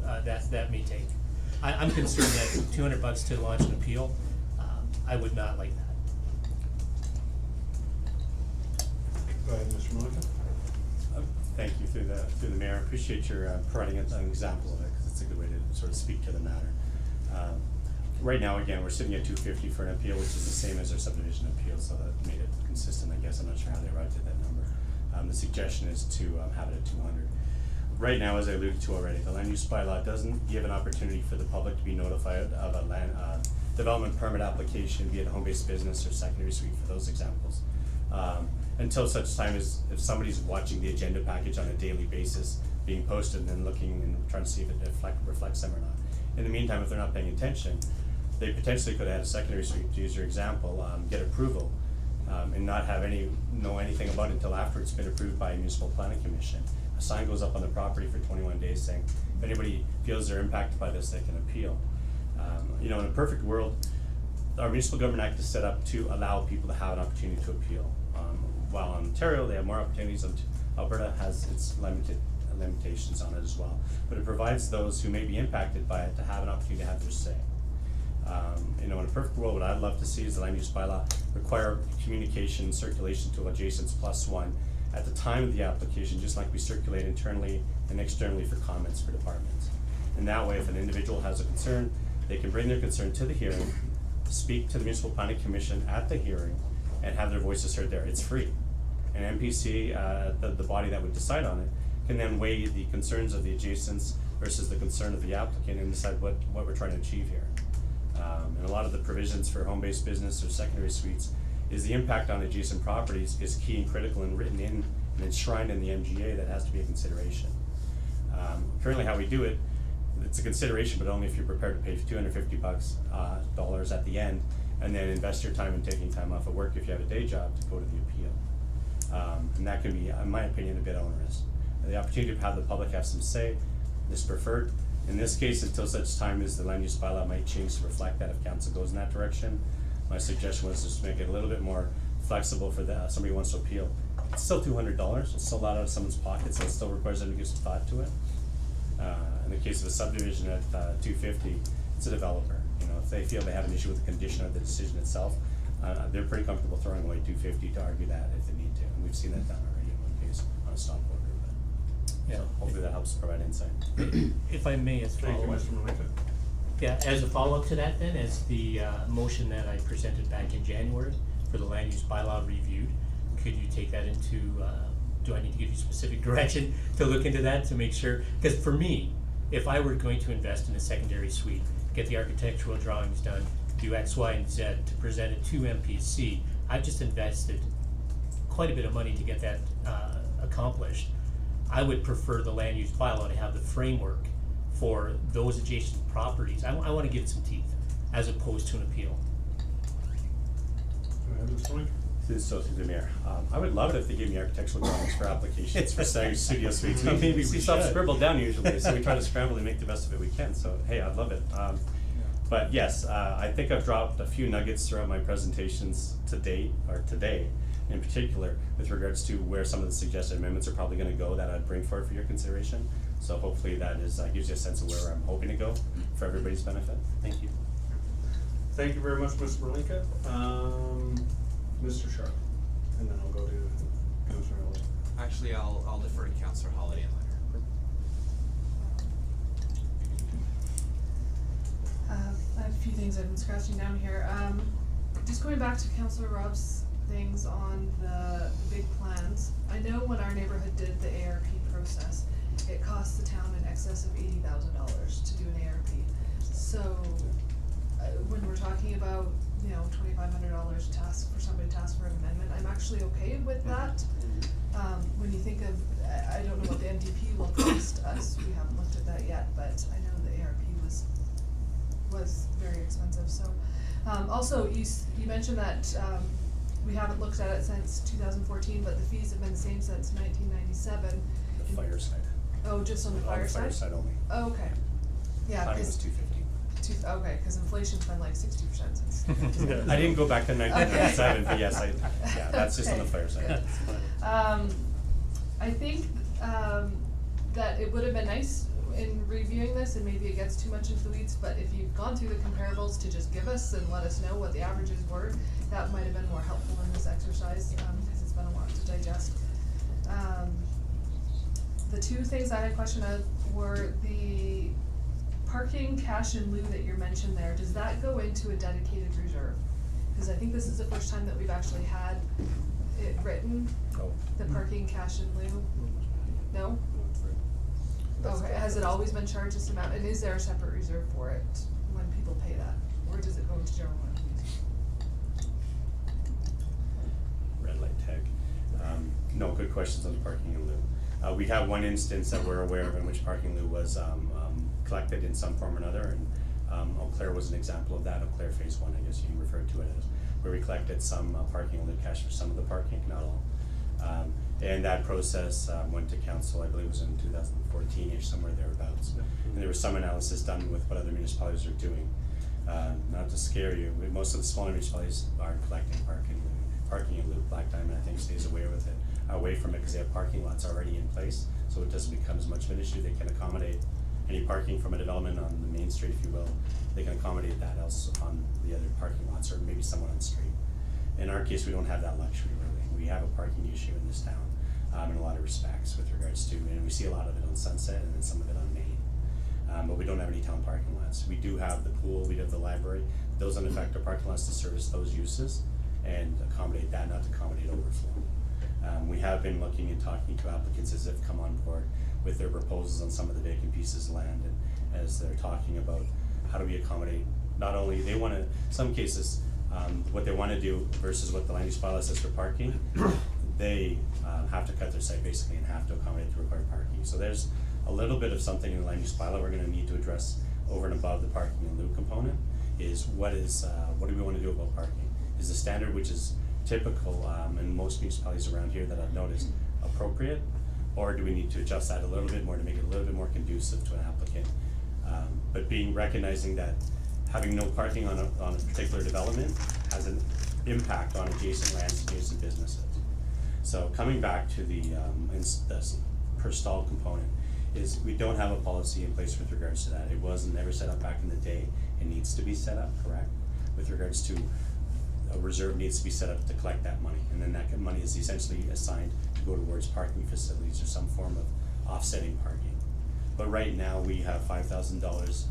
that may take. I'm concerned that $200 to launch an appeal, I would not like that. Go ahead, Mr. Malika. Thank you through the mayor. I appreciate your providing an example of it, because it's a good way to sort of speak to the matter. Right now, again, we're sitting at $250 for an appeal, which is the same as our subdivision appeal, so that made it consistent, I guess. I'm not sure how they arrived at that number. The suggestion is to have it at $200. Right now, as I alluded to already, the land use bylaw doesn't give an opportunity for the public to be notified of a land development permit application, be it a home-based business or secondary suite for those examples, until such time as if somebody's watching the agenda package on a daily basis being posted and then looking and trying to see if it reflects them or not. In the meantime, if they're not paying attention, they potentially could add a secondary suite, to use your example, get approval, and not know anything about it until after it's been approved by a municipal planning commission. A sign goes up on the property for 21 days saying, if anybody feels they're impacted by this, they can appeal. In a perfect world, our Municipal Government Act is set up to allow people to have an opportunity to appeal. While in Ontario, they have more opportunities, and Alberta has its limitations on it as well. But it provides those who may be impacted by it to have an opportunity to have their say. In a perfect world, what I'd love to see is the land use bylaw require communication and circulation to adjacents +1 at the time of the application, just like we circulate internally and externally for comments for departments. And that way, if an individual has a concern, they can bring their concern to the hearing, speak to the Municipal Planning Commission at the hearing, and have their voices heard there. It's free. An MPC, the body that would decide on it, can then weigh the concerns of the adjacents versus the concern of the applicant and decide what we're trying to achieve here. And a lot of the provisions for home-based business or secondary suites is the impact on adjacent properties is key and critical and written in and enshrined in the MGA. That has to be a consideration. Currently how we do it, it's a consideration, but only if you're prepared to pay $250 at the end, and then invest your time in taking time off of work if you have a day job to go to the appeal. And that can be, in my opinion, a bit onerous. The opportunity to have the public have some say is preferred. In this case, until such time as the land use bylaw might change to reflect that if council goes in that direction. My suggestion was just to make it a little bit more flexible for somebody who wants to appeal. It's still $200, it's still a lot out of someone's pocket, so it still requires them to give some thought to it. In the case of a subdivision at $250, it's a developer. You know, if they feel they have an issue with the condition of the decision itself, they're pretty comfortable throwing away $250 to argue that if they need to. And we've seen that done already in one case on a stop order. But so hopefully that helps provide insight. If I may, as Thank you, follow-up. Mr. Malinka. Yeah, as a follow-up to that then, as the motion that I presented back in January for the land use bylaw reviewed, could you take that into, do I need to give you specific direction to look into that to make sure? Because for me, if I were going to invest in a secondary suite, get the architectural drawings done, do X, Y, and Z to present it to MPC, I've just invested quite a bit of money to get that accomplished. I would prefer the land use bylaw to have the framework for those adjacent properties. I wanna give it some teeth, as opposed to an appeal. Go ahead, Mr. Malinka. So through the mayor, I would love it if they gave me architectural drawings for applications for studio suites. Maybe we see stuff should. scribbled down usually, so we try to scramble and make the best of it we can. So hey, I'd love it. But yes, I think I've dropped a few nuggets throughout my presentations to date, or today in particular, with regards to where some of the suggested amendments are probably going to go that I'd bring forward for your consideration. So hopefully that is gives you a sense of where I'm hoping to go for everybody's benefit. Thank you. Thank you very much, Mr. Malinka. Mr. Sharpe, and then I'll go to Councilor Howlett. Actually, I'll defer to Councillor Holiday and later. I have a few things I've been scratching down here. Just going back to Councillor Rob's things on the big plans. I know when our neighborhood did the ARP process, it cost the town in excess of $80,000 to do an ARP. So, when we're talking about, you know, $2,500 task for somebody to ask for an amendment, I'm actually okay with that. When you think of, I don't know what the MDP will cost us, we haven't looked at that yet, but I know the ARP was very expensive, so. Also, you mentioned that, we haven't looked at it since 2014, but the fees have been the same since 1997. The fire side. Oh, just on the fire side? On the fire side only. Oh, okay. Yeah, I think it was cause, $250. okay, cause inflation's been like 60% since. I didn't go back to 1997, but yes, yeah, that's just on the Okay. fire side. I think, that it would have been nice in reviewing this, and maybe it gets too much into the weeds, but if you've gone through the comparables to just give us and let us know what the averages were, that might have been more helpful in this exercise, because it's been a lot to digest. The two things I had a question of were the parking cash in lieu that you mentioned there, does that go into a dedicated reserve? Cause I think this is the first time that we've actually had it written, Oh. the parking cash in lieu, no? Okay, has it always been charged this amount, and is there a separate reserve for it when people pay that, or does it go into general fund? Red light tag. No, good questions on the parking in lieu. We have one instance that we're aware of in which parking in lieu was collected in some form or another, and Eau Claire was an example of that. Eau Claire Phase 1, I guess you referred to it as, where we collected some parking in lieu cash for some of the parking, not all. And that process went to council, I believe it was in 2014-ish, somewhere thereabouts. And there was some analysis done with what other municipalities are doing. Not to scare you, most of the smaller municipalities aren't collecting parking in lieu. Black Diamond, I think, stays away from it because they have parking lots already in place, so it doesn't become as much of an issue. They can accommodate any parking from a development on the main street, if you will. They can accommodate that else on the other parking lots, or maybe someone on the street. In our case, we don't have that luxury really. We have a parking issue in this town in a lot of respects with regards to, and we see a lot of it on Sunset and then some of it on Main. But we don't have any town parking lots. We do have the pool, we have the library. Those in effect are parking lots to service those uses and accommodate that, not to accommodate overflow. We have been looking and talking to applicants as they've come on board with their proposals on some of the vacant pieces of land, and as they're talking about how do we accommodate not only, they wanna, some cases, what they wanna do versus what the land use bylaw says for parking, they, have to cut their site basically and have to accommodate the required parking. So there's a little bit of something in the land use bylaw we're gonna need to address over and above the parking and loop component, is what do we wanna do about parking? Is the standard, which is typical, in most municipalities around here that I've noticed, appropriate? Or do we need to adjust that a little bit more to make it a little bit more conducive to an applicant? But recognizing that having no parking on a particular development has an impact on adjacent lands, adjacent businesses. So coming back to the per stall component, is we don't have a policy in place with regards to that. It wasn't ever set up back in the day. It needs to be set up, correct? With regards to a reserve needs to be set up to collect that money, and then that money is essentially assigned to go towards parking facilities or some form of offsetting parking. But right now, we have $5,000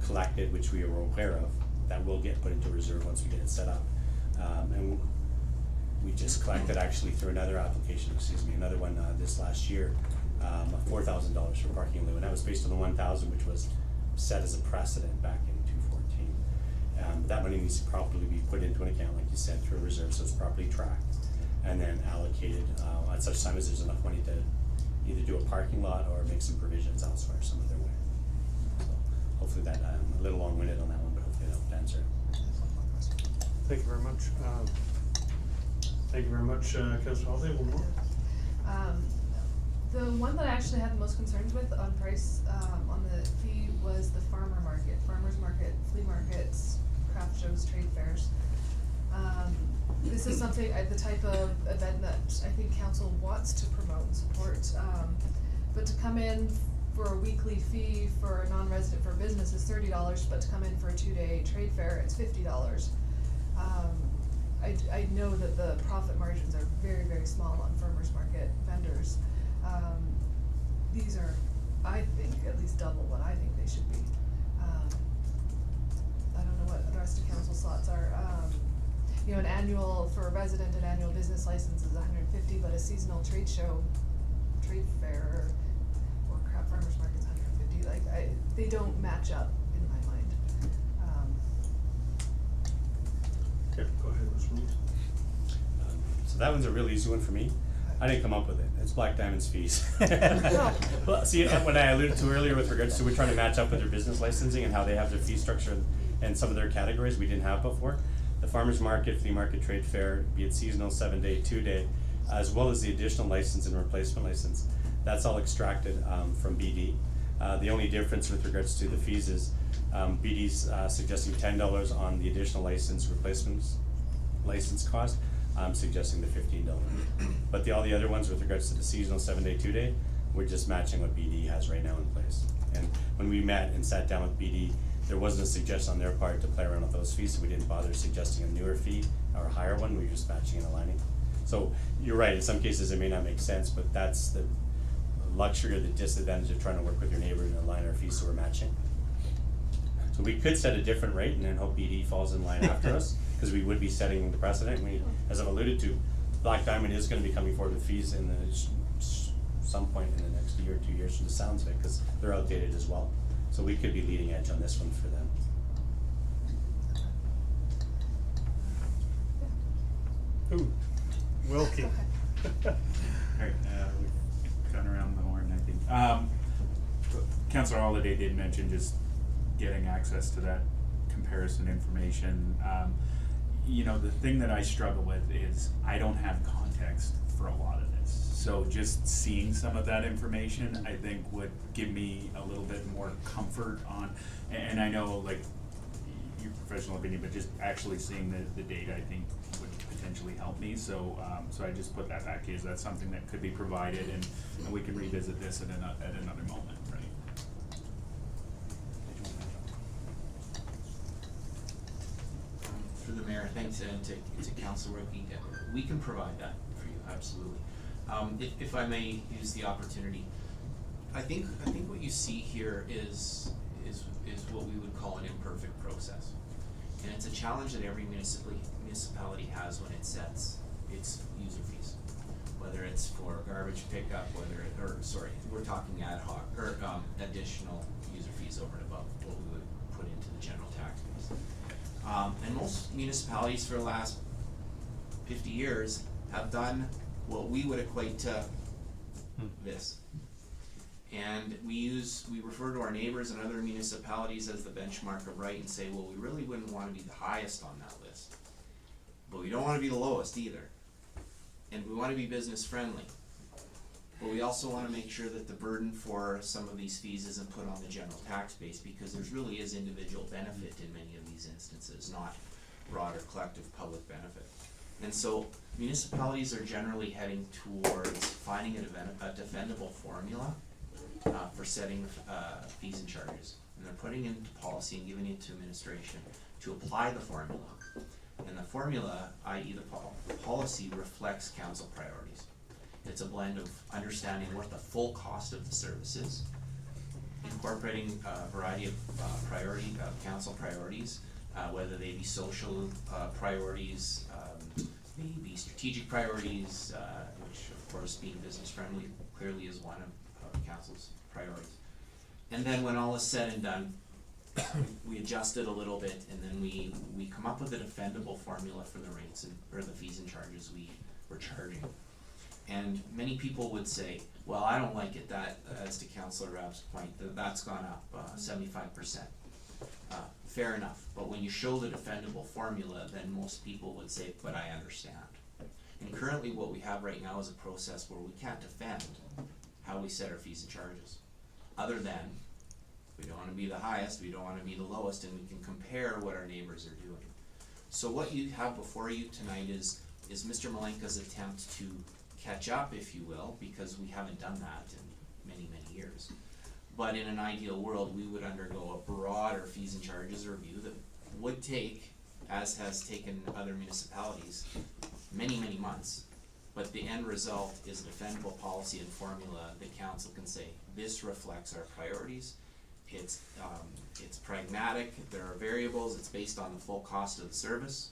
collected, which we are aware of, that will get put into reserve once we get it set up. And we just collected actually through another application, another one this last year, $4,000 for parking in lieu, and that was based on the 1,000, which was set as a precedent back in 2014. That money needs to properly be put into an account, like you said, through a reserve, so it's properly tracked, and then allocated at such time as there's enough money to either do a parking lot or make some provisions elsewhere some other way. So hopefully that, I'm a little long-winded on that one, but hopefully that will answer it. Thank you very much. Thank you very much, Councilor Howlett. One more? The one that I actually had the most concerns with on price, on the fee was the farmers market, flea markets, craft shows, trade fairs. This is something, the type of event that I think council wants to promote and support. But to come in for a weekly fee for a non-resident for a business is $30, but to come in for a 2-day trade fair, it's $50. I know that the profit margins are very, very small on farmers market vendors. These are, I think, at least double what I think they should be. I don't know what the rest of council's thoughts are. You know, an annual, for a resident, an annual business license is $150, but a seasonal trade show, trade fair, or crap farmers market's $150. Like, they don't match up in my mind. Okay, go ahead, Mr. Williams. So that one's a real easy one for me. I didn't come up with it. It's Black Diamond's fees. Well, see, when I alluded to earlier with regards to we're trying to match up with their business licensing and how they have their fee structure and some of their categories we didn't have before. The farmers market, flea market, trade fair, be it seasonal, 7-day, 2-day, as well as the additional license and replacement license, that's all extracted from BD. The only difference with regards to the fees is BD's suggesting $10 on the additional license replacements license cost. I'm suggesting the $15. But all the other ones with regards to the seasonal 7-day, 2-day, we're just matching what BD has right now in place. And when we met and sat down with BD, there wasn't a suggestion on their part to play around with those fees, so we didn't bother suggesting a newer fee or a higher one. We were just matching and aligning. So you're right, in some cases it may not make sense, but that's the luxury or the disadvantage of trying to work with your neighbor and align our fees so we're matching. So we could set a different rate and then hope BD falls in line after us, because we would be setting the precedent. We, as I've alluded to, Black Diamond is gonna be coming forward with fees in some point in the next year or 2 years from the sounds of it, because they're outdated as well. So we could be leading edge on this one for them. Ooh, Wilkie. Alright, we've gone around the horn, I think. Councilor Holiday did mention just getting access to that comparison information. You know, the thing that I struggle with is I don't have context for a lot of this. So just seeing some of that information, I think would give me a little bit more comfort on, and I know like your professional opinion, but just actually seeing the data, I think would potentially help me. So so I just put that back here. That's something that could be provided, and we can revisit this at another moment, right? Through the mayor, thanks, and to Councilor Wilkie, we can provide that for you, absolutely. If I may use the opportunity, I think what you see here is what we would call an imperfect process. And it's a challenge that every municipality has when it sets its user fees. Whether it's for garbage pickup, we're talking ad hoc, or additional user fees over and above what we would put into the general tax base. And most municipalities for the last 50 years have done what we would equate to this. And we refer to our neighbors and other municipalities as the benchmark of right and say, well, we really wouldn't wanna be the highest on that list. But we don't wanna be the lowest either. And we wanna be business friendly. But we also wanna make sure that the burden for some of these fees isn't put on the general tax base, because there really is individual benefit in many of these instances, not broader collective public benefit. And so municipalities are generally heading towards finding a defendable formula for setting fees and charges. And they're putting it into policy and giving it to administration to apply the formula. And the formula, i.e. the policy, reflects council priorities. It's a blend of understanding what the full cost of the service is, incorporating a variety of council priorities, whether they be social priorities, maybe strategic priorities, which of course being business friendly clearly is one of council's priorities. And then when all is said and done, we adjust it a little bit, and then we come up with a defendable formula for the rates or the fees and charges we're charging. And many people would say, well, I don't like it that, as to Councillor Rabb's point, that's gone up 75%. Fair enough, but when you show the defendable formula, then most people would say, but I understand. And currently what we have right now is a process where we can't defend how we set our fees and charges. Other than, we don't wanna be the highest, we don't wanna be the lowest, and we can compare what our neighbors are doing. So what you have before you tonight is Mr. Malenka's attempt to catch up, if you will, because we haven't done that in many, many years. But in an ideal world, we would undergo a broader fees and charges review that would take, as has taken other municipalities, many, many months. But the end result is a defendable policy and formula that council can say, this reflects our priorities. It's pragmatic, there are variables, it's based on the full cost of the service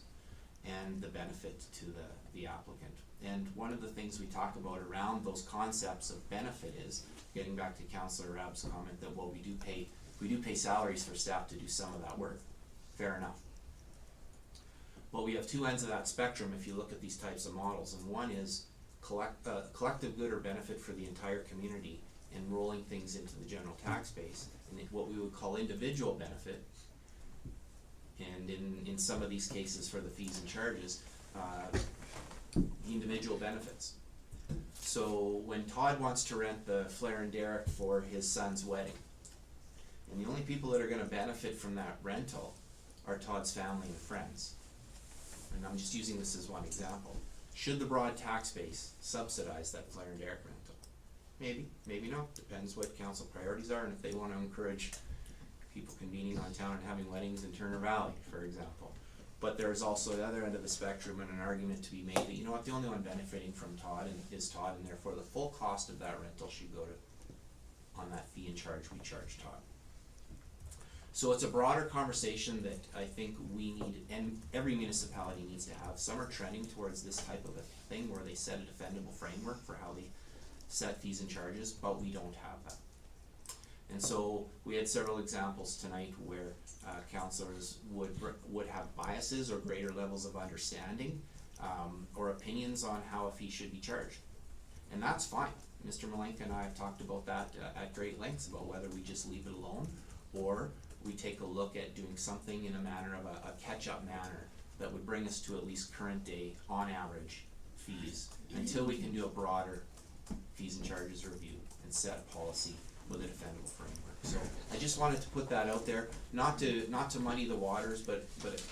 and the benefit to the applicant. And one of the things we talk about around those concepts of benefit is, getting back to Councillor Rabb's comment that, well, we do pay salaries for staff to do some of that work. Fair enough. Well, we have two ends of that spectrum if you look at these types of models, and one is collective good or benefit for the entire community and rolling things into the general tax base, and what we would call individual benefit, and in some of these cases for the fees and charges, individual benefits. So when Todd wants to rent the Flair and Derrick for his son's wedding, and the only people that are gonna benefit from that rental are Todd's family and friends, and I'm just using this as one example, should the broad tax base subsidize that Flair and Derrick rental? Maybe, maybe not, depends what council priorities are, and if they wanna encourage people convening on town and having weddings in Turner Valley, for example. But there's also the other end of the spectrum and an argument to be made that, you know what, the only one benefiting from Todd is Todd, and therefore the full cost of that rental should go to, on that fee and charge we charge Todd. So it's a broader conversation that I think we need, and every municipality needs to have. Some are trending towards this type of a thing where they set a defendable framework for how they set fees and charges, but we don't have that. And so we had several examples tonight where councillors would have biases or greater levels of understanding or opinions on how a fee should be charged. And that's fine. Mr. Malenka and I have talked about that at great lengths, about whether we just leave it alone or we take a look at doing something in a manner of a catch-up manner that would bring us to at least current day, on average, fees, until we can do a broader fees and charges review and set a policy with a defendable framework. So I just wanted to put that out there, not to muddy the waters, but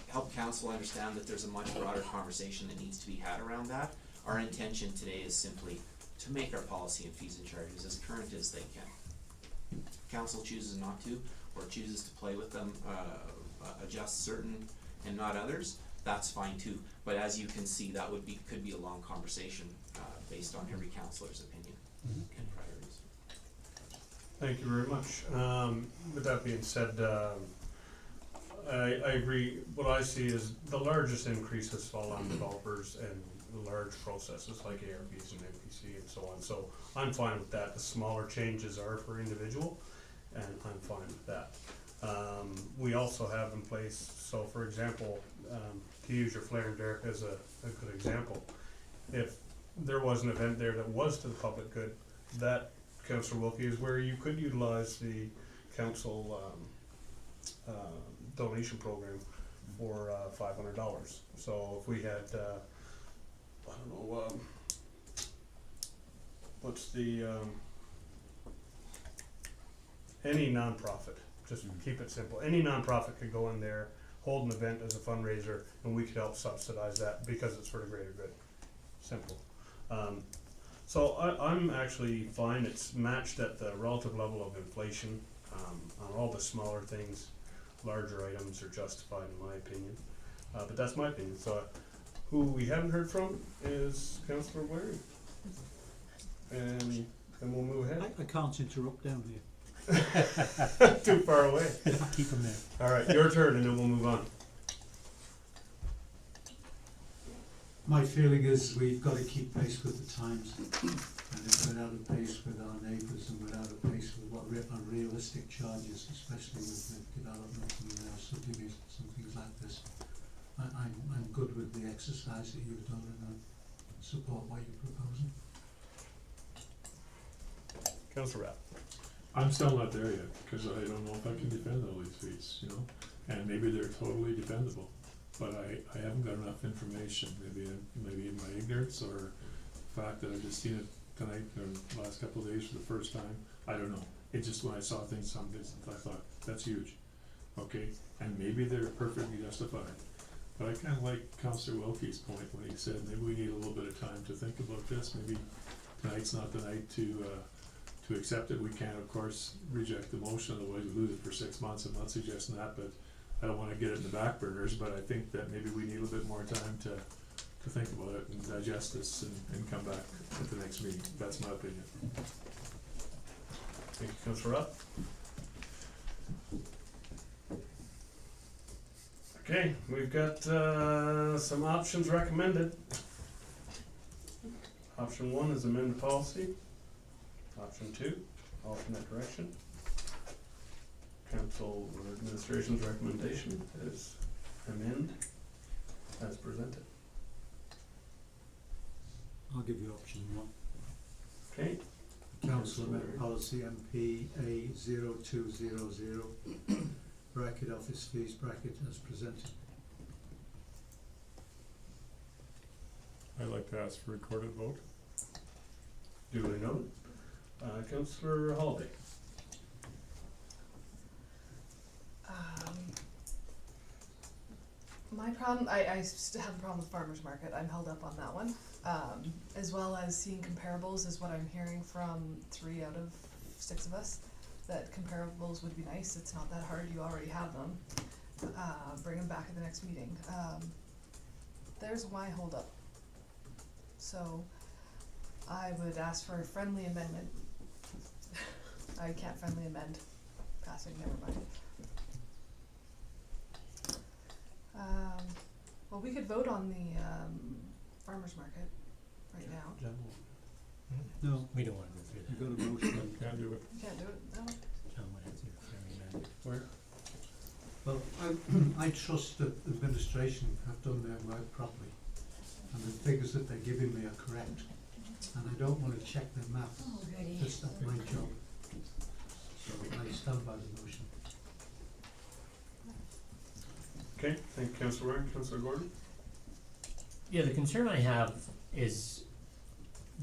help council understand that there's a much broader conversation that needs to be had around that. Our intention today is simply to make our policy and fees and charges as current as they can. Council chooses not to, or chooses to play with them, adjust certain and not others, that's fine too. But as you can see, that could be a long conversation based on every councillor's opinion and priorities. Thank you very much. With that being said, I agree. What I see is the largest increases fall on developers and large processes like ARBs and NPC and so on. So I'm fine with that. The smaller changes are for individual, and I'm fine with that. We also have in place, so for example, to use your flare and derrick as a good example, if there was an event there that was to the public good, that, Councillor Wilkie, is where you could utilize the council donation program for $500. So if we had, I don't know, what's the, any nonprofit, just keep it simple, any nonprofit could go in there, hold an event as a fundraiser, and we could help subsidize that because it's for the greater good. Simple. So I'm actually fine, it's matched at the relative level of inflation, on all the smaller things. Larger items are justified in my opinion, but that's my opinion. So who we haven't heard from is Councillor Blair, and then we'll move ahead. I can't interrupt down here. Too far away. Keep them there. All right, your turn, and then we'll move on. My feeling is we've got to keep pace with the times, and if we're out of pace with our neighbours and we're out of pace with what are realistic charges, especially with the development and subdivisions and things like this, I'm good with the exercise that you've done, and I support what you're proposing. Councillor Rapp. I'm still not there yet, because I don't know if I can defend all these fees, you know, and maybe they're totally defendable, but I haven't got enough information, maybe in my ignorance, or the fact that I've just seen it tonight or the last couple of days for the first time, I don't know. It just, when I saw things, some bits, I thought, that's huge, okay, and maybe they're perfectly justified. But I kinda like Councillor Wilkie's point when he said, maybe we need a little bit of time to think about this, maybe tonight's not the night to accept it. We can't, of course, reject the motion, otherwise we lose it for 6 months. I'm not suggesting that, but I don't wanna get it in the back burners, but I think that maybe we need a little bit more time to think about it and digest this and come back at the next meeting. That's my opinion. Thank you, Councillor Rapp. Okay, we've got some options recommended. Option 1 is amend the policy. Option 2, alternate direction. Council or administration's recommendation is amend as presented. I'll give you option 1. Okay. Council Amendment Policy MP A0200 bracket office fees bracket as presented. I'd like to ask for recorded vote. Duly noted. Councillor Holiday. My problem, I still have a problem with farmer's market, I'm held up on that one. As well as seeing comparables is what I'm hearing from 3 out of 6 of us, that comparables would be nice, it's not that hard, you already have them. Bring them back at the next meeting. There's my hold up. So, I would ask for a friendly amendment. I can't friendly amend, passing, never mind. Well, we could vote on the farmer's market right now. No, We don't wanna go through you've that. got a motion. Can't do it. You can't do it, no? John would have to very amend. Where? Well, I trust that administration have done their work properly, and the figures that they're giving me are correct, and I don't want to check their math. That's not my job. So I stand by the motion. Okay, thank you, Councillor Ryan. Councillor Gordon? Yeah, the concern I have is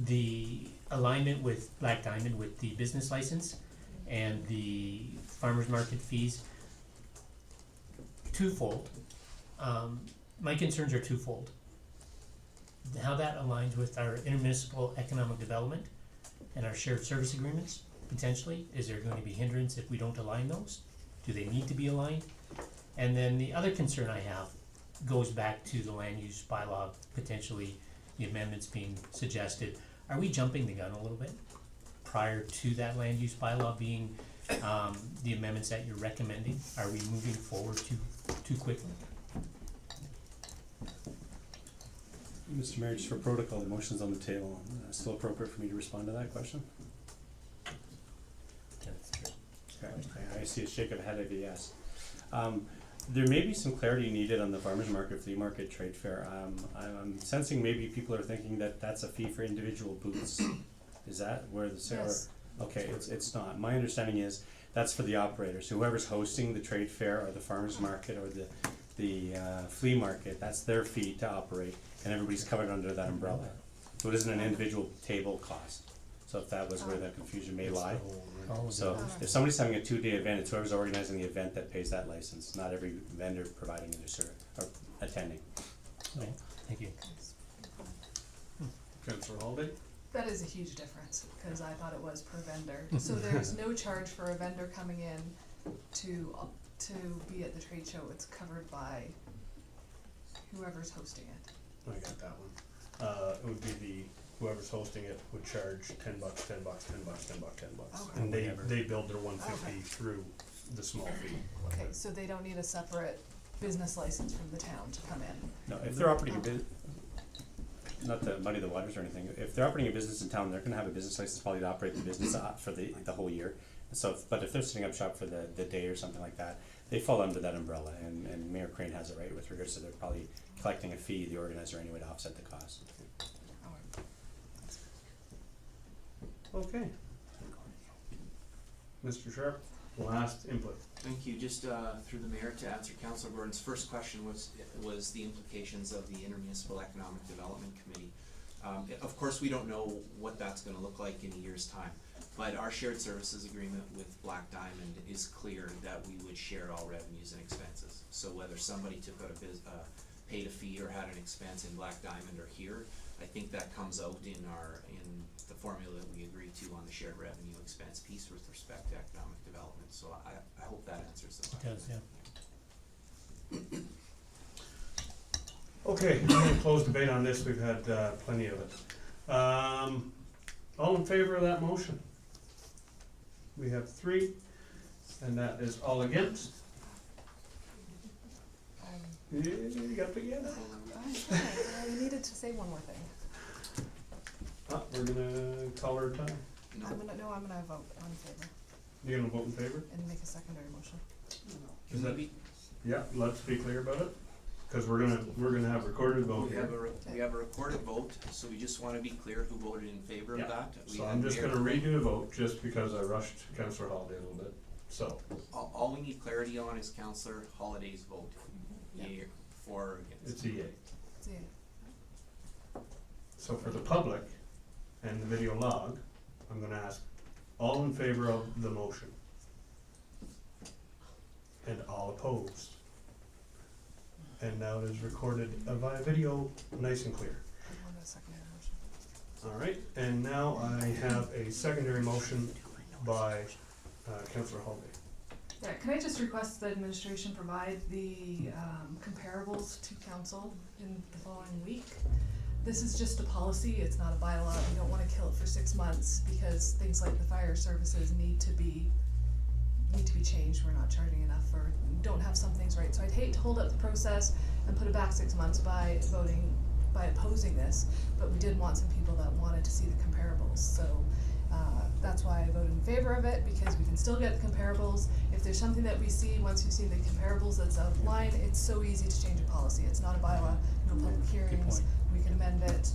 the alignment with Black Diamond with the business license and the farmer's market fees. Twofold. My concerns are twofold. How that aligns with our intermunicipal economic development and our shared service agreements, potentially. Is there going to be hindrance if we don't align those? Do they need to be aligned? And then the other concern I have goes back to the land use bylaw, potentially the amendments being suggested. Are we jumping the gun a little bit prior to that land use bylaw being the amendments that you're recommending? Are we moving forward too quickly? Mr. Mayor, just for protocol, the motion's on the table. Still appropriate for me to respond to that question? That's true. Okay, I see a shake of head of a yes. There may be some clarity needed on the farmer's market, flea market, trade fair. I'm sensing maybe people are thinking that that's a fee for individual booths. Is that where the sale? Yes. Okay, it's not. My understanding is that's for the operators. Whoever's hosting the trade fair or the farmer's market or the flea market, that's their fee to operate, and everybody's covered under that umbrella. So it isn't an individual table cost. So if that was where the confusion may lie. So if somebody's having a 2-day event, it's whoever's organizing the event that pays that license, not every vendor providing it or or attending. Okay, thank you. Councillor Holiday? That is a huge difference, cause I thought it was per vendor. So there's no charge for a vendor coming in to be at the trade show. It's covered by whoever's hosting it. I got that one. It would be whoever's hosting it would charge $10, $10, $10, $10, $10. Okay. And they build their 150 through the small fee. Okay, so they don't need a separate business license from the town to come in. No, if they're operating a business, not to muddy the waters or anything, if they're operating a business in town, they're gonna have a business license probably to operate the business for the whole year. So, but if they're setting up shop for the day or something like that, they fall under that umbrella, and Mayor Crane has it right with regards to they're probably collecting a fee, the organizer anyway, to offset the cost. Okay. Mr. Sharpe, last input. Thank you. Just through the mayor to answer Councilor Gordon's first question was the implications of the Intermunicipal Economic Development Committee. Of course, we don't know what that's gonna look like in a year's time, but our shared services agreement with Black Diamond is clear that we would share all revenues and expenses. So whether somebody took out paid a fee or had an expense in Black Diamond or here, I think that comes out in the formula that we agreed to on the shared revenue expense piece with respect to economic development. So I hope that answers the It question. does, yeah. Okay, I'm gonna close debate on this, we've had plenty of it. All in favor of that motion? We have 3, and that is all against. Yeah, you got to get it. I needed to say one more thing. We're gonna call her a tie. I'm gonna vote in favor You're gonna vote in favor? and make a secondary motion. Is that, yeah, let's be clear about it, cause we're gonna have recorded vote We here. have a recorded vote, so we just wanna be clear who voted in favor of Yeah. that. We So had I'm just Mayor- gonna redo the vote, just because I rushed Councillor Holiday a little bit, so. All we need clarity on is Councillor Holiday's vote, yea, for or against. It's a yay. See, So for the public and the video log, I'm gonna ask, all in favor of the motion? And all opposed? And now it is recorded via video, nice and clear. I want a secondary motion. Alright, and now I have a secondary motion by Councillor Holiday. Yeah, can I just request that administration provide the comparables to council in the following week? This is just a policy, it's not a bylaw, we don't wanna kill it for 6 months because things like the fire services need to be changed, we're not charging enough or don't have some things right. So I'd hate to hold up the process and put it back 6 months by opposing this, but we did want some people that wanted to see the comparables, so that's why I voted in favor of it, because we can still get the comparables. If there's something that we see, once we've seen the comparables that's out of line, it's so easy to change a policy. It's not a bylaw, no public hearings, we can amend it.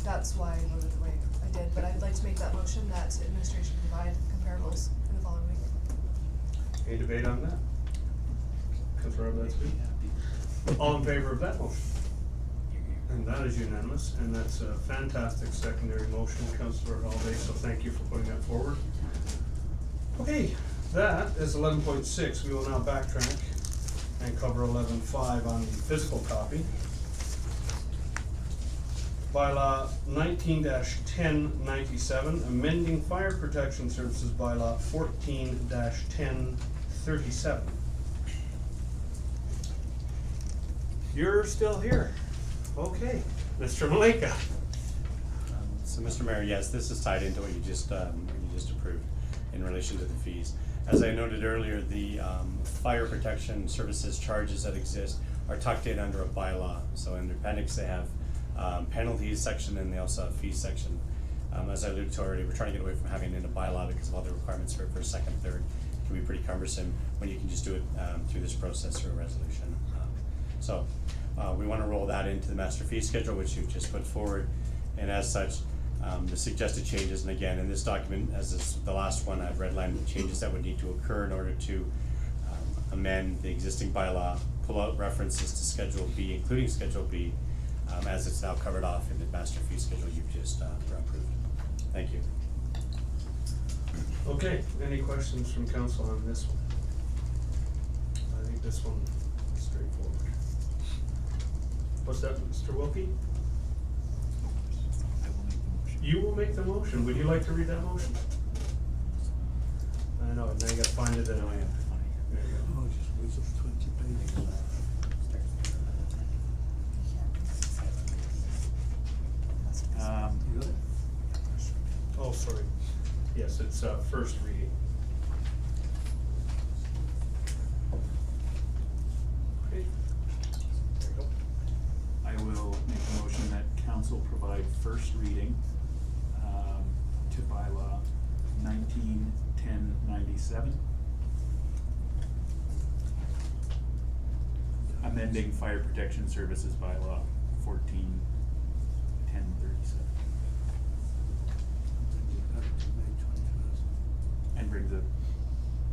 That's why I voted the way I did, but I'd like to make that motion that administration provide comparables in the following week. Any debate on that? Councillor Rob, that's good. All in favor of that motion? And that is unanimous, and that's a fantastic secondary motion, Councillor Holiday, so thank you for putting that forward. Okay, that is 11.6, we will now backtrack and cover 11.5 on the physical copy. Bylaw 19-1097, amending fire protection services bylaw 14-1037. You're still here. Okay, Mr. Maleka. So, Mr. Mayor, yes, this is tied into what you just approved in relation to the fees. As I noted earlier, the fire protection services charges that exist are tucked in under a bylaw. So in the appendix, they have penalties section and they also have fees section. As I alluded to already, we're trying to get away from having it in a bylaw because of all the requirements for first, second, third, can be pretty cumbersome when you can just do it through this process through a resolution. So we want to roll that into the master fee schedule, which you've just put forward, and as such, the suggested changes, and again, in this document, as is the last one, I've redlined the changes that would need to occur in order to amend the existing bylaw, pull out references to Schedule B, including Schedule B, as it's now covered off in the master fee schedule you've just approved. Thank you. Okay, any questions from council on this one? I think this one is straightforward. What's that, Mr. Wilkie? I will make the motion. You will make the motion. Would you like to read that motion? I know, now you gotta find it in. No, I have to find it. There you go. Oh, just whiz up 20 pages. You got it? Oh, sorry. Yes, it's first reading. Okay. There you go. I will make a motion that council provide first reading to bylaw 19-1097. Amending fire protection services bylaw 14-1037.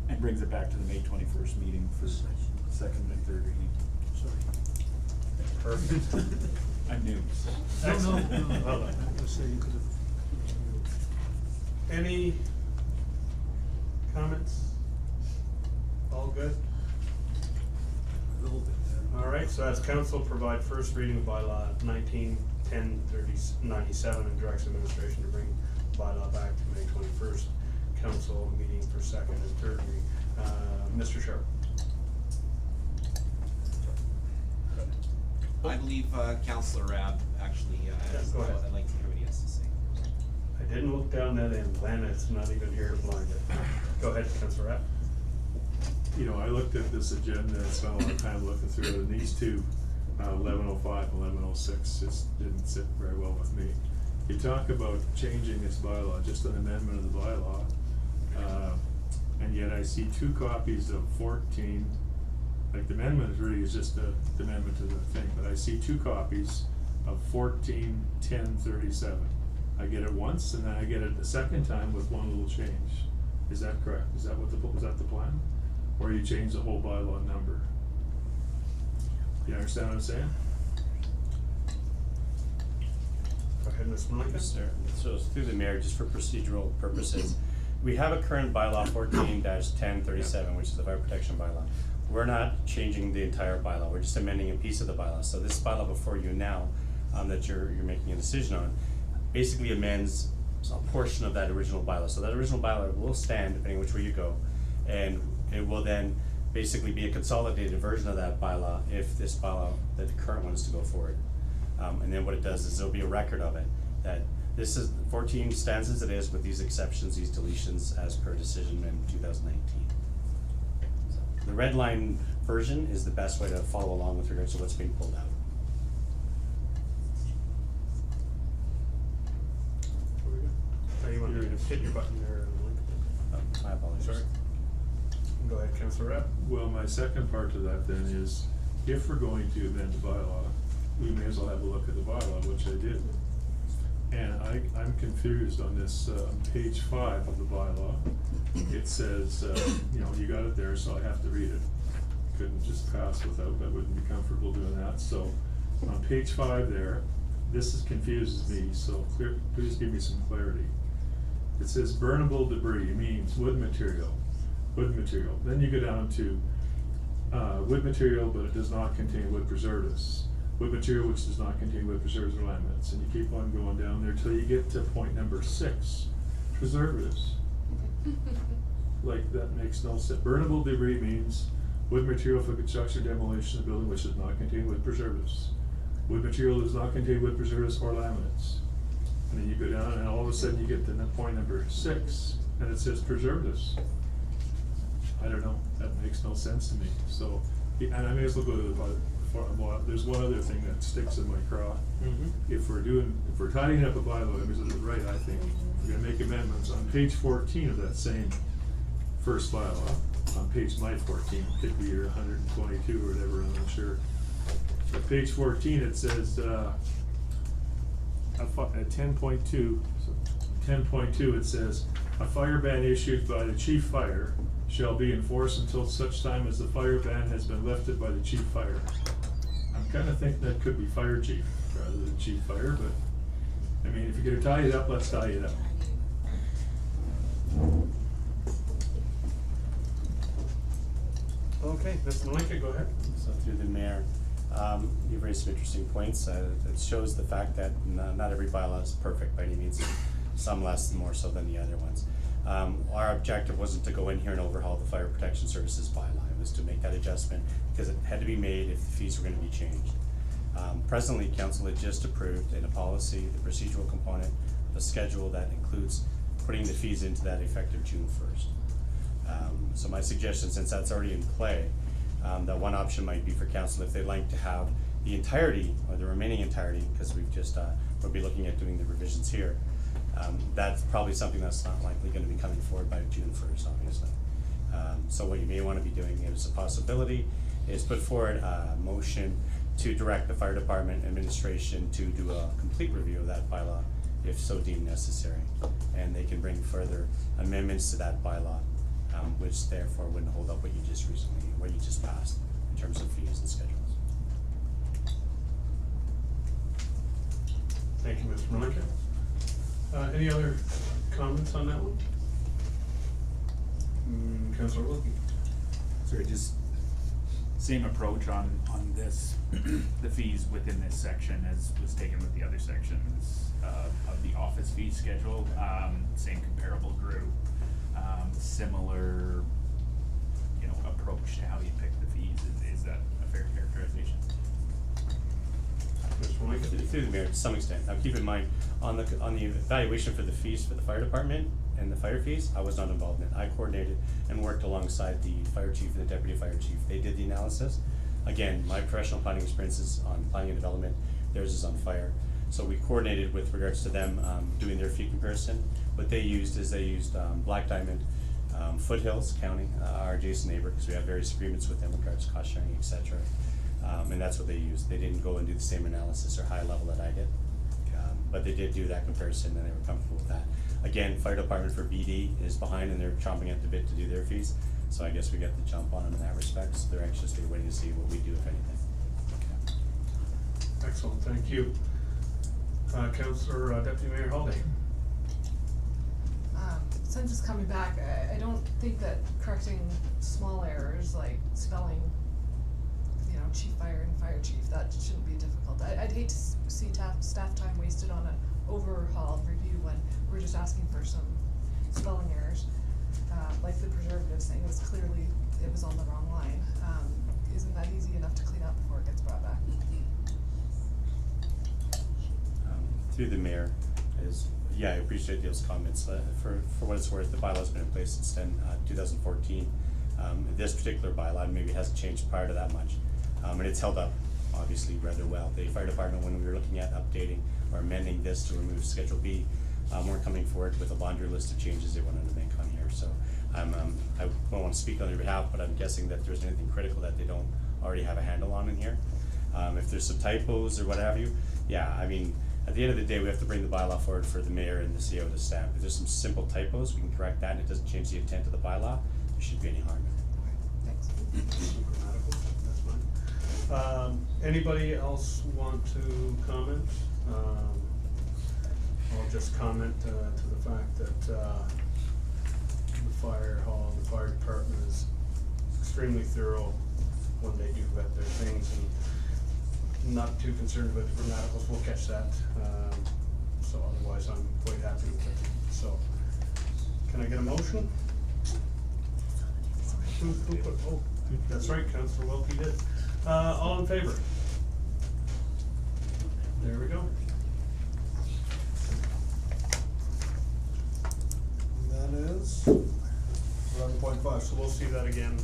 And brings it back to the May 21st meeting for second and third reading. Sorry. Perfect. I'm new. Excellent. Well I done. was saying you could have. Any comments? All good? A little bit there. All right, so as council provide first reading of bylaw 19-10-97 and directs administration to bring bylaw back to May 21st council meeting for second and third reading. Mr. Sharpe. I believe Councillor Rabb actually has, go ahead. I'd like to hear what he has to say. I didn't look down that end. Lana's not even here to blind it. Go ahead, Councillor Rapp. You know, I looked at this agenda and spent a lot of time looking through it, and these two, 1105 and 1106, just didn't sit very well with me. You talk about changing this bylaw, just an amendment of the bylaw, and yet I see two copies of 14, like the amendment really is just the amendment to the thing, but I see two copies of 14-1037. I get it once, and then I get it the second time with one little change. Is that correct? Is that what was that the plan? Or you change the whole bylaw number? You understand what I'm saying? Go ahead, Ms. Malika. Sir, so through the mayor, just for procedural purposes, we have a current bylaw 14-1037, which is the fire protection bylaw. We're not changing the entire bylaw, we're just amending a piece of the bylaw. So this bylaw before you now, that you're making a decision on, basically amends a portion of that original bylaw. So that original bylaw will stand depending which way you go, and it will then basically be a consolidated version of that bylaw if this bylaw, the current one, is to go forward. And then what it does is there'll be a record of it, that this is, 14 stands as it is with these exceptions, these deletions as per decision in 2019. So the red line version is the best way to follow along with regards to what's being pulled out. Oh, you want to hit your button there, Malika? My apologies. Sorry. Go ahead, Councillor Rapp. Well, my second part to that then is, if we're going to amend the bylaw, we may as well have a look at the bylaw, which I did. And I'm confused on this, page 5 of the bylaw. It says, you know, you got it there, so I have to read it. Couldn't just pass without, I wouldn't be comfortable doing that. So on page 5 there, confuses me, so please give me some clarity. It says burnable debris means wood material. Then you go down to wood material, but it does not contain wood preservatives. Wood material which does not contain wood preservatives or laminates. And you keep on going down there till you get to point number 6, preservatives. Like, that makes no sense. Burnable debris means wood material for construction or demolition of a building which does not contain wood preservatives. Wood material does not contain wood preservatives or laminates. And then you go down and all of a sudden you get to point number 6 and it says preservatives. I don't know, that makes no sense to me. So, and I may as well go to the, there's one other thing that sticks in my craw. If we're tidying up a bylaw, it was right, I think, we're gonna make amendments on page 14 of that same first bylaw, on page my 14, could be your 122 or whatever, I'm not sure. But page 14, it says, at 10.2, so 10.2, it says, a fire ban issued by the chief fire shall be enforced until such time as the fire ban has been lifted by the chief fire. I'm kinda thinking that could be fire chief rather than chief fire, but, I mean, if you're gonna tie it up, let's tie it up. Okay, Mr. Malinka, go ahead. So through the mayor, you've raised some interesting points. It shows the fact that not every bylaw is perfect by any means, some less, more so than the other ones. Our objective wasn't to go in here and overhaul the fire protection services bylaw. It was to make that adjustment because it had to be made if the fees were gonna be changed. Presently, council had just approved in a policy, the procedural component of a schedule that includes putting the fees into that effective June 1st. So my suggestion, since that's already in play, that one option might be for council if they'd like to have the entirety or the remaining entirety, because we've just, we'll be looking at doing the revisions here. That's probably something that's not likely gonna be coming forward by June 1st, obviously. So what you may wanna be doing is a possibility is put forward a motion to direct the fire department administration to do a complete review of that bylaw if so deemed necessary. And they can bring further amendments to that bylaw, which therefore wouldn't hold up what you just passed in terms of fees and schedules. Thank you, Mr. Malinka. Any other comments on that one? Councilor Wilkie. Sorry, just same approach on this, the fees within this section as was taken with the other sections of the office fee schedule, same comparable group, similar, approach to how you pick the fees. Is that a fair characterization? Mr. Malinka. Through the mayor, to some extent. Now keep in mind, on the evaluation for the fees for the fire department and the fire fees, I was not involved in it. I coordinated and worked alongside the fire chief and the deputy fire chief. They did the analysis. Again, my professional planning experience is on planning and development, theirs is on fire. So we coordinated with regards to them doing their fee comparison. What they used is Black Diamond, Foothills County, our adjacent neighbor, because we have various agreements with them in regards to cost sharing, et cetera. And that's what they used. They didn't go and do the same analysis or high level that I did. But they did do that comparison and they were comfortable with that. Again, fire department for BD is behind and they're chomping at the bit to do their fees. So I guess we got the jump on them in that respect. So they're anxiously waiting to see what we do, if anything. Okay. Excellent, thank you. Councilor Deputy Mayor Holiday. Since it's coming back, I don't think that correcting small errors like spelling, chief fire and fire chief, that shouldn't be difficult. I'd hate to see staff time wasted on an overhaul review when we're just asking for some spelling errors. Like the preservatives thing, it was on the wrong line. Isn't that easy enough to clean up before it gets brought back? Through the mayor I appreciate those comments. For what it's worth, the bylaw's been in place since 2014. This particular bylaw maybe hasn't changed prior to that much. And it's held up obviously rather well. The fire department, when we were looking at updating or amending this to remove Schedule B, weren't coming forward with a laundry list of changes they wanted to make on here. So I don't want to speak on their behalf, but I'm guessing that there's anything critical that they don't already have a handle on in here. If there's some typos or what have you, at the end of the day, we have to bring the bylaw forward for the mayor and the CO to stamp. If there's some simple typos, we can correct that and it doesn't change the intent of the bylaw, there shouldn't be any harm in it. Thanks. That's fine. Anybody else want to comment? I'll just comment to the fact that the fire hall, the fire department is extremely thorough when they do vet their things, and not too concerned about the grammaticals, we'll catch that. So otherwise I'm quite happy with it. So, can I get a motion? Oh, that's right, Councilor Wilkie did. All in favor? There we go. That is 11.5, so we'll see that again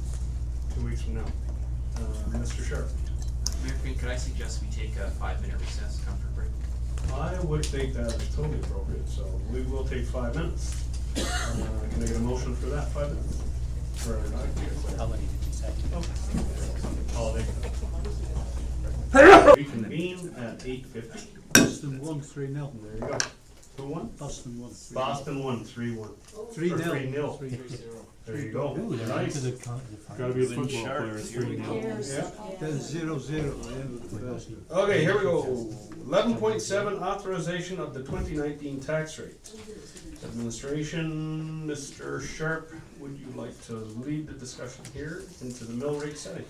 2 weeks from now. Mr. Sharpe. Mayor Queen, could I suggest we take a 5-minute recess, comfort break? I would think that is totally appropriate, so we will take 5 minutes. Can I get a motion for that, 5 minutes? How many did you say? Reconvene at 8:50. Boston won 3-0. There you go. Who won? Boston won 3-0. Boston won 3-1. 3-0. 3-0. 3-0. There you go. Ooh, they're on Nice. to the final. Gotta be a Within football sharp, player, it's 3-0. Then 0-0 at the end of the first. Okay, here we go. 11.7, authorization of the 2019 tax rate. Administration, Mr. Sharpe, would you like to lead the discussion here into the mill rate setting?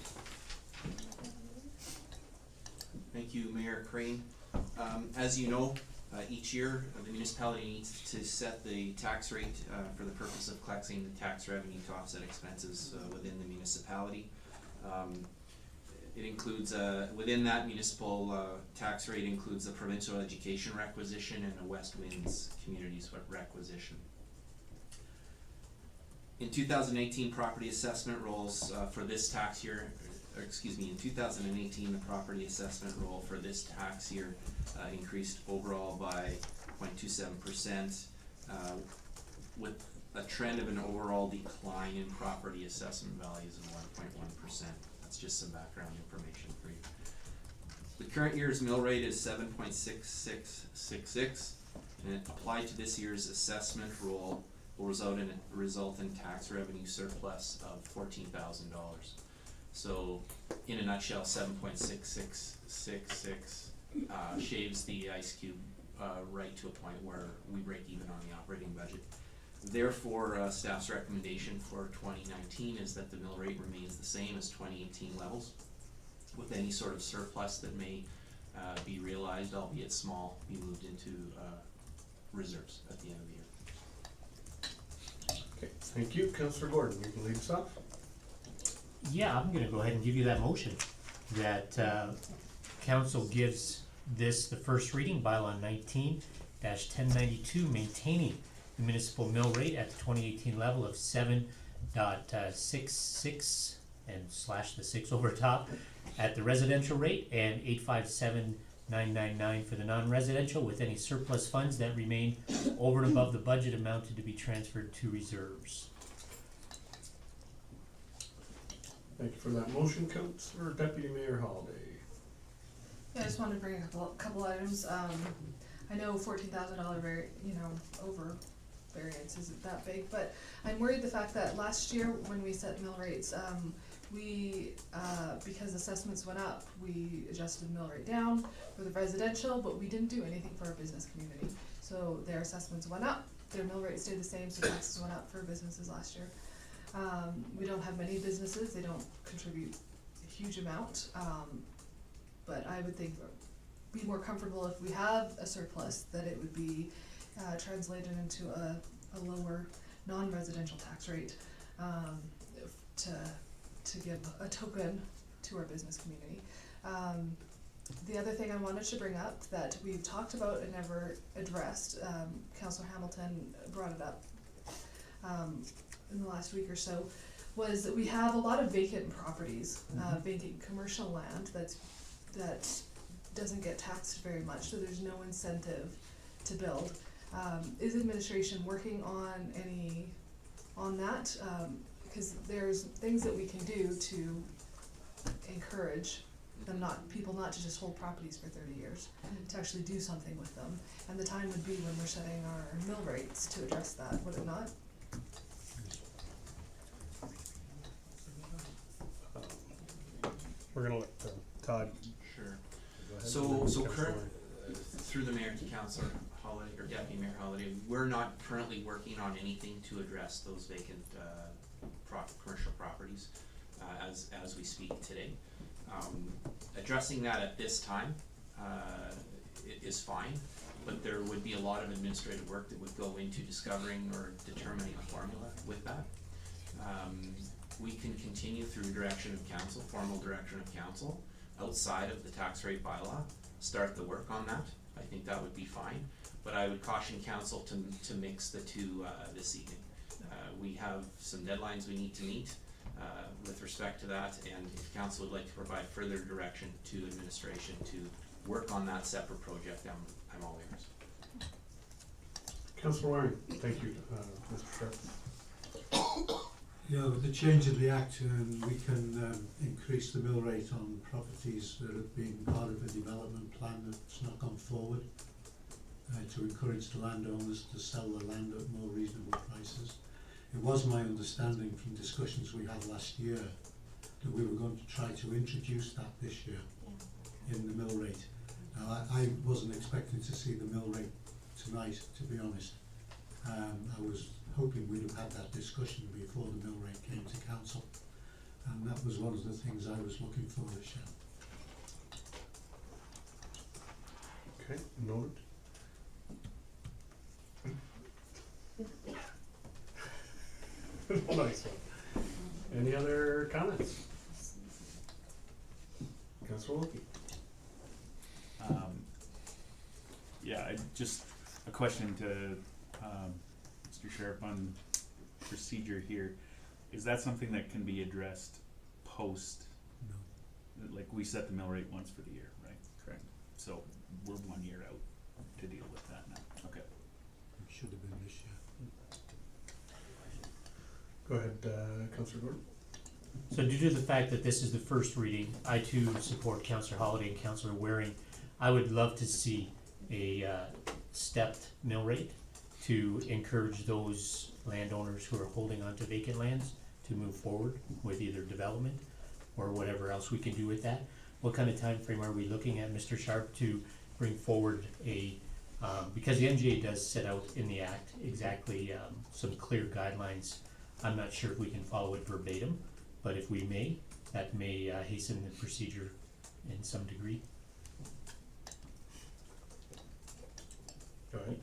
Thank you, Mayor Crane. As you know, each year, the municipality needs to set the tax rate for the purpose of collecting the tax revenue to offset expenses within the municipality. It includes, within that municipal tax rate includes the provincial education requisition and the West Winds Communities requisition. In 2018, property assessment rolls for this tax year, or excuse me, in 2018, the property assessment roll for this tax year increased overall by 0.27%, with a trend of an overall decline in property assessment values of 1.1%. That's just some background information for you. The current year's mill rate is 7.6666, and it applied to this year's assessment roll will result in tax revenue surplus of $14,000. So, in a nutshell, 7.6666 shaves the ice cube right to a point where we break even on the operating budget. Therefore, staff's recommendation for 2019 is that the mill rate remains the same as 2018 levels, with any sort of surplus that may be realized, albeit small, be moved into reserves at the end of the year. Okay, thank you. Councillor Gordon, you can lead us off. Yeah, I'm gonna go ahead and give you that motion, that council gives this the first reading, bylaw 19-1092, maintaining the municipal mill rate at the 2018 level of 7.66 and slash the 6 over top at the residential rate, and 857,999 for the non-residential, with any surplus funds that remain over and above the budget amounted to be transferred to reserves. Thank you for that motion, Councillor Deputy Mayor Holiday. Yeah, I just wanted to bring a couple items. I know $14,000 over variance isn't that big, but I'm worried the fact that last year when we set mill rates, we because assessments went up, we adjusted the mill rate down for the residential, but we didn't do anything for our business community. So their assessments went up, their mill rate stayed the same, so taxes went up for businesses last year. We don't have many businesses, they don't contribute a huge amount, but I would think be more comfortable if we have a surplus, that it would be translated into a lower non-residential tax rate, to give a token to our business community. The other thing I wanted to bring up that we've talked about and never addressed, Councillor Hamilton brought it up in the last week or so, was that we have a lot of vacant properties, vacant commercial land that doesn't get taxed very much, so there's no incentive to build. Is administration working on that? Because there's things that we can do to encourage them people not to just hold properties for 30 years, to actually do something with them. And the time would be when we're setting our mill rates to address that, would it not? We're gonna let Todd. Sure. Go ahead. So through the mayor to Councillor Holiday, or Deputy Mayor Holiday, we're not currently working on anything to address those vacant commercial properties as we speak today. Addressing that at this time is fine, but there would be a lot of administrative work that would go into discovering or determining a formula with that. We can continue through direction of council, formal direction of council, outside of the tax rate bylaw, start the work on that. I think that would be fine, but I would caution council to mix the two this evening. We have some deadlines we need to meet with respect to that, and if council would like to provide further direction to administration to work on that separate project, I'm all ears. Councillor Waring, thank you, Mr. Sharpe. Yeah, with the change of the Act, we can increase the mill rate on properties that have been part of a development plan that's not gone forward, to encourage the landowners to sell the land at more reasonable prices. It was my understanding from discussions we had last year that we were going to try to introduce that this year in the mill rate. Now, I wasn't expecting to see the mill rate tonight, to be honest. I was hoping we'd have had that discussion before the mill rate came to council, and that was one of the things I was looking for this year. Okay, noted. Nice one. Any other comments? Councilor Wilkie? Yeah, just a question to Mr. Sharpe on procedure here. Is that something that can be addressed post? No. Like, we set the mill rate once for the year, right? Correct. So we're 1 year out to deal with that now. Okay. It should have been this year. Go ahead, Councilor Gordon. So due to the fact that this is the first reading, I too support Councillor Howlett and Councillor Waring. I would love to see a stepped mill rate to encourage those landowners who are holding on to vacant lands to move forward with either development or whatever else we can do with that. What kind of time frame are we looking at, Mr. Sharpe, to bring forward a, because the MGA does set out in the Act exactly some clear guidelines. I'm not sure if we can follow it verbatim, but if we may, that may hasten the procedure in some degree. Go ahead.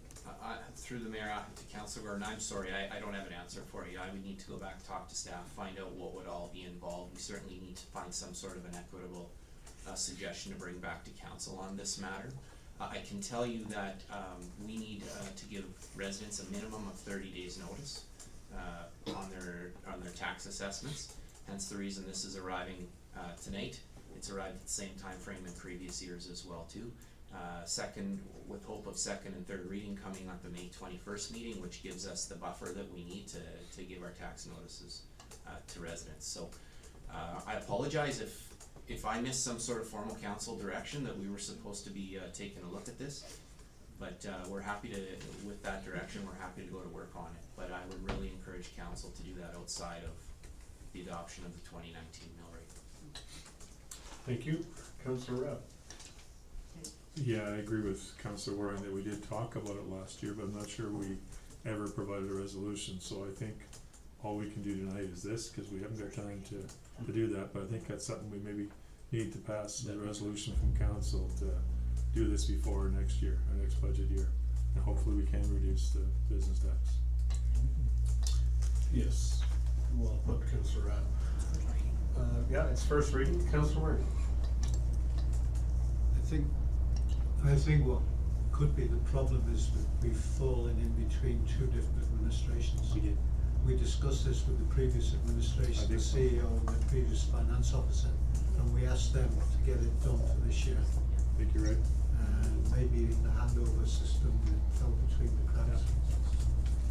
Through the mayor, to Councilor Gordon, I'm sorry, I don't have an answer for you. I would need to go back, talk to staff, find out what would all be involved. We certainly need to find some sort of an equitable suggestion to bring back to council on this matter. I can tell you that we need to give residents a minimum of 30 days notice on their tax assessments. Hence the reason this is arriving tonight. It's arrived at the same time frame in previous years as well too. Second, with hope of second and third reading coming at the May 21st meeting, which gives us the buffer that we need to give our tax notices to residents. So I apologize if I missed some sort of formal council direction that we were supposed to be taking a look at this. But we're happy to, with that direction, we're happy to go to work on it. But I would really encourage council to do that outside of the adoption of the 2019 mill rate. Thank you. Councilor Rapp. Yeah, I agree with Councilor Waring that we did talk about it last year, but I'm not sure we ever provided a resolution, so I think all we can do tonight is this, cause we haven't got time to do that, but I think that's something we maybe need to pass a resolution from council to do this before next year, our next budget year, and hopefully we can reduce the business tax. Yes. Well put, Councilor Rapp. Yeah, it's first reading. Councilor Waring. I think what could be the problem is that we've fallen in between two different administrations. We did. We discussed this with the previous administration, the CEO and the previous finance officer, and we asked them to get it done for this year. I think you're right. And maybe in the handover system it fell between the cracks.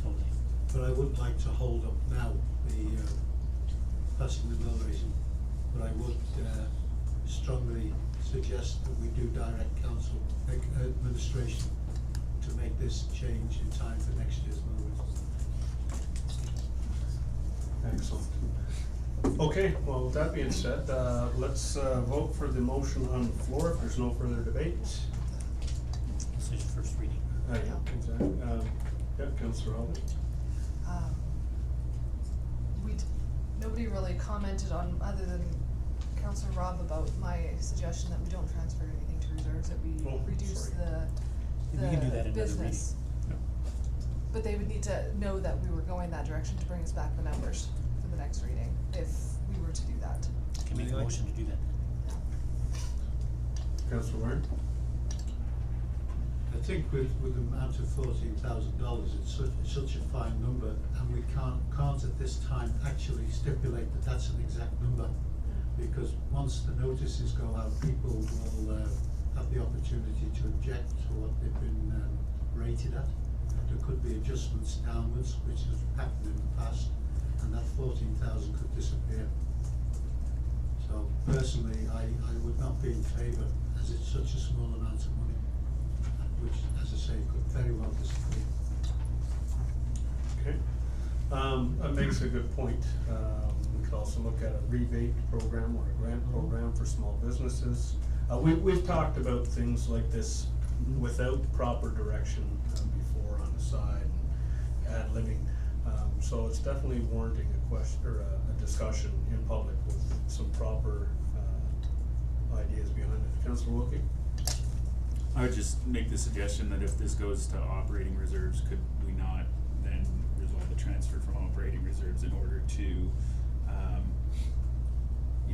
Totally. But I wouldn't like to hold up now the passing the mill rate, but I would strongly suggest that we do direct council administration to make this change in time for next year's mill rate. Excellent. Okay, well, with that being said, let's vote for the motion on the floor if there's no further debate. This is first reading. Yeah, exactly. Yeah, Councilor Howlett. Nobody really commented on, other than Councillor Rob, about my suggestion that we don't transfer anything to reserves, that we reduce We can do that in the another business. But they would need to know that we were going that direction to bring us back the numbers for the next reading, if we were to do that. Can make a motion to do that. Councilor Waring. I think with the amount of $14,000, it's such a fine number, and we can't at this time actually stipulate that that's an exact number, because once the notices go out, people will have the opportunity to object to what they've been rated at. There could be adjustments downwards, which has happened in the past, and that 14,000 could disappear. So personally, I would not be in favour, as it's such a small amount of money, which, as I say, could very well disappear. Okay, that makes a good point. We could also look at a rebate program or a grant program for small businesses. We've talked about things like this without proper direction before on the side, and ad-libbing. So it's definitely warranting a question, or a discussion in public with some proper ideas behind it. Councillor Wilkie? I would just make the suggestion that if this goes to operating reserves, could we not then resolve the transfer from operating reserves in order to, you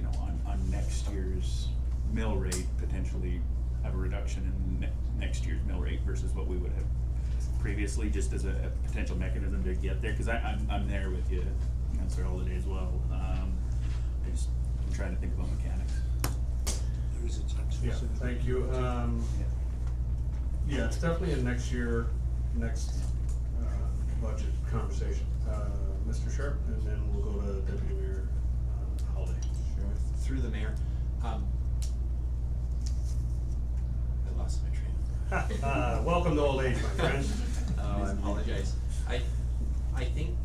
know, on next year's mill rate, potentially have a reduction in next year's mill rate versus what we would have previously, just as a potential mechanism to get there, cause I'm there with you, Councillor Holiday as well. I'm trying to think about mechanics. There is a tax Yeah, facility. thank you. Yeah, it's definitely a next budget conversation. Mr. Sharpe, and then we'll go to Deputy Mayor Holiday. Sure. Through the mayor, I lost my train. Welcome to old age, my friend. I apologize. I think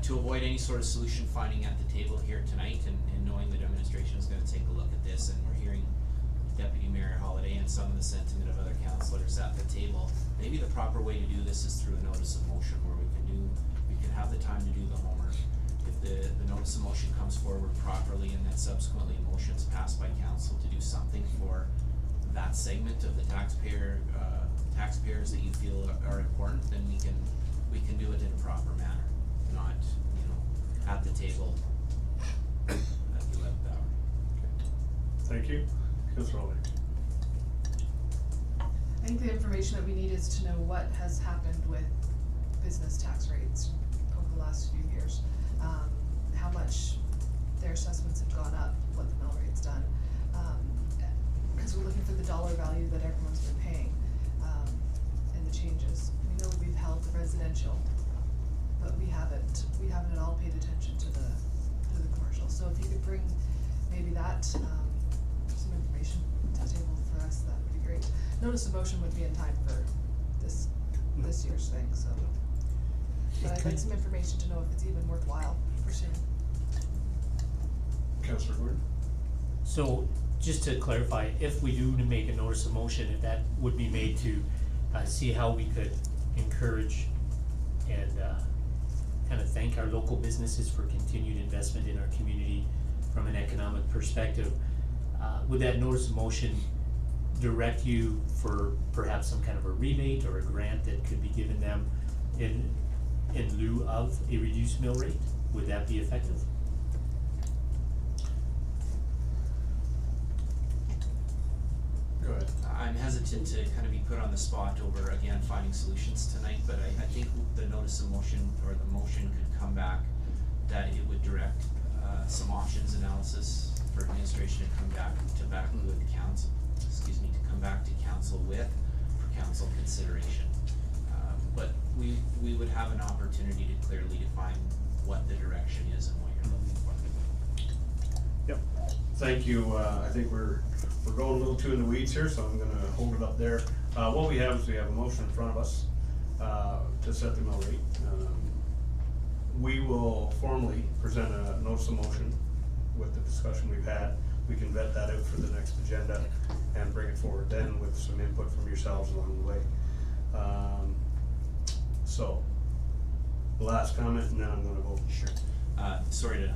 to avoid any sort of solution finding at the table here tonight, and knowing that administration is gonna take a look at this, and we're hearing Deputy Mayor Holiday and some of the sentiment of other councillors at the table, maybe the proper way to do this is through a notice of motion, where we can have the time to do the homework. If the notice of motion comes forward properly, and then subsequently motions passed by council to do something for that segment of the taxpayers that you feel are important, then we can do it in a proper manner, not, you know, at the table at the 11th hour. Thank you. Councillor Holiday. I think the information that we need is to know what has happened with business tax rates over the last few years. How much their assessments have gone up, what the mill rate's done. Cause we're looking for the dollar value that everyone's been paying, and the changes. We know we've held the residential, but we haven't at all paid attention to the commercial. So if you could bring maybe that, some information to the table for us, that would be great. Notice of motion would be in time for this year's thing, so. But I'd like some information to know if it's even worthwhile pursuing. Councillor Gordon? So, just to clarify, if we do make a notice of motion, if that would be made to see how we could encourage and kind of thank our local businesses for continued investment in our community from an economic perspective, would that notice of motion direct you for perhaps some kind of a rebate or a grant that could be given them in lieu of a reduced mill rate? Would that be effective? Go ahead. I'm hesitant to kind of be put on the spot over, again, finding solutions tonight, but I think the notice of motion, or the motion could come back, that it would direct some options analysis for administration to come back with council, to come back to council with, for council consideration. But we would have an opportunity to clearly define what the direction is and what you're looking for. Yep. Thank you. I think we're going a little too in the weeds here, so I'm gonna hold it up there. What we have is we have a motion in front of us to set the mill rate. We will formally present a notice of motion with the discussion we've had. We can vet that out for the next agenda and bring it forward then with some input from yourselves along the way. So, last comment, and then I'm gonna vote. Sure. Sorry to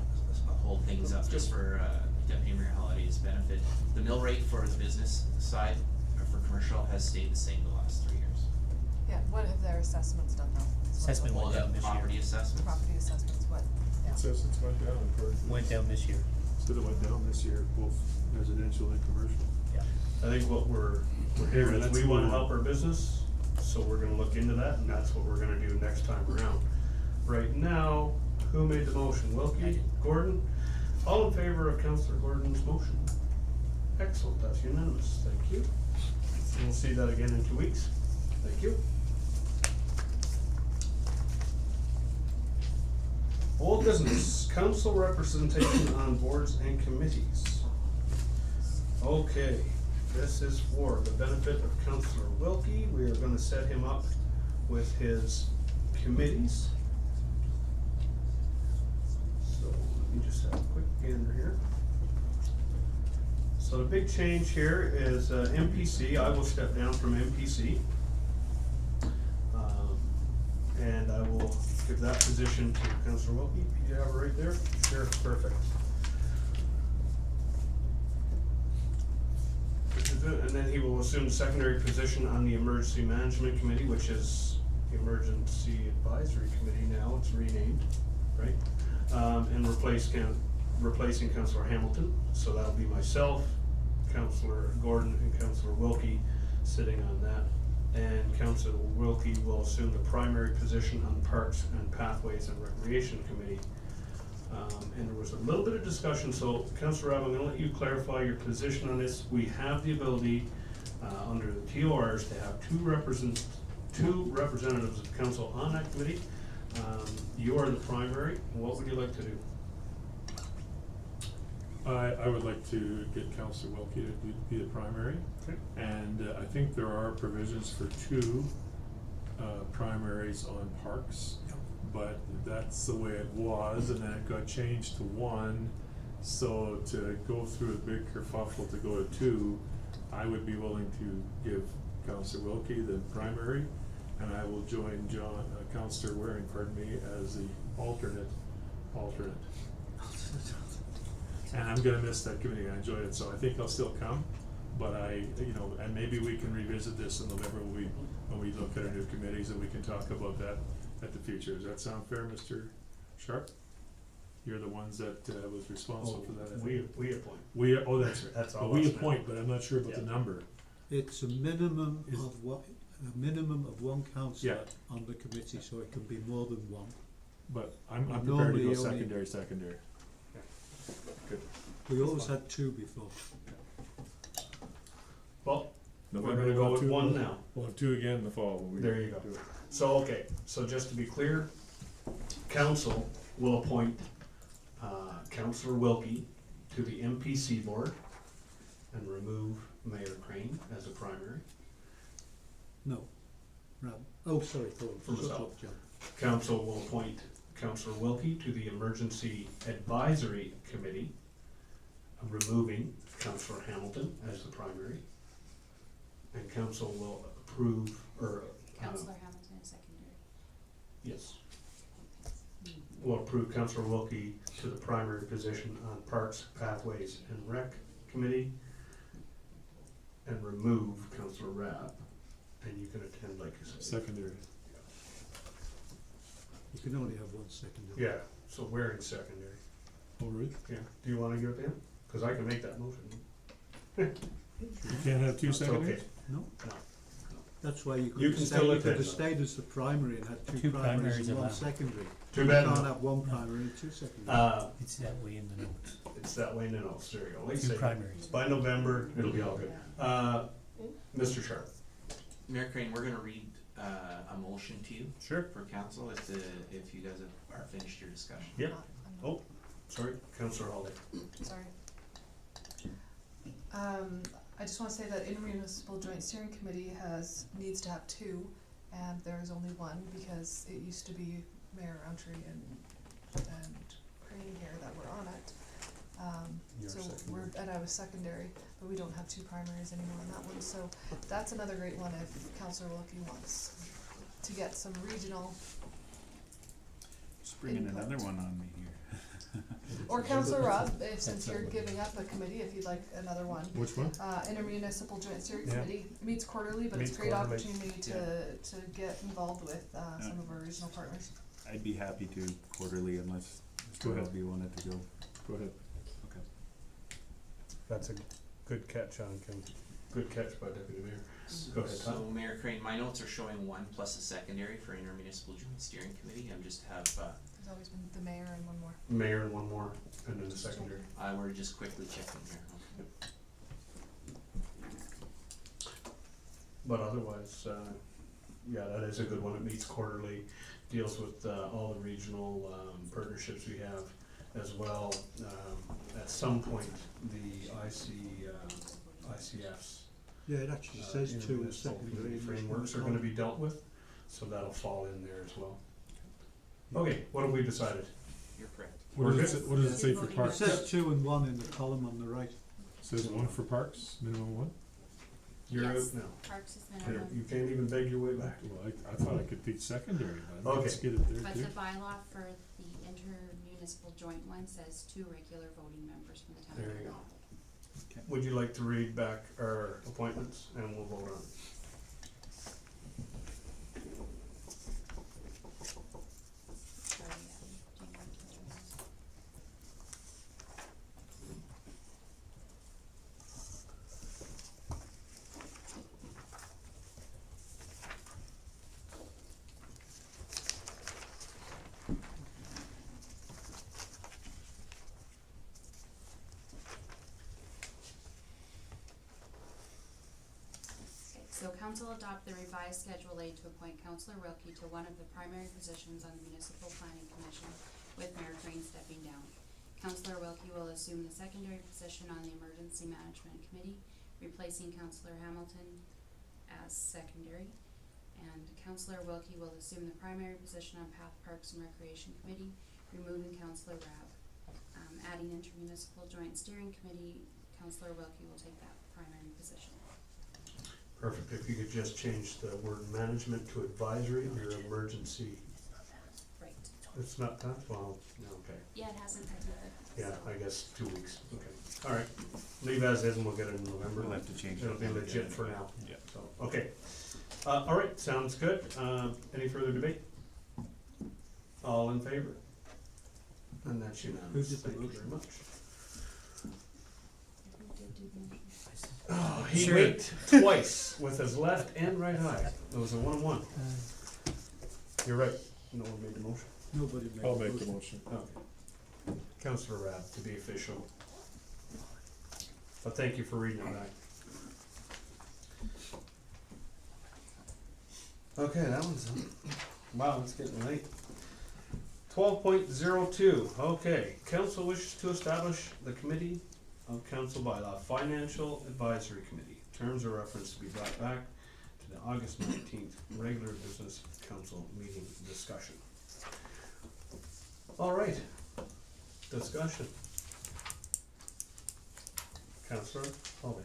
hold things up just for Deputy Mayor Holiday's benefit. The mill rate for the business side, or for commercial, has stayed the same the last 3 years. Yeah, what have their assessments done though? Assessment All went the down this property year. assessments. Property assessments, what, yeah. Assessments went down, according to. Went down this year. Instead of went down this year, both residential and commercial. Yeah. I think what we're hearing is That's we wanna cool. help our business, so we're gonna look into that, and that's what we're gonna do next time around. Right now, who made the motion? I Wilkie? did. Gordon? All in favor of Councillor Gordon's motion? Excellent, that's unanimous, thank you. And we'll see that again in 2 weeks. Thank you. Old business, council representation on boards and committees. Okay, this is for the benefit of Councillor Wilkie. We are gonna set him up with his committees. So let me just have a quick gander here. So the big change here is MPC. I will step down from MPC. And I will give that position to Councillor Wilkie. You have it right there? Sure, perfect. And then he will assume secondary position on the Emergency Management Committee, which is the Emergency Advisory Committee now, it's renamed, right? And replacing Councillor Hamilton, so that'll be myself, Councillor Gordon, and Councillor Wilkie sitting on that. And Councillor Wilkie will assume the primary position on the Parks and Pathways and Recreation Committee. And there was a little bit of discussion, so Councillor Rabb, I'm gonna let you clarify your position on this. We have the ability, under the TORs, to have two representatives of council on that committee. You are the primary, what would you like to do? I would like to get Councillor Wilkie to be the primary. Okay. And I think there are provisions for two primaries on parks, but that's the way it was, and then it got changed to one. So to go through a big kerfuffle to go to two, I would be willing to give Councillor Wilkie the primary, and I will join Councillor Waring, as the alternate. And I'm gonna miss that committee, I enjoyed it, so I think I'll still come, but and maybe we can revisit this in November when we look at our new committees, and we can talk about that at the future. Does that sound fair, Mr. Sharpe? You're the ones that was responsible for that, I think. We appoint. Oh, that's right. That's all But we us now. appoint, but I'm not sure about the Yeah. number. It's a minimum Is- of one councillor Yeah. on the committee, so it can be more than one. But I'm prepared to Normally go only- secondary. Good. We always had two before. Well, we're November gonna go we'll with have two- one now. We'll have two again in the fall when we There you go. do it. So, okay, so just to be clear, council will appoint Councillor Wilkie to the MPC board and remove Mayor Crane as a primary. No. Right. Oh, sorry, Paul. From Shut myself. up, John. Council will appoint Councillor Wilkie to the Emergency Advisory Committee, removing Councillor Hamilton as the primary. And council will approve, or, Councillor Hamilton is secondary. yes. Will approve Councillor Wilkie to the primary position on Parks, Pathways, and Rec Committee, and remove Councillor Rabb, and you can attend like you said. Secondary. You can only have one secondary. Yeah, so Waring secondary. Oh, really? Yeah, do you wanna give it to him? Cause I can make that motion. You can't have two It's secondaries? okay. No? No. That's why you You could can have still stayed, you attend, could have though. stayed as the primary and had two Two primaries primaries and one allowed. secondary. Too bad. You can't have one primary and two secondaries. It's that way in the notes. It's that way in the notes, there you go. Like I Two say, primaries. by November, it'll be all good. Mr. Sharpe. Mayor Crane, we're gonna read a motion to you Sure. for council if you guys are finished your discussion. Yep. I'm not- Oh, sorry, Councillor Hawley. Sorry. I just wanna say that intermunicipal joint steering committee needs to have two, and there is only one, because it used to be Mayor Roundtree and Crane here that were on it. You're So secondary. and I was secondary, but we don't have two primaries anymore on that one, so that's another great one if Councillor Wilkie wants to get some regional, Just bringing Input. another one on me here. or Councillor Rob, since you're giving up a committee, if you'd like another one. Which one? Intermunicipal joint steering Yeah. committee meets quarterly, but it's Meets a great quarterly. opportunity to get involved with some of our regional partners. I'd be happy to quarterly unless Go Mr. ahead. Welby wanted to go. Go ahead. Okay. That's a good catch on Kim. Good catch by Deputy Mayor. Go ahead, So Tom. Mayor Crane, my notes are showing one plus a secondary for intermunicipal joint steering committee. I'm just There's always been the mayor and one more. Mayor and one more, and then the secondary. we're just quickly checking here. But otherwise, yeah, that is a good one. It meets quarterly, deals with, all the regional, partnerships we have as well. At some point, the ICFs. Yeah, it actually says two in intermunicipal secondary. frameworks are gonna be dealt with, so that'll fall in there as well. Okay, what have we decided? You're correct. What does it say for It parks? says 2 and 1 in the column on the right. Says one for parks, minimum one? You're out Yes. now. Parks is Here, minimum, you can't even beg your way back. Well, I thought I could beat secondary, but let's Okay. get it there but too. the bylaw for the intermunicipal joint one says 2 regular voting members from the town. There you go. Okay. Would you like to read back our appointments and we'll vote on it? Sorry, do you want to do this? Okay, so council adopt the revised Schedule A to appoint Councillor Wilkie to one of the primary positions on the Municipal Planning Commission, with Mayor Crane stepping down. Councillor Wilkie will assume the secondary position on the Emergency Management Committee, replacing Councillor Hamilton as secondary. And Councillor Wilkie will assume the primary position on Path, Parks and Recreation Committee, removing Councillor Rabb. Adding intermunicipal joint steering committee, Councillor Wilkie will take that primary position. Perfect, if you could just change the word management to advisory, your emergency, Right. it's not that, well, no, okay. Yeah, it hasn't technically. Yeah, I guess 2 weeks, okay, alright, leave as is and we'll get it in November. We'll have to change it. It'll be legit for now, Yeah. so, okay. Alright, sounds good, any further debate? All in favor? And that's unanimous, Who did the thank you very motion? much. Who did do the motion? Oh, he Sure. winked twice with his left and right eye, it was a 1-1. You're right, no one made the motion. Nobody made I'll the make the motion. motion. Okay. Councillor Rabb, to be official. But thank you for reading it back. Okay, that one's done. Wow, it's getting late. 12.02, okay, council wishes to establish the committee of council bylaw, financial advisory committee. Terms of reference to be brought back to the August 19th regular business council meeting discussion. All right, discussion. Councillor Holly.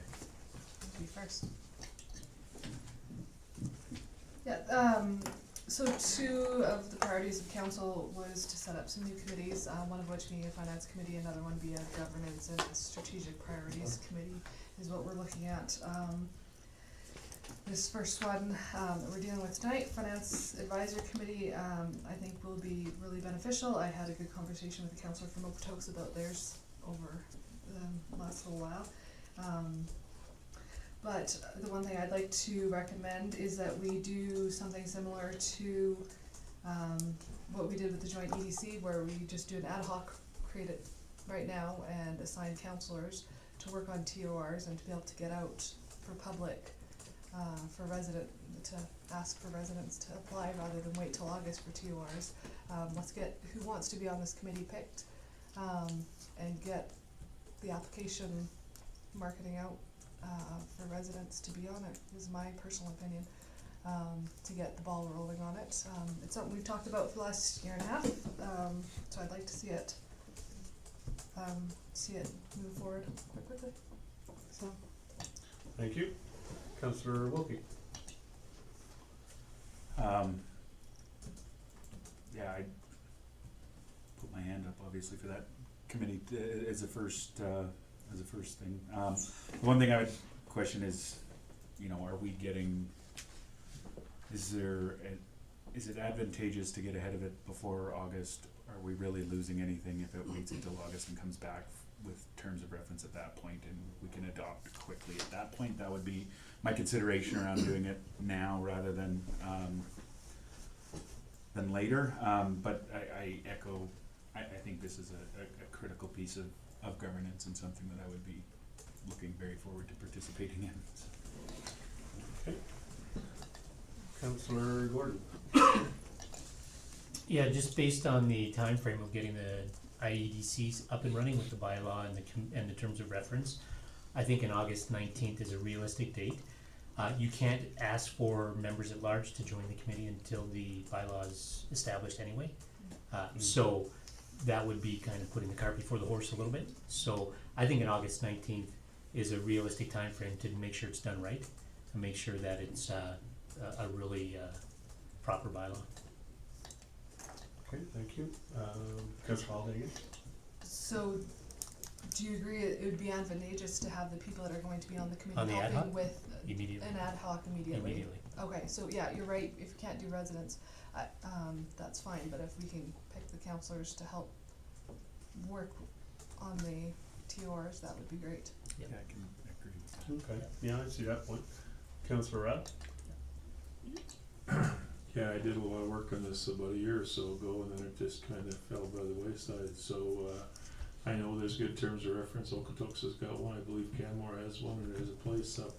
You first. Yeah, so 2 of the priorities of council was to set up some new committees, one of which being a finance committee, another one being a governance and strategic priorities committee is what we're looking at. This first one, that we're dealing with tonight, finance advisory committee, I think will be really beneficial. I had a good conversation with the councillor from Okotoks about theirs over the last little while. But the one thing I'd like to recommend is that we do something similar to what we did with the joint EDC, where we just do an ad hoc, create it right now and assign councillors to work on TORs and to be able to get out for public, for to ask for residents to apply rather than wait till August for TORs. Let's get who wants to be on this committee picked, and get the application marketing out for residents to be on it, is my personal opinion, to get the ball rolling on it. It's something we've talked about for the last year and a half, so I'd like to see it move forward quite quickly. So, Thank you. Councillor Wilkie. Yeah, I put my hand up obviously for that committee as a first thing. The one thing I would question is, are we getting, is it advantageous to get ahead of it before August? Are we really losing anything if it waits until August and comes back with terms of reference at that point and we can adopt quickly at that point? That would be my consideration around doing it now rather than later. But I echo, I think this is a critical piece of governance and something that I would be looking very forward to participating in. Okay. Councillor Gordon. Yeah, just based on the time frame of getting the IEDCs up and running with the bylaw and and the terms of reference, I think in August 19th is a realistic date. You can't ask for members at large to join the committee until the bylaw is established anyway. So that would be kind of putting the cart before the horse a little bit. So I think in August 19th is a realistic time frame to make sure it's done right and make sure that it's a really proper bylaw. Okay, thank you. Councillor Howlett again? So, do you agree it would be advantageous to have the people that are going to be on the On committee the ad helping hoc? with Immediately. an ad hoc immediately? Immediately. Okay, so yeah, you're right, if you can't do residents, that's fine, but if we can pick the counselors to help work on the TORs, that would be great. Yeah, I can agree with that. Okay, yeah, I see that point. Councillor Rudd? Yeah, I did a lot of work on this about a year or so ago, and then it just kind of fell by the wayside, so, I know there's good terms of reference. Okotoks has got one, I believe Canmore has one, and there's a place up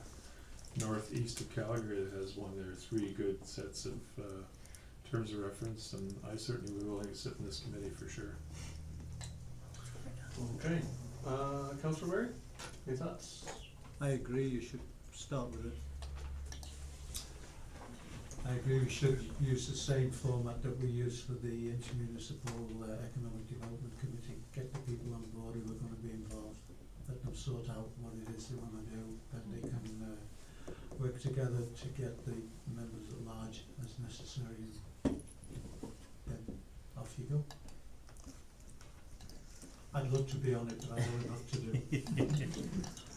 northeast of Calgary that has one. There are 3 good sets of, terms of reference, and I certainly would be willing to sit in this committee for sure. Okay, Councillor Berry, any thoughts? I agree, you should start with it. I agree, we should use the same format that we use for the Intermunicipal Economic Development Committee. Get the people on board who are going to be involved, let them sort out what it is they want to do, then they can work together to get the members at large as necessary, and then off you go. I'd love to be on it, but I know enough to do.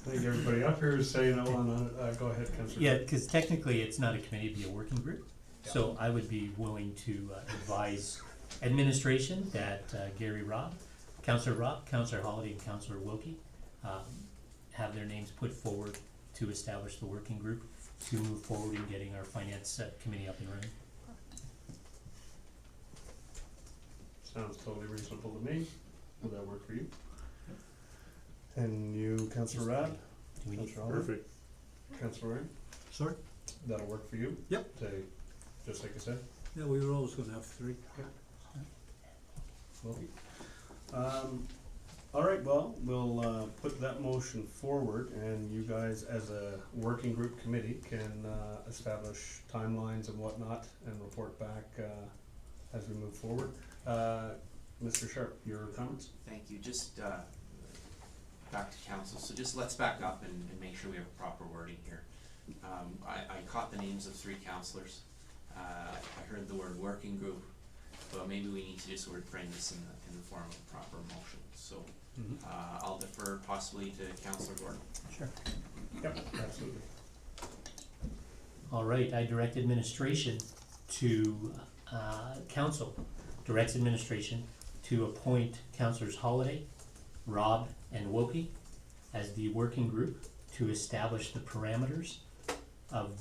I think everybody up here is saying no on it. Go ahead, Councillor. Yeah, because technically it's not a committee, it'd be a working group. So I would be willing to advise administration that Gary Robb, Councillor Holiday, and Councillor Wilkie have their names put forward to establish the working group to move forward in getting our finance committee up and running. Sounds totally reasonable to me. Will that work for you? And you, Councillor Rudd? Do we need? Perfect. Councillor Ryan? Sorry? That'll work for you? Yep. Just like I said? Yeah, we were always going to have 3. Okay. All right, well, we'll put that motion forward, and you guys, as a working group committee, can establish timelines and whatnot and report back as we move forward. Mr. Sharpe, your comments? Thank you, just, back to council, so just let's back up and make sure we have proper wording here. I caught the names of 3 councillors, I heard the word working group, but maybe we need to just sort of frame this in the form of a proper motion, so, I'll defer possibly to Councillor Gordon. Sure. Yep, absolutely. All right, I direct administration to, council directs administration to appoint Councillors Holiday, Robb, and Wilkie as the working group to establish the parameters of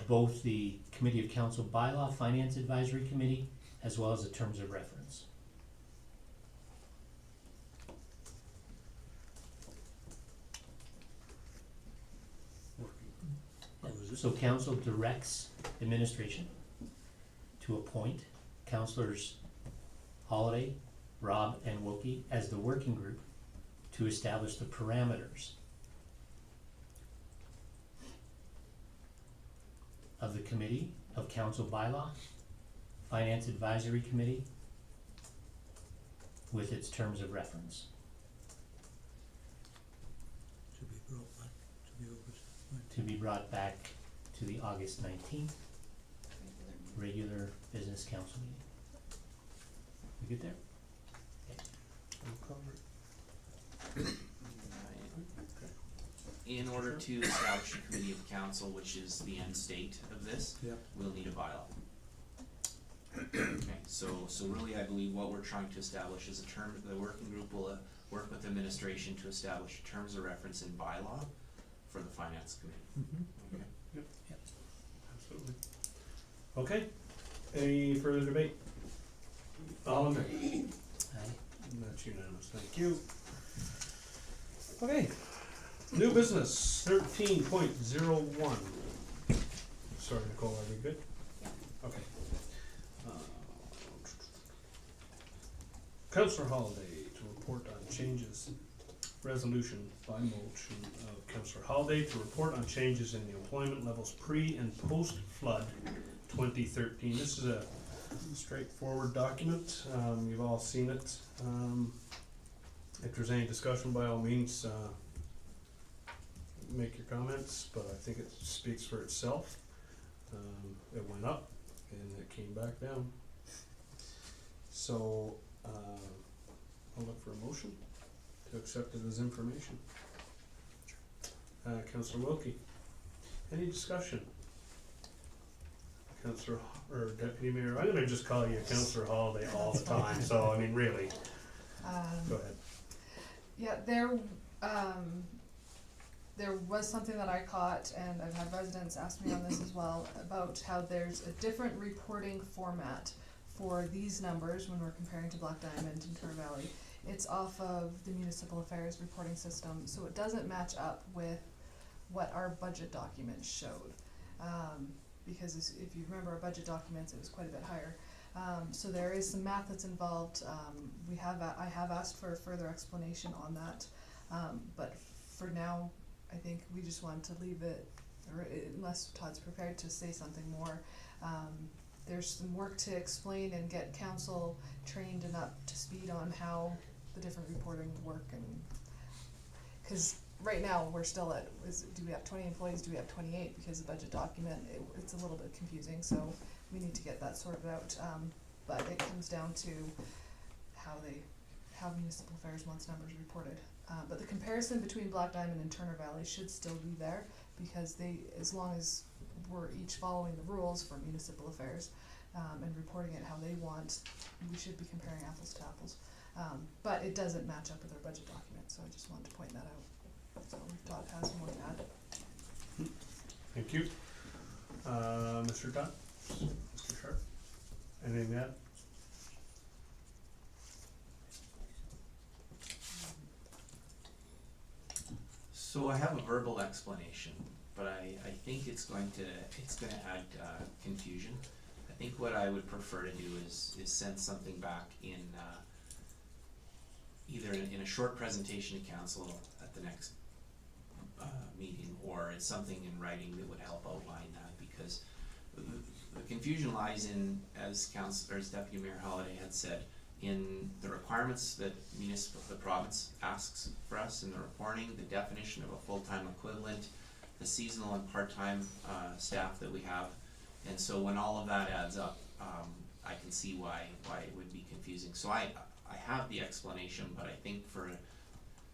both the Committee of Council Bylaw Finance Advisory Committee as well as the terms of reference. So council directs administration to appoint councillors Holiday, Robb, and Wilkie as the working group to establish the parameters of the Committee of Council Bylaw, Finance Advisory Committee with its terms of reference. To be brought back to the August 19th regular business council meeting. We good there? Okay. In order to establish a committee of council, which is the end state of this, Yep. we'll need a bylaw. Okay, so really I believe what we're trying to establish is the working group will work with administration to establish terms of reference in bylaw for the finance committee. Okay. Yep. Absolutely. Okay, any further debate? All in favor? Aye. That's unanimous, thank you. Okay, new business 13.01. Sorry, Nicole, are we good? Okay. Councillor Holiday to report on changes, resolution by motion of Councillor Holiday to report on changes in the employment levels pre and post flood 2013. This is a straightforward document. You've all seen it. If there's any discussion, by all means, make your comments, but I think it speaks for itself. It went up and it came back down. So, I'll look for a motion to accept it as information. Councillor Wilkie, any discussion? Councillor, or Deputy Mayor, I'm gonna just call you Councillor Holiday all the time, so I mean, really, go ahead. Yeah, there was something that I caught, and I've had residents ask me on this as well, about how there's a different reporting format for these numbers when we're comparing to Black Diamond and Turner Valley. It's off of the municipal affairs reporting system, so it doesn't match up with what our budget documents showed. Because if you remember our budget documents, it was quite a bit higher. So there is some math that's involved. I have asked for a further explanation on that, but for now, I think we just want to leave it, or unless Todd's prepared to say something more. There's some work to explain and get council trained and up to speed on how the different reporting work, and because right now we're still at, do we have 20 employees, do we have 28, because the budget document, it's a little bit confusing, so we need to get that sorted out. But it comes down to how municipal affairs wants numbers reported. But the comparison between Black Diamond and Turner Valley should still be there, because as long as we're each following the rules for municipal affairs, and reporting it how they want, we should be comparing apples to apples. But it doesn't match up with our budget document, so I just wanted to point that out. So if Todd has more to add. Thank you. Mr. Todd? Mr. Sharpe? Anything to add? So I have a verbal explanation, but I think it's gonna add confusion. I think what I would prefer to do is send something back in either in a short presentation to council at the next meeting, or it's something in writing that would help outline that, because the confusion lies in, as Deputy Mayor Holiday had said, in the requirements that the province asks for us in the reporting, the definition of a full-time equivalent, the seasonal and part-time staff that we have. And so when all of that adds up, I can see why it would be confusing. So I have the explanation, but I think for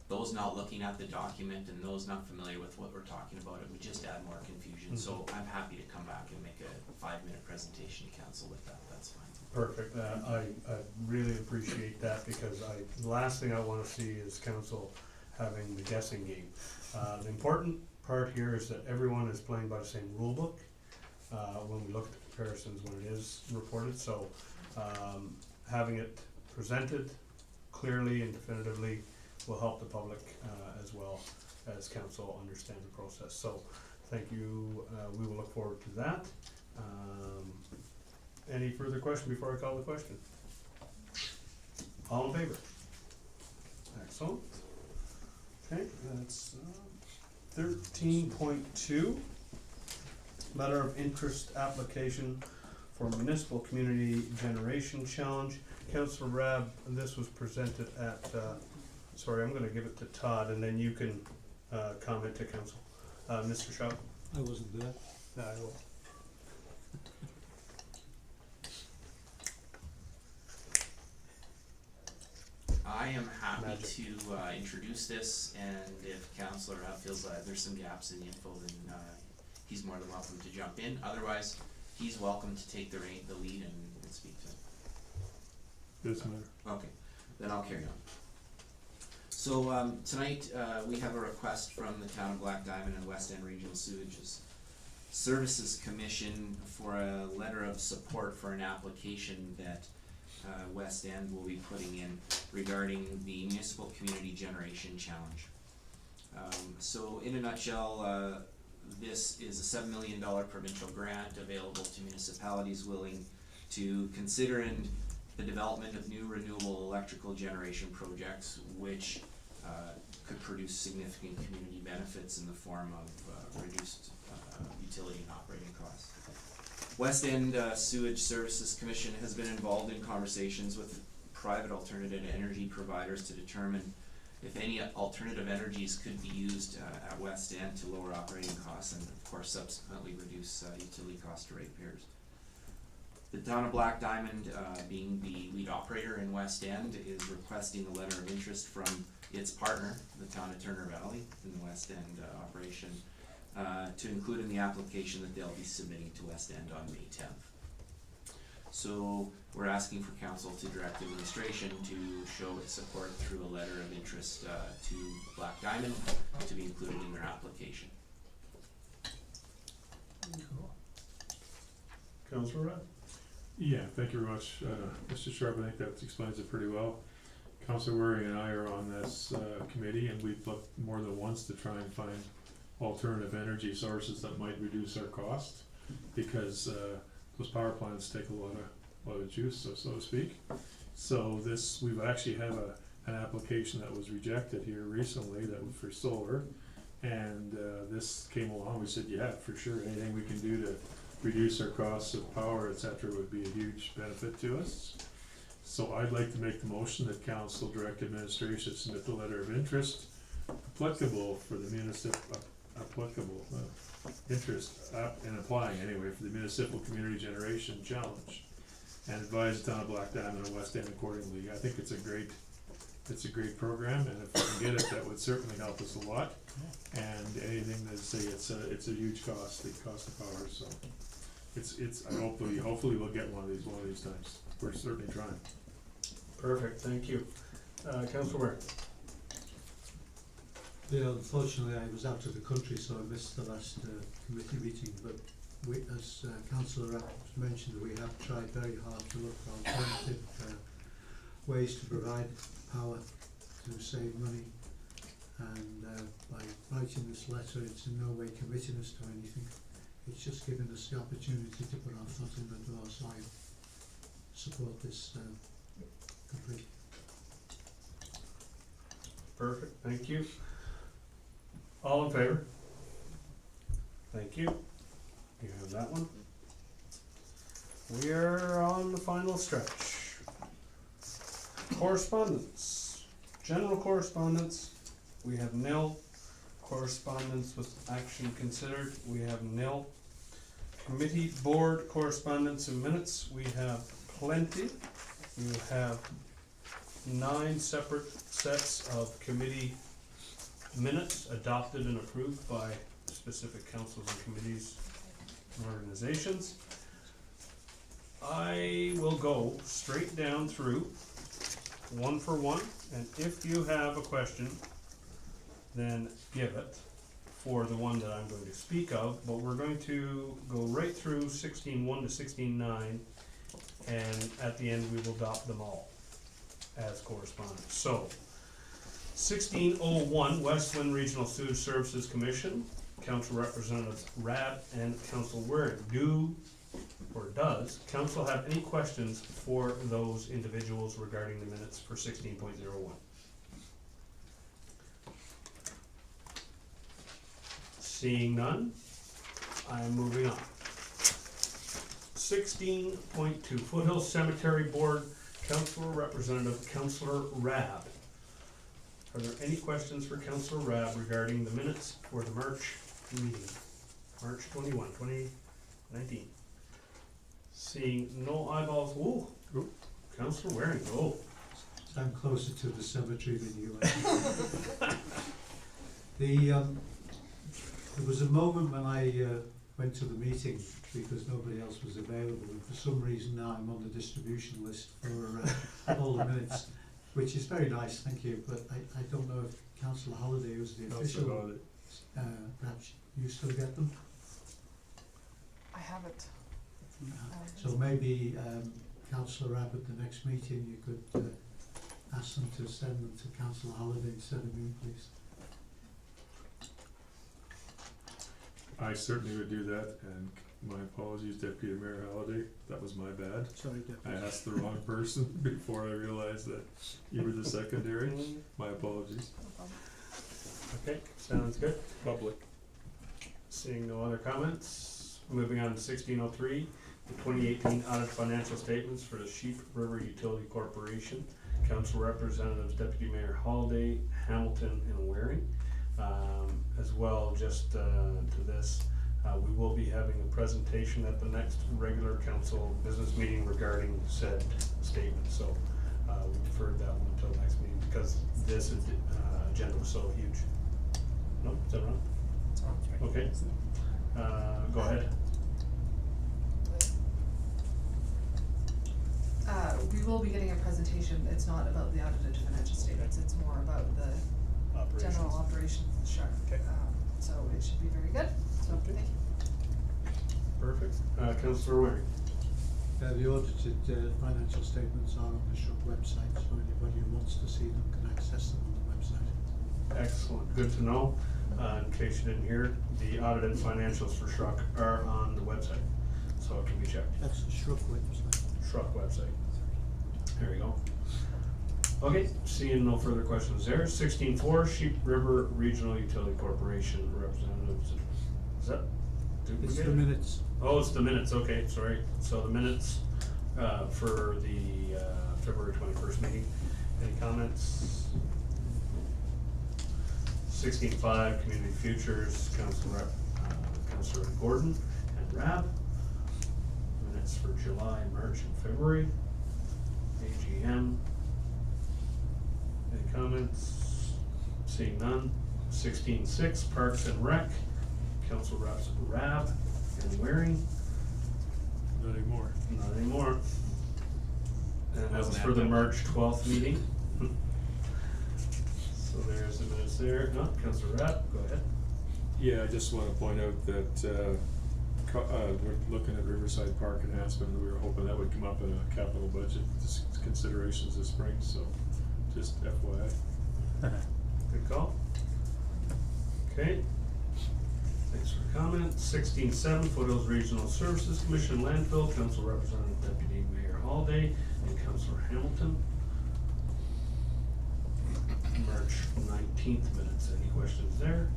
those not looking at the document and those not familiar with what we're talking about, it would just add more confusion. So I'm happy to come back and make a 5-minute presentation to council with that. That's fine. Perfect. I really appreciate that, because the last thing I wanna see is council having the guessing game. The important part here is that everyone is playing by the same rule book when we look at the comparisons when it is reported. So having it presented clearly and definitively will help the public as well as council understand the process. So thank you. We will look forward to that. Any further question before I call the question? All in favor? Excellent. Okay, that's 13.2. Letter of interest application for municipal community generation challenge. Councillor Rab, this was presented at, sorry, I'm gonna give it to Todd, and then you can comment to council. Mr. Sharpe? I wasn't there. No, I will. I am happy Magic. to introduce this, and if Councillor feels that there's some gaps in the info, then he's more than welcome to jump in. Otherwise, he's welcome to take the lead and speak to it. Doesn't matter. Okay, then I'll carry on. So tonight we have a request from the town of Black Diamond and West End Regional Sewage Services Commission for a letter of support for an application that West End will be putting in regarding the municipal community generation challenge. So in a nutshell, this is a $7 million provincial grant available to municipalities willing to consider the development of new renewable electrical generation projects, which could produce significant community benefits in the form of reduced utility and operating costs. West End Sewage Services Commission has been involved in conversations with private alternative energy providers to determine if any alternative energies could be used at West End to lower operating costs and of course subsequently reduce utility costs to ratepayers. The town of Black Diamond, being the lead operator in West End, is requesting a letter of interest from its partner, the town of Turner Valley, in the West End operation, to include in the application that they'll be submitting to West End on May 10th. So we're asking for council to direct administration to show its support through a letter of interest to Black Diamond to be included in their application. Councillor Rudd? Yeah, thank you very much, Mr. Sharpe. I think that explains it pretty well. Councillor Waring and I are on this committee, and we've looked more than once to try and find alternative energy sources that might reduce our cost, because those power plants take a lot of juice, so to speak. So we've actually have an application that was rejected here recently that was for solar, and this came along. We said, yeah, for sure, anything we can do to reduce our costs of power, etc., would be a huge benefit to us. So I'd like to make the motion that council direct administration submit the letter of interest applicable for the in applying anyway for the municipal community generation challenge, and advise the town of Black Diamond and West End accordingly. I think it's a great program, and if we can get it, that would certainly help us a lot. And anything that say it's a huge cost, the cost of power. So hopefully we'll get one of these times. We're certainly trying. Perfect, thank you. Councillor Ware? Yeah, unfortunately I was out of the country, so I missed the last committee meeting, but we, as Councillor Rapp mentioned, we have tried very hard to look for alternative ways to provide power to save money, and by writing this letter it's in no way committing us to anything. It's just giving us the opportunity to put our foot in the door, so I support this completely. Perfect, thank you. All in favor? Thank you. You have that one. We are on the final stretch. Correspondence. General correspondence, we have nil. Correspondence with action considered, we have nil. Committee board correspondence and minutes, we have plenty. You have 9 separate sets of committee minutes adopted and approved by specific councils and committees and organizations. I will go straight down through one for one, and if you have a question, then give it for the one that I'm going to speak of, but we're going to go right through 16.1 to 16.9, and at the end we will adopt them all as correspondence. So 1601 Westland Regional Sewage Services Commission, Council Representatives Rabb and Council Waring. Does Council have any questions for those individuals regarding the minutes for 16.01? Seeing none, I am moving on. 16.2 Foothills Cemetery Board, Councilor Representative Councilor Rabb. Are there any questions for Councilor Rabb regarding the minutes for the March meeting? March 21, 2019. Seeing no eyeballs, ooh, Councilor Waring, oh. I'm closer to the cemetery than you are. There was a moment when I went to the meeting because nobody else was available, and for some reason now I'm on the distribution list for all the minutes, which is very nice, thank you, but I don't know if Councillor Holliday was the official, perhaps you still get them? I haven't. So maybe Councillor Rabb at the next meeting you could ask them to send them to Councillor Holliday instead of me, please. I certainly would do that, and my apologies, Deputy Mayor Halliday, that was my bad. Sorry, I Deputy. asked the wrong person before I realized that you were the secondary. My apologies. No problem. Okay, sounds good. Public. Seeing no other comments, moving on to 1603, the 2018 audit financial statements for the Sheep River Utility Corporation. Council representatives Deputy Mayor Halliday, Hamilton, and Waring. As well, just to this, we will be having a presentation at the next regular council business meeting regarding said statement. So we deferred that one until next meeting because this agenda was so huge. No, is that wrong? Okay. Go ahead. We will be getting a presentation, it's not about the audited financial statements, it's more about the general operations of Sharpe. So it should be very good, so Okay. thank you. Perfect. Councillor Waring. The audited financial statements are on the Shrub website, so anybody who wants to see them can access them on the website. Excellent. Good to know. In case you didn't hear, the audited financials for Shrub are on the website, so it can be checked. That's the Shrub website. Shrub website. There we go. Okay, seeing no further questions there. 16.4, Sheep River Regional Utility Corporation representatives. Is that? did we It's get the it? minutes. Oh, it's the minutes, okay, sorry. So the minutes for the February 21st meeting. Any comments? 16.5, Community Futures, Councilor Gordon and Rab. Minutes for July, March, and February. AGM. Any comments? Seeing none. 16.6, Parks and Rec, Council Reps Rab and Waring. Not anymore. Not anymore. And that was Wasn't for the that March 12th meeting. So there's the minutes there. No, Councilor Rapp, go ahead. Yeah, I just wanna point out that, we're looking at Riverside Park enhancement, and we were hoping that would come up in a capital budget considerations this spring, so just FYI. Good call. Okay. Thanks for comments. 16.7, Foothills Regional Services Commission Landfill, Council Representative Deputy Mayor Halliday and Councilor Hamilton. March 19th minutes. Any questions there?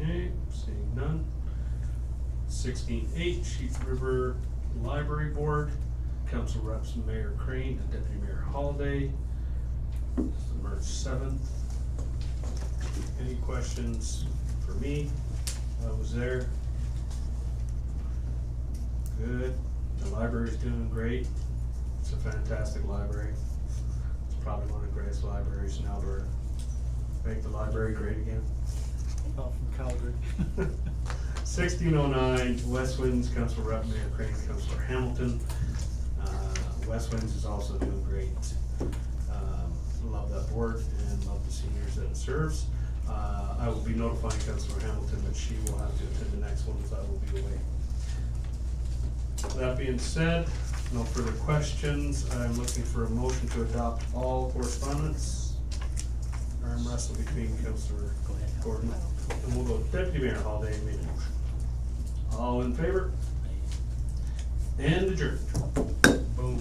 Okay, seeing none. 16.8, Sheep River Library Board, Council Reps Mayor Crane and Deputy Mayor Halliday. This is March 7th. Any questions for me? I was there. Good. The library's doing great. It's a fantastic library. It's probably one of the greatest libraries in Alberta. Make the library great again. Apart from Calgary. 1609, West Winds, Council Rep Mayor Crane, Councilor Hamilton. West Winds is also doing great. Love that board and love the seniors that it serves. I will be notifying Councilor Hamilton that she will have to attend the next one as I will be away. That being said, no further questions. I'm looking for a motion to adopt all correspondence. Arm wrestle between Councilor Gordon and we'll go Deputy Mayor Halliday made a motion. All in favor? And adjourned. Boom.